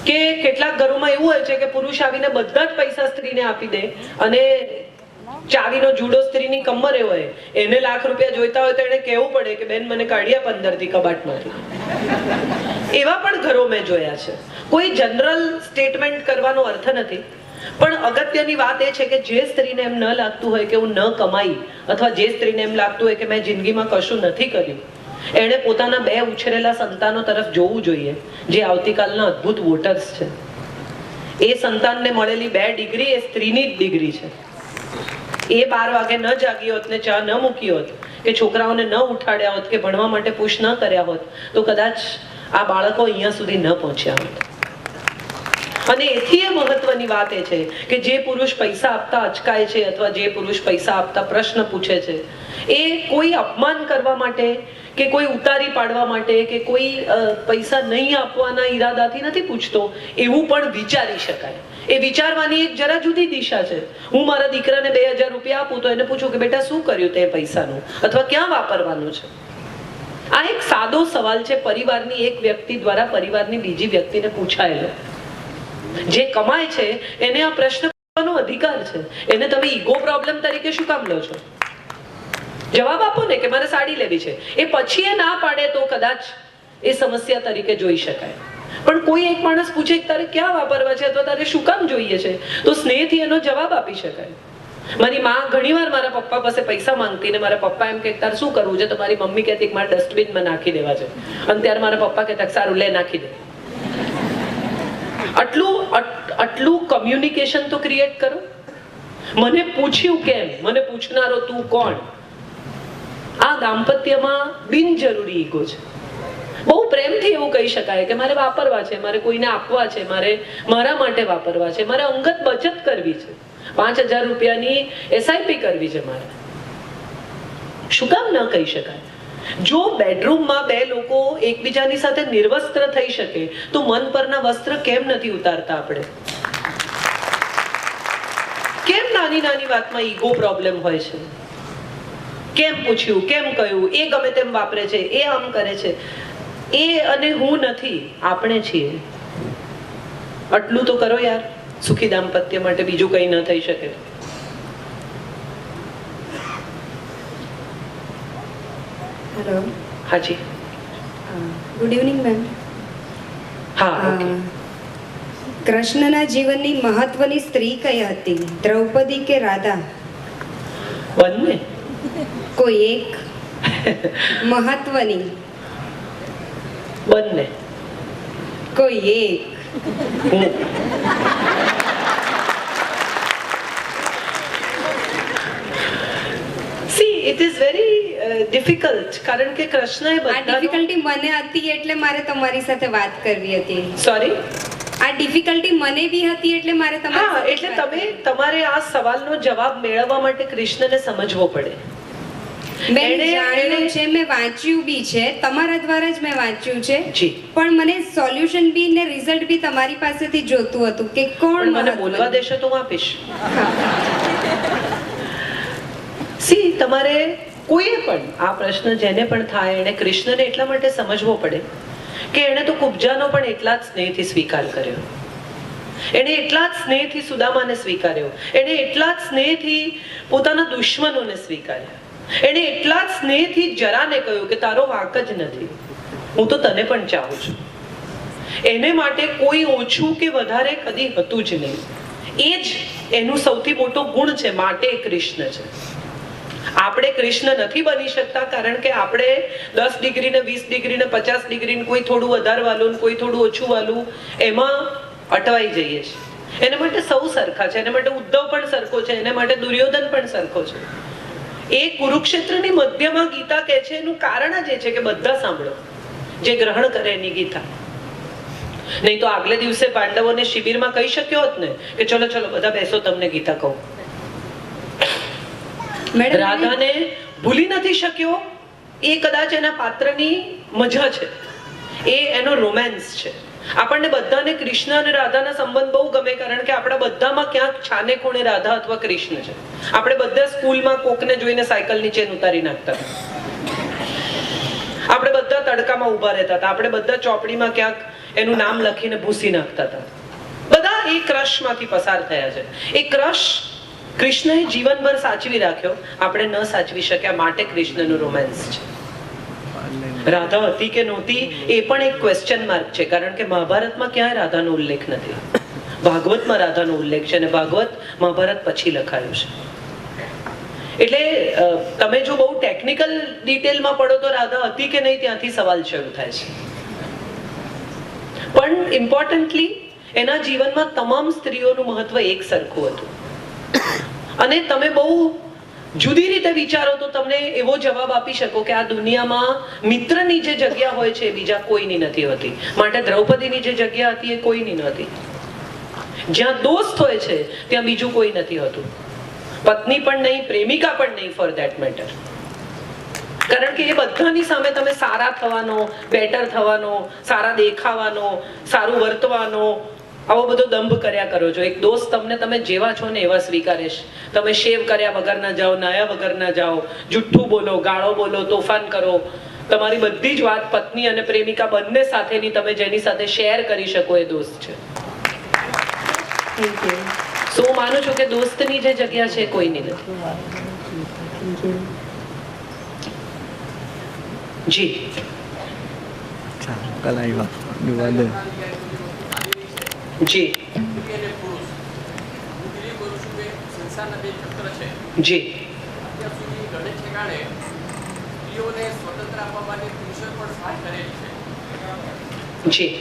કે કેટલાક ઘરોમાં એવું હોય છે કે પુરુષ આવીને બધા જ પૈસા સ્ત્રીને આપી દે, અને ચાવીનો જુડો સ્ત્રીની કમરે હોય, એને લાખ રૂપિયા જોઈતા હોય તો એને કહેવું પડે કે બેન મને કાઢ્યા 15 થી કબાટમાંથી. એવા પણ ઘરો મેં જોયા છે. કોઈ જનરલ સ્ટેટમેન્ટ કરવાનો અર્થ નથી, પણ અગત્યની વાત એ છે કે જે સ્ત્રીને એમ ન લાગતું હોય કે હું ન કમાઈ, અથવા જે સ્ત્રીને એમ લાગતું હોય કે મેં જિંદગીમાં કશું નથી કર્યું, એણે પોતાના 2 ઉછરેલા સંતાનો તરફ જોવું જોઈએ, જે આવતીકાલના અદ્ભુત વોટર્સ છે. એ સંતાનને મળેલી 2 ડિગ્રી એ સ્ત્રીની જ ડિગ્રી છે. એ 12 વાગે ન જાગી હોત ને ચા ન મૂકી હોત, કે છોકરાઓને ન ઉઠાડ્યા હોત, કે ભણવા માટે પુશ ન કર્યા હોત, તો કદાચ આ બાળકો અહીંયા સુધી ન પહોંચ્યા હોત. અને એથી એ મહત્વની વાત એ છે કે જે પુરુષ પૈસા આપતા અચકાય છે, અથવા જે પુરુષ પૈસા આપતા પ્રશ્ન પૂછે છે, એ કોઈ અપમાન કરવા માટે, કે કોઈ ઉતારી પાડવા માટે, કે કોઈ પૈસા નહીં આપવાના ઈરાદાથી નથી પૂછતો, એવું પણ વિચારી શકાય. એ વિચારવાની એક જરા જુદી દિશા છે. હું મારા દીકરાને 2000 રૂપિયા આપું તો એને પૂછું કે બેટા શું કર્યું તે પૈસાનું, અથવા ક્યાં વાપરવાનું છે. આ એક સાદો સવાલ છે, પરિવારની એક વ્યક્તિ દ્વારા પરિવારની બીજી વ્યક્તિને પૂછાયેલો. જે કમાય છે એને આ પ્રશ્ન કરવાનો અધિકાર છે. એને તમે ઈગો પ્રોબ્લેમ તરીકે શું કામ લો છો? જવાબ આપો ને કે મારે સાડી લેવી છે. એ પછી એ ના પાડે તો કદાચ એ સમસ્યા તરીકે જોઈ શકાય. પણ કોઈ એક માણસ પૂછે કે તારે ક્યાં વાપરવા છે અથવા તારે શું કામ જોઈએ છે, તો સ્નેહથી એનો જવાબ આપી શકાય. મારી માં ઘણીવાર મારા પપ્પા પાસે પૈસા માંગતી ને મારા પપ્પા એમ કે તારે શું કરવું છે, તો મારી મમ્મી કહેતી કે મારે ડસ્ટબિનમાં નાખી દેવા છે, અને ત્યારે મારા પપ્પા કહેતા સારું લે નાખી દે. આટલું કમ્યુનિકેશન તો ક્રિએટ કરો. મને પૂછ્યું કેમ, મને પૂછનારો તું કોણ. આ દાંપત્યમાં બિનજરૂરી ઈગો છે. બહુ પ્રેમથી એવું કહી શકાય કે મારે વાપરવા છે, મારે કોઈને આપવા છે, મારે મારા માટે વાપરવા છે, મારે અંગત બચત કરવી છે, 5000 રૂપિયાની SIP કરવી છે મારે. શું કામ ન કહી શકાય? જો બેડરૂમમાં બે લોકો એકબીજાની સાથે નિર્વસ્ત્ર થઈ શકે તો મન પરના વસ્ત્ર કેમ નથી ઉતારતા આપણે? કેમ નાની નાની વાતમાં ઈગો પ્રોબ્લેમ હોય છે? કેમ પૂછ્યું, કેમ કહ્યું, એ ગમે તેમ વાપરે છે, એ આમ કરે છે. એ અને હું નથી, આપણે છીએ. આટલું તો કરો યાર, સુખી દાંપત્ય માટે બીજું કંઈ ન થઈ શકે. હેલો. હાજી. Good evening ma'am. હા. કૃષ્ણના જીવનની મહત્વની સ્ત્રી કઈ હતી, દ્રૌપદી કે રાધા? બંને. કોઈ એક મહત્વની? બંને. કોઈ એક? See, it is very difficult, કારણ કે કૃષ્ણએ આ ડિફિકલ્ટી મને હતી એટલે મારે તમારી સાથે વાત કરવી હતી. સોરી, આ ડિફિકલ્ટી મને બી હતી એટલે મારે તમારી હા, સાથે એટલે તમારે આ સવાલનો જવાબ મેળવવા માટે કૃષ્ણને સમજવો પડે. મેં જાણ્યું છે, મેં વાંચ્યું બી છે, તમારા દ્વારા જ મેં વાંચ્યું છે જી. પણ મને સોલ્યુશન બી ને રિઝલ્ટ બી તમારી પાસેથી જોતું હતું કે કોણ મને બોલવા દેશો તો હું આપીશ. સી, તમારે કોઈએ પણ આ પ્રશ્ન જેને પણ થાય એને કૃષ્ણને એટલા માટે સમજવો પડે કે એણે તો કુબ્જાનો પણ એટલા જ સ્નેહથી સ્વીકાર કર્યો. એણે એટલા જ સ્નેહથી સુદામાને સ્વીકાર્યો. એણે એટલા જ સ્નેહથી પોતાના દુશ્મનોને સ્વીકાર્યા. એણે એટલા જ સ્નેહથી જરાને કહ્યું કે તારો વાંક જ નથી, હું તો તને પણ ચાહું છું. એને માટે કોઈ ઓછું કે વધારે કદી હતું જ નહીં. એ જ એનું સૌથી મોટો ગુણ છે, માટે કૃષ્ણ છે. આપણે કૃષ્ણ નથી બની શકતા કારણ કે આપણે 10 ડિગ્રી ને 20 ડિગ્રી ને 50 ડિગ્રી કોઈ થોડું વધારે વાલું કોઈ થોડું ઓછું વાલું એમાં અટવાઈ જઈએ છીએ. એના માટે સૌ સરખા છે. એના માટે ઉદ્ધવ પણ સરખો છે, એના માટે દુર્યોધન પણ સરખો છે. એ કુરુક્ષેત્રની મધ્યમાં ગીતા કહે છે, એનું કારણ જ એ છે કે બધા સાંભળો, જે ગ્રહણ કરે એની ગીતા. નહીં તો આગલે દિવસે પાંડવોને શિબિરમાં કહી શક્યો હોત ને કે ચલો ચલો બધા બેસો, તમને ગીતા કહું. રાધાને ભૂલી નથી શક્યો, એ કદાચ એના પાત્રની મજા છે, એ એનો રોમેન્સ છે. આપણને બધાને કૃષ્ણ અને રાધાના સંબંધ બહુ ગમે કારણ કે આપણા બધામાં ક્યાંક છાને ખૂણે રાધા અથવા કૃષ્ણ છે. આપણે બધા સ્કૂલમાં કોકને જોઈને સાયકલ નીચે ઉતારી નાખતા હતા. આપણે બધા તડકામાં ઉભા રહેતા હતા. આપણે બધા ચોપડીમાં ક્યાંક એનું નામ લખીને ભૂસી નાખતા હતા. બધા એ ક્રશમાંથી પસાર થયા છે. એ ક્રશ કૃષ્ણએ જીવનભર સાચવી રાખ્યો, આપણે ન સાચવી શક્યા, માટે કૃષ્ણનું રોમેન્સ છે. રાધા હતી કે નહોતી એ પણ એક ક્વેશ્ચન માર્ક છે કારણ કે મહાભારતમાં ક્યાંય રાધાનો ઉલ્લેખ નથી. ભાગવતમાં રાધાનો ઉલ્લેખ છે અને ભાગવત મહાભારત પછી લખાયું છે. એટલે તમે જો બહુ ટેકનિકલ ડિટેલમાં પડો તો રાધા હતી કે નહીં ત્યાંથી સવાલ શરૂ થાય છે. પણ ઇમ્પોર્ટન્ટલી એના જીવનમાં તમામ સ્ત્રીઓનું મહત્વ એક સરખું હતું. અને તમે બહુ જુદી રીતે વિચારો તો તમને એવો જવાબ આપી શકો કે આ દુનિયામાં મિત્રની જે જગ્યા હોય છે બીજા કોઈની નથી હોતી. માટે દ્રૌપદીની જે જગ્યા હતી એ કોઈની નહોતી. જ્યાં દોસ્ત હોય છે ત્યાં બીજું કોઈ નથી હોતું. પત્ની પણ નહીં, પ્રેમિકા પણ નહીં, ફોર ધેટ મેટર. કારણ કે એ બધાની સામે તમે સારા થવાનો, બેટર થવાનો, સારા દેખાવાનો, સારું વર્તવાનો, આવો બધો દંભ કર્યા કરો છો. એક દોસ્ત તમને તમે જેવા છો ને એવા સ્વીકારે છે. તમે શેવ કર્યા વગર ના જાઓ, નાયા વગર ના જાઓ, જુઠ્ઠું બોલો, ગાળો બોલો, તોફાન કરો, તમારી બધી જ વાત પત્ની અને પ્રેમિકા બંને સાથેની તમે જેની સાથે શેર કરી શકો એ દોસ્ત છે. સો હું માનું છું કે દોસ્તની જે જગ્યા છે કોઈની નથી. જી જી જી જી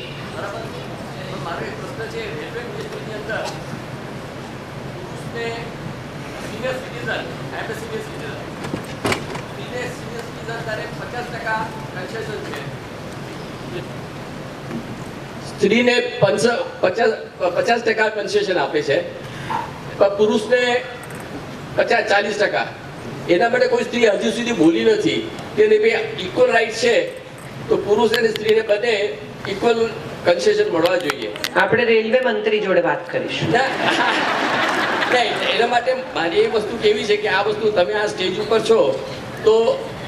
સ્ત્રીને 50% કન્સેશન આપે છે, પણ પુરુષને 40%. એના માટે કોઈ સ્ત્રી હજુ સુધી બોલી નથી કે ઇક્વલ રાઇટ છે, તો પુરુષ અને સ્ત્રીને બંને ઇક્વલ કન્સેશન મળવા જોઈએ. આપણે રેલવે મંત્રી જોડે વાત કરીશું. એના માટે મારી એ વસ્તુ કેવી છે કે આ વસ્તુ તમે આ સ્ટેજ ઉપર છો તો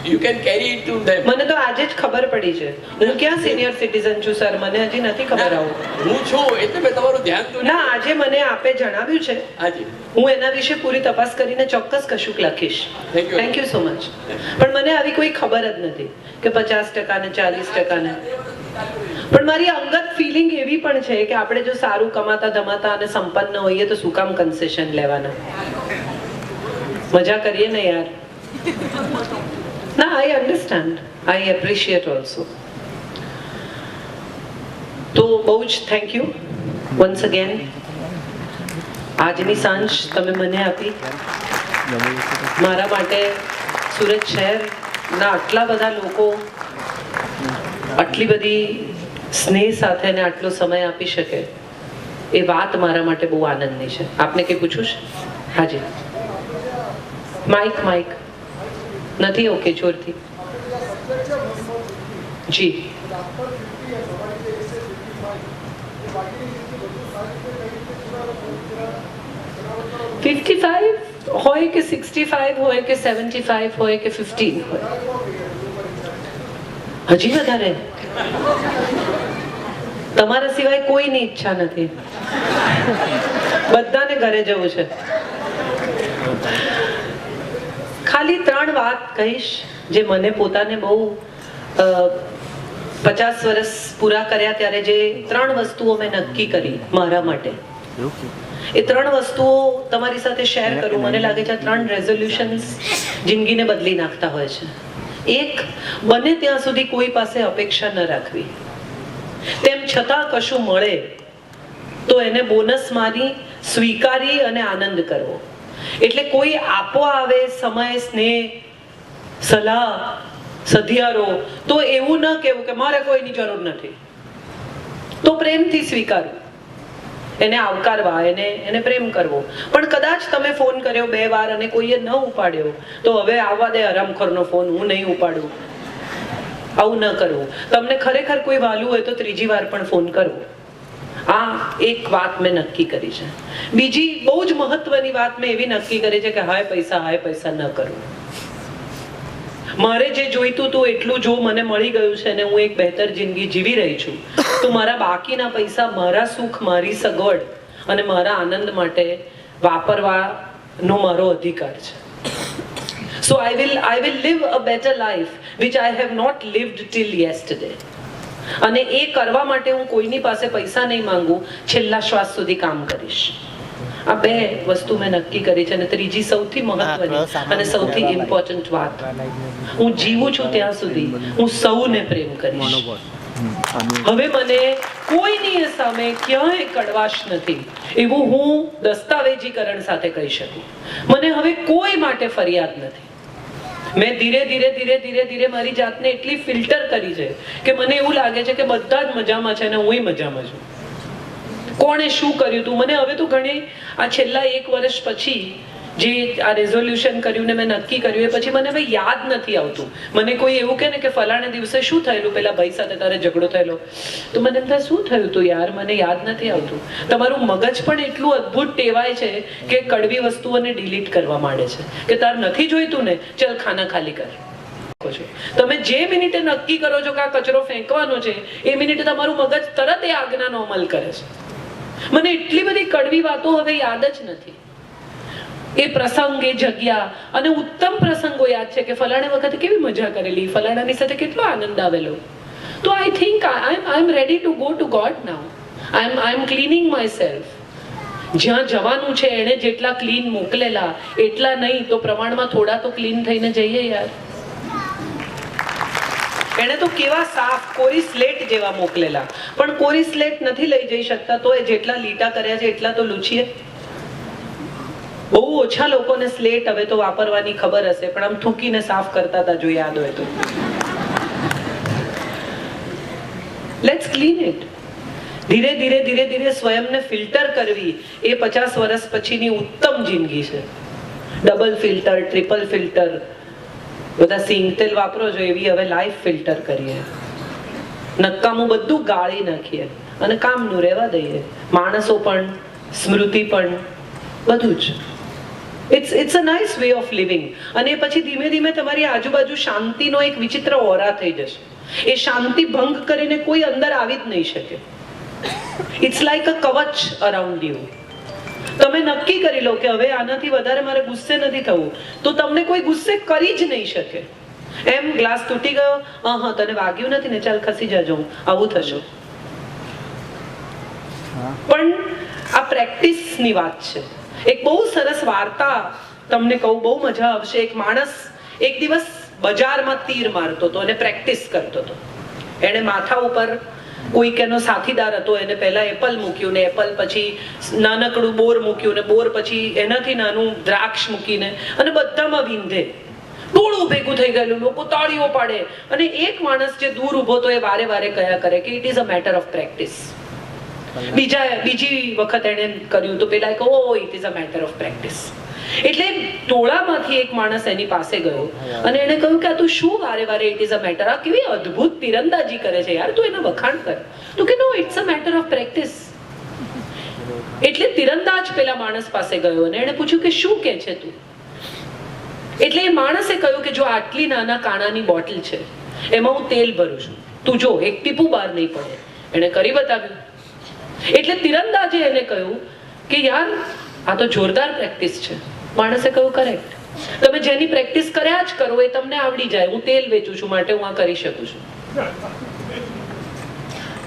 you can carry it to them. મને તો આજે જ ખબર પડી છે. હું ક્યાં સિનિયર સિટીઝન છું સર, મને હજી નથી ખબર. આવું હું છું એટલે મેં તમારું ધ્યાન દોર્યું. ના, આજે મને આપે જણાવ્યું છે. હાજી, હું એના વિશે પૂરી તપાસ કરીને ચોક્કસ કશુંક લખીશ. Thank you so much. પણ મને આવી કોઈ ખબર જ નથી કે 50% ને 40% ને. પણ મારી અંગત ફિલિંગ એવી પણ છે કે આપણે જો સારું કમાતા ધમાતા અને સંપન્ન હોઈએ તો શું કામ કન્સેશન લેવાના? મજા કરીએ ને યાર. ના, આઈ અન્ડરસ્ટેન્ડ, આઈ એપ્રિશિએટ ઓલ્સો. તો બહુ જ થેન્ક યુ વન્સ અગેન. આજની સાંજ તમે મને આપી. મારા માટે સુરત શહેરના આટલા બધા લોકો આટલી બધી સ્નેહ સાથે ને આટલો સમય આપી શકે એ વાત મારા માટે બહુ આનંદની છે. આપને કંઈ પૂછવું છે? હાજી. માઇક નથી? ઓકે, જોરથી. જી. હોય કે 65 હોય કે 75 હોય કે 15 હોય, હજી વધારે તમારા સિવાય કોઈની ઈચ્છા નથી. બધાને ઘરે જવું છે. ખાલી 3 વાત કહીશ જે મને પોતાને બહુ 50 વર્ષ પૂરા કર્યા ત્યારે જે 3 વસ્તુઓ મેં નક્કી કરી મારા માટે, એ 3 વસ્તુઓ તમારી સાથે શેર કરું. મને લાગે છે આ 3 રેઝોલ્યુશન્સ જિંદગીને બદલી નાખતા હોય છે. એક, બને ત્યાં સુધી કોઈ પાસે અપેક્ષા ન રાખવી. તેમ છતાં કશું મળે તો એને બોનસ માની સ્વીકારી અને આનંદ કરવો. એટલે કોઈ આપો આવે સમય, સ્નેહ, સલાહ, સધિયારો, તો એવું ન કહેવું કે મારે કોઈની જરૂર નથી. તો પ્રેમથી સ્વીકારવું, એને આવકારવા, એને પ્રેમ કરવો. પણ કદાચ તમે ફોન કર્યો 2 વાર અને કોઈએ ન ઉપાડ્યો તો હવે આવવા દે હરામખોરનો ફોન, હું નહીં ઉપાડું. આવું ન કરવું. તમને ખરેખર કોઈ વાલું હોય તો 3જી વાર પણ ફોન કરવો. આ એક વાત મેં નક્કી કરી છે. બીજી બહુ જ મહત્વની વાત મેં એવી નક્કી કરી છે કે હાય પૈસા ન કરવું. મારે જે જોઈતું હતું એટલું જો મને મળી ગયું છે અને હું એક બહેતર જિંદગી જીવી રહી છું, તો મારા બાકીના પૈસા મારા સુખ, મારી સગવડ અને મારા આનંદ માટે વાપરવાનો મારો અધિકાર છે. So I will live a better life which I have not lived till yesterday. અને એ કરવા માટે હું કોઈની પાસે પૈસા નહીં માંગુ, છેલ્લા શ્વાસ સુધી કામ કરીશ. આ 2 વસ્તુ મેં નક્કી કરી છે. અને 3જી સૌથી મહત્વની અને સૌથી ઇમ્પોર્ટન્ટ વાત, હું જીવું છું ત્યાં સુધી હું સૌને પ્રેમ કરીશ. હવે મને કોઈની સામે ક્યાંય કડવાશ નથી એવું હું દસ્તાવેજીકરણ સાથે કહી શકું. મને હવે કોઈ માટે ફરિયાદ નથી. મેં ધીરે મારી જાતને એટલી ફિલ્ટર કરી છે કે મને એવું લાગે છે કે બધા જ મજામાં છે અને હુંય મજામાં છું. કોણે શું કર્યું હતું મને હવે તો ઘણી આ છેલ્લા 1 વર્ષ પછી જે આ રેઝોલ્યુશન કર્યું ને મેં નક્કી કર્યું એ પછી મને હવે યાદ નથી આવતું. મને કોઈ એવું કહે ને કે ફલાણે દિવસે શું થયેલું, પેલા ભાઈ સાથે તારે ઝઘડો થયેલો, તો મને એમ થાય શું થયું હતું યાર, મને યાદ નથી આવતું. તમારું મગજ પણ એટલું અદ્ભુત ટેવાય છે કે કડવી વસ્તુઓને ડિલીટ કરવા માંડે છે કે તાર નથી જોઈતું ને, ચલ ખાના ખાલી કર. તમે જે મિનિટે નક્કી કરો છો કે આ કચરો ફેંકવાનો છે એ મિનિટે તમારું મગજ તરત એ આજ્ઞાનો અમલ કરે છે. મને એટલી બધી કડવી વાતો હવે યાદ જ નથી. એ પ્રસંગ, એ જગ્યા અને ઉત્તમ પ્રસંગો યાદ છે કે ફલાણા વખતે કેવી મજા કરેલી, ફલાણાની સાથે કેટલો આનંદ આવેલો. તો I think I am ready to go to God now. I am cleaning myself. જ્યાં જવાનું છે એને જેટલા ક્લીન મોકલેલા એટલા નહીં તો પ્રમાણમાં થોડા તો ક્લીન થઈને જઈએ યાર. એને તો કેવા સાફ કોરી સ્લેટ જેવા મોકલેલા, પણ કોરી સ્લેટ નથી લઈ જઈ શકતા તો એ જેટલા લીટા કર્યા છે એટલા તો લૂછીએ. બહુ ઓછા લોકોને સ્લેટ હવે તો વાપરવાની ખબર હશે, પણ આમ થૂકીને સાફ કરતા હતા જો યાદ હોય તો. Let's clean it. ધીરે ધીરે ધીરે ધીરે સ્વયંને ફિલ્ટર કરવી એ 50 વર્ષ પછીની ઉત્તમ જિંદગી છે. ડબલ ફિલ્ટર, ટ્રિપલ ફિલ્ટર, બધા સિંગ તેલ વાપરો છો એવી હવે લાઈફ ફિલ્ટર કરીએ. નકામું બધું ગાળી નાખીએ અને કામનું રહેવા દઈએ. માણસો પણ, સ્મૃતિ પણ, બધું જ. It's a nice way of living. અને પછી ધીમે ધીમે તમારી આજુબાજુ શાંતિનો એક વિચિત્ર ઓરા થઈ જશે. એ શાંતિ ભંગ કરીને કોઈ અંદર આવી જ નહીં શકે. ઇટ્સ લાઈક અ કવચ અરાઉન્ડ યુ. તમે નક્કી કરી લો કે હવે આનાથી વધારે મારે ગુસ્સે નથી થવું, તો તમને કોઈ ગુસ્સે કરી જ નહીં શકે. એમ ગ્લાસ તૂટી ગયો, હા તને વાગ્યું નથી ને, ચાલ ખસી જજો, આવું થશે. પણ આ પ્રેક્ટિસની વાત છે. એક બહુ સરસ વાર્તા તમને કહું, બહુ મજા આવશે. એક માણસ એક દિવસ બજારમાં તીર મારતો હતો અને પ્રેક્ટિસ કરતો હતો. એને માથા ઉપર કોઈક એનો સાથીદાર હતો, એને પહેલા એપલ મૂક્યું ને એપલ પછી નાનકડું બોર મૂક્યું ને બોર પછી એનાથી નાનું દ્રાક્ષ મૂકીને અને બધામાં વીંધે. ટોળું ભેગું થઈ ગયેલું, લોકો તાળીઓ પાડે અને એક માણસ જે દૂર ઊભો તો એ વારે વારે કયા કરે કે it is a matter of practice. બીજી વખત એને કર્યું તો પેલા કહો it is a matter of practice. એટલે ટોળામાંથી એક માણસ એની પાસે ગયો અને એને કહ્યું કે આ તું શું વારે વારે ઇટ ઇઝ અ મેટર, આ કેવી અદ્ભુત તીરંદાજી કરે છે યાર, તું એના વખાણ કર. તો કે no, it's a matter of practice. એટલે તીરંદાજ પેલા માણસ પાસે ગયો અને એને પૂછ્યું કે શું કે છે તું. એટલે એ માણસે કહ્યું કે જો આટલી નાના કાણાની બોટલ છે એમાં હું તેલ ભરું છું, તું જો એક ટીપું બહાર નહીં પડે. એને કરી બતાવ્યું. એટલે તીરંદાજે એને કહ્યું કે યાર આ તો જોરદાર પ્રેક્ટિસ છે. માણસે કહ્યું કરેક્ટ, તમે જેની પ્રેક્ટિસ કર્યા જ કરો એ તમને આવડી જાય. હું તેલ વેચું છું માટે હું આ કરી શકું છું.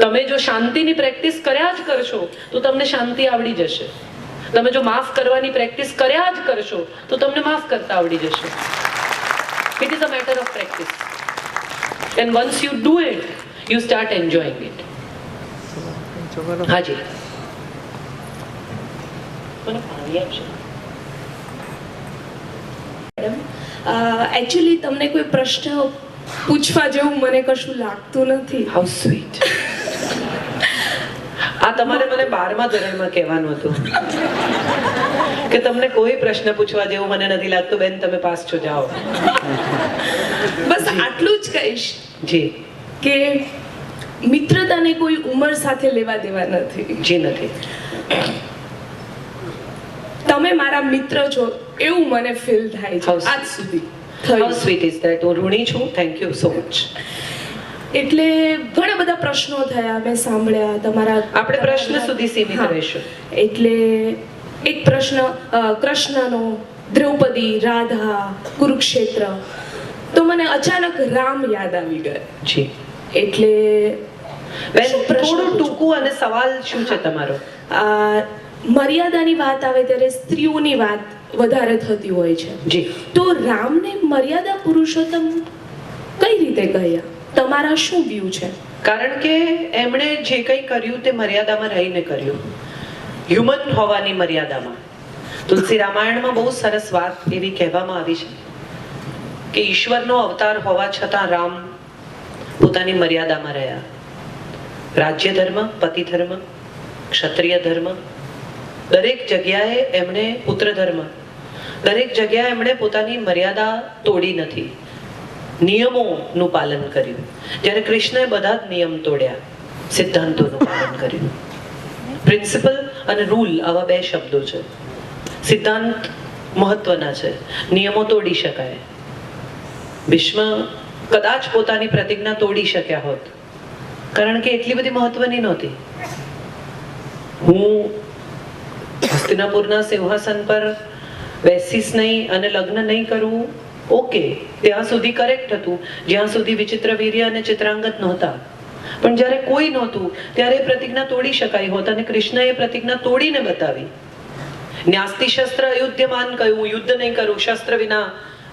તમે જો શાંતિની પ્રેક્ટિસ કર્યા જ કરશો તો તમને શાંતિ આવડી જશે. તમે જો માફ કરવાની પ્રેક્ટિસ કર્યા જ કરશો તો તમને માફ કરતા આવડી જશે. It is a matter of practice. And once you do it you start enjoying it. હાજી, એકચ્યુઅલી તમને કોઈ પ્રશ્ન પૂછવા જેવું મને કશું લાગતું નથી. How sweet. આ તમારે મને 12મા ધોરણમાં કહેવાનું હતું કે તમને કોઈ પ્રશ્ન પૂછવા જેવું મને નથી લાગતું બેન, તમે પાસ છો, જાઓ. બસ આટલું જ કહીશ જી કે મિત્રતાને કોઈ ઉંમર સાથે લેવા દેવા નથી. જી નથી. તમે મારા મિત્ર છો એવું મને ફીલ થાય છે આજ સુધી. How sweet is that. હું ઋણી છું. Thank you so much. એટલે ઘણા બધા પ્રશ્નો થયા, મેં સાંભળ્યા તમારા. આપણે પ્રશ્ન સુધી સીમિત રહીશું. એટલે એક પ્રશ્ન કૃષ્ણનો, દ્રૌપદી, રાધા, કુરુક્ષેત્ર, તો મને અચાનક રામ યાદ આવી ગયા. જી. એટલે બેન થોડું ટૂંકું અને સવાલ શું છે તમારો? મર્યાદાની વાત આવે ત્યારે સ્ત્રીઓની વાત વધારે થતી હોય છે. જી. તો રામને મર્યાદા પુરુષોત્તમ કઈ રીતે કહ્યા? તમારા શું વ્યૂ છે? કારણ કે એમણે જે કંઈ કર્યું તે મર્યાદામાં રહીને કર્યું, હ્યુમન હોવાની મર્યાદામાં. તુલસી રામાયણમાં બહુ સરસ વાત એવી કહેવામાં આવી છે કે ઈશ્વરનો અવતાર હોવા છતાં રામ પોતાની મર્યાદામાં રહ્યા. રાજ્ય ધર્મ, પતિ ધર્મ, ક્ષત્રિય ધર્મ, દરેક જગ્યાએ એમણે પુત્ર ધર્મ, દરેક જગ્યાએ એમણે પોતાની મર્યાદા તોડી નથી, નિયમોનું પાલન કર્યું. જ્યારે કૃષ્ણએ બધા જ નિયમ તોડ્યા, સિદ્ધાંતોનું પાલન કર્યું. પ્રિન્સિપલ અને રૂલ આવા બે શબ્દો છે. સિદ્ધાંત મહત્વના છે, નિયમો તોડી શકાય. ભીષ્મ કદાચ પોતાની પ્રતિજ્ઞા તોડી શક્યા હોત, કારણ કે એટલી બધી મહત્વની નહોતી. હું હસ્તિનાપુરના સિંહાસન પર બેસીશ નહીં અને લગ્ન નહીં કરું, ઓકે, ત્યાં સુધી કરેક્ટ હતું, જ્યાં સુધી વિચિત્ર વીર્ય અને ચિત્રાંગત નહોતા. પણ જ્યારે કોઈ નહોતું ત્યારે એ પ્રતિજ્ઞા તોડી શકાય હોત, અને કૃષ્ણએ એ પ્રતિજ્ઞા તોડીને બતાવી. ન્યાસ્તિ શસ્ત્ર અયુધ્યમાન કહ્યું, યુદ્ધ નહીં કરું, શસ્ત્ર વિના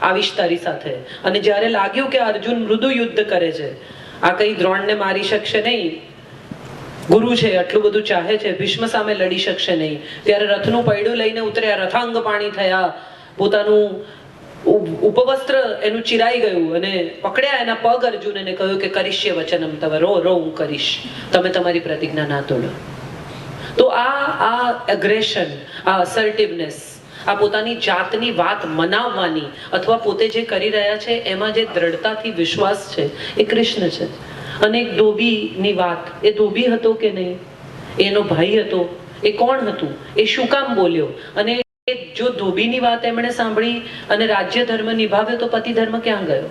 આવીશ તારી સાથે. અને જ્યારે લાગ્યું કે અર્જુન મૃદુ યુદ્ધ કરે છે, આ કઈ દ્રોણને મારી શકશે નહીં, ગુરુ છે, આટલું બધું ચાહે છે, ભીષ્મ સામે લડી શકશે નહીં, ત્યારે રથનું પૈડું લઈને ઉતર્યા, રથાંગ પાણી થયા, પોતાનું ઉપવસ્ત્ર એનું ચિરાઈ ગયું અને પકડ્યા એના પગ અર્જુનને કહ્યું કે કરીશ્ય વચનમ તવ, રો હું કરીશ, તમે તમારી પ્રતિજ્ઞા ના તોડો. તો આ એગ્રેશન, આ અસર્ટિવનેસ, આ પોતાની જાતની વાત મનાવવાની અથવા પોતે જે કરી રહ્યા છે એમાં જે દ્રઢતાથી વિશ્વાસ છે એ કૃષ્ણ છે. અને એક ધોબીની વાત, એ ધોબી હતો કે નહીં, એનો ભાઈ હતો, એ કોણ હતું, એ શું કામ બોલ્યો, અને જો ધોબીની વાત એમણે સાંભળી અને રાજ્ય ધર્મ નિભાવ્યો તો પતિ ધર્મ ક્યાં ગયો?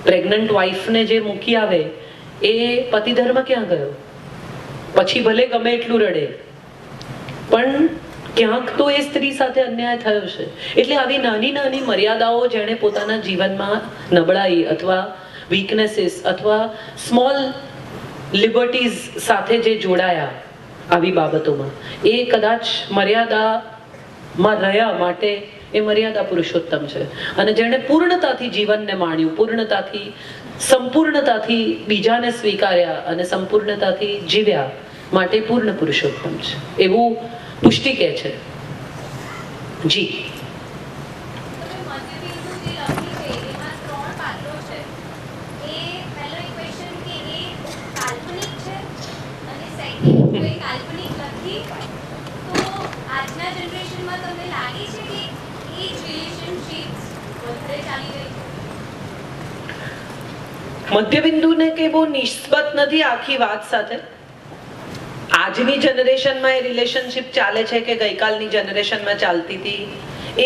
પ્રેગ્નન્ટ વાઇફને જે મૂકી આવે એ પતિ ધર્મ ક્યાં ગયો? પછી ભલે ગમે એટલું રડે, પણ ક્યાંક તો એ સ્ત્રી સાથે અન્યાય થયો છે. એટલે આવી નાની નાની મર્યાદાઓ જેણે પોતાના જીવનમાં નબળાઈ અથવા વીકનેસીસ અથવા સ્મોલ લિબર્ટીઝ સાથે જે જોડાયા આવી બાબતોમાં, એ કદાચ મર્યાદામાં રહ્યા માટે એ મર્યાદા પુરુષોત્તમ છે. અને જેણે પૂર્ણતાથી જીવનને માણ્યું, પૂર્ણતાથી સંપૂર્ણતાથી બીજાને સ્વીકાર્યા અને સંપૂર્ણતાથી જીવ્યા માટે પૂર્ણ પુરુષોત્તમ છે, એવું પુષ્ટિ કહે છે. જી, મધ્યબિંદુને કે બહુ નિસ્બત નથી આખી વાત સાથે. આજની જનરેશનમાં એ રિલેશનશિપ ચાલે છે કે ગઈકાલની જનરેશનમાં ચાલતી હતી,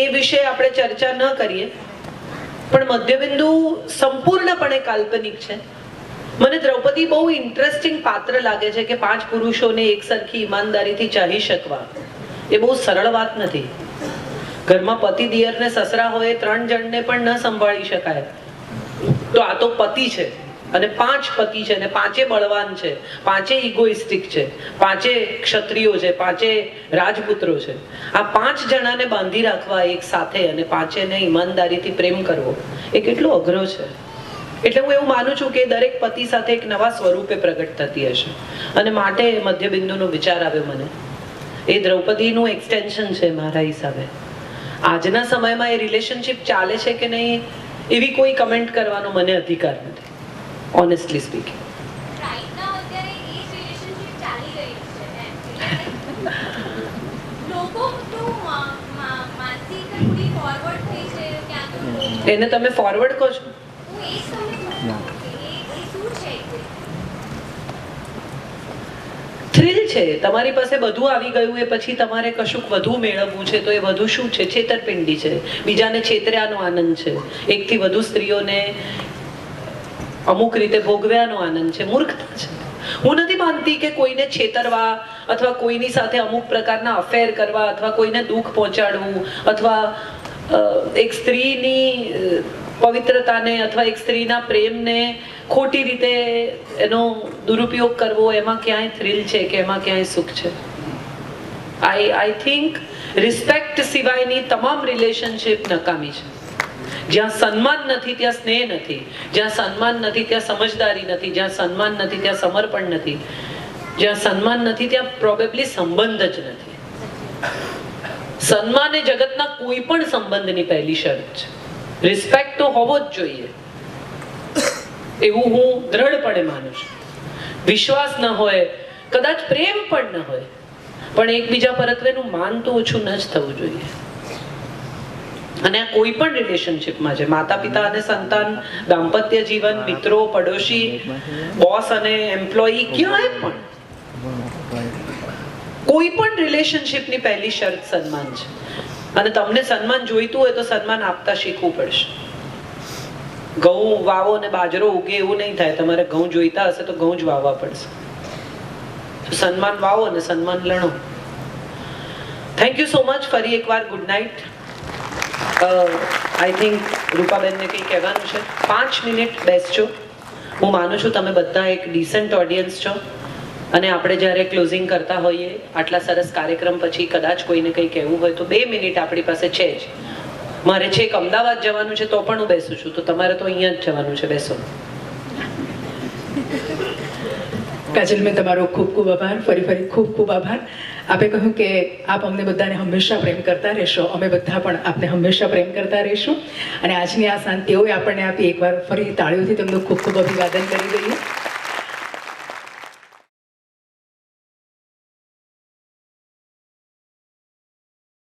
એ વિશે આપણે ચર્ચા ન કરીએ. પણ મધ્યબિંદુ સંપૂર્ણપણે કાલ્પનિક છે. મને દ્રૌપદી બહુ ઇન્ટરેસ્ટિંગ પાત્ર લાગે છે કે 5 પુરુષોને એક સરખી ઈમાનદારીથી ચાહી શકવા એ બહુ સરળ વાત નથી. ઘરમાં પતિ, દિયર ને સસરા હોય, 3 જણને પણ ન સંભાળી શકાય. તો આ તો પતિ છે અને 5 પતિ છે અને 5 બળવાન છે, 5 ઇગોઇસ્ટિક છે, 5 ક્ષત્રિયો છે, 5 રાજપુત્રો છે. આ 5 જણાને બાંધી રાખવા એક સાથે અને 5ને ઈમાનદારીથી પ્રેમ કરવો એ કેટલો અઘરો છે. એટલે હું એવું માનું છું કે દરેક પતિ સાથે એક નવા સ્વરૂપે પ્રગટ થતી હશે અને માટે મધ્યબિંદુનો વિચાર આવ્યો મને. એ દ્રૌપદીનું એક્સટેન્શન છે મારા હિસાબે. આજના સમયમાં એ રિલેશનશિપ ચાલે છે કે નહીં એવી કોઈ કમેન્ટ કરવાનો મને અધિકાર નથી, ઓનેસ્ટલી સ્પીકિંગ. એને તમે ફોરવર્ડ કહો છો? થ્રિલ છે. તમારી પાસે બધું આવી ગયું એ પછી તમારે કશુંક વધુ મેળવવું છે તો એ વધુ શું છે? છેતરપિંડી છે, બીજાને છેતર્યાનો આનંદ છે, એકથી વધુ સ્ત્રીઓને અમુક રીતે ભોગવ્યાનો આનંદ છે, મૂર્ખતા છે. હું નથી માનતી કે કોઈને છેતરવા અથવા કોઈની સાથે અમુક પ્રકારના અફેર કરવા અથવા કોઈને દુઃખ પહોંચાડવું અથવા એક સ્ત્રીની પવિત્રતાને અથવા એક સ્ત્રીના પ્રેમને ખોટી રીતે એનો દુરુપયોગ કરવો એમાં ક્યાંય થ્રિલ છે કે એમાં ક્યાંય સુખ છે? આઈ થિંક રિસ્પેક્ટ સિવાયની તમામ રિલેશનશિપ નકામી છે. જ્યાં સન્માન નથી ત્યાં સ્નેહ નથી, જ્યાં સન્માન નથી ત્યાં સમજદારી નથી, જ્યાં સન્માન નથી ત્યાં સમર્પણ નથી, જ્યાં સન્માન નથી ત્યાં પ્રોબેબલી સંબંધ જ નથી. સન્માન એ જગતના કોઈ પણ સંબંધની પહેલી શરત છે. રિસ્પેક્ટ તો હોવો જ જોઈએ એવું હું દ્રઢપણે માનું છું. વિશ્વાસ ન હોય, કદાચ પ્રેમ પણ ન હોય, પણ એકબીજા પરત્વેનું માન તો ઓછું ન જ થવું જોઈએ. અને આ કોઈ પણ રિલેશનશિપમાં છે, માતા પિતા અને સંતાન, દાંપત્ય જીવન, મિત્રો, પડોશી, બોસ અને એમ્પ્લોયી, ક્યાંય પણ કોઈ પણ રિલેશનશિપની પહેલી શરત સન્માન છે. અને તમને સન્માન જોઈતું હોય તો સન્માન આપતા શીખવું પડશે. ઘઉં વાવો અને બાજરો ઉગે એવું નહીં થાય. તમારે ઘઉં જોઈતા હશે તો ઘઉં જ વાવવા પડશે. સન્માન વાવો અને સન્માન લણો. Thank you so much. ફરી એકવાર ગુડ નાઇટ. આઈ થિંક રૂપાબેનને કંઈ કહેવાનું છે. 5 મિનિટ બેસજો. હું માનું છું તમે બધા એક ડિસન્ટ ઓડિયન્સ છો અને આપણે જ્યારે ક્લોઝિંગ કરતા હોઈએ આટલા સરસ કાર્યક્રમ પછી કદાચ કોઈને કંઈ કહેવું હોય તો 2 મિનિટ આપણી પાસે છે જ. મારે છેક અમદાવાદ જવાનું છે તો પણ હું બેસું છું, તો તમારે તો અહીંયા જ જવાનું છે. બેસો. કાજલબેન, તમારો ખૂબ ખૂબ આભાર. ફરી ખૂબ ખૂબ આભાર. આપે કહ્યું કે આપ અમને બધાને હંમેશા પ્રેમ કરતા રહેશો, અમે બધા પણ આપને હંમેશા પ્રેમ કરતા રહીશું. અને આજની આ સાંજ તેઓએ આપણને આપી. એકવાર ફરી તાળીઓથી તેમનું ખૂબ ખૂબ અભિવાદન કરી દઈએ.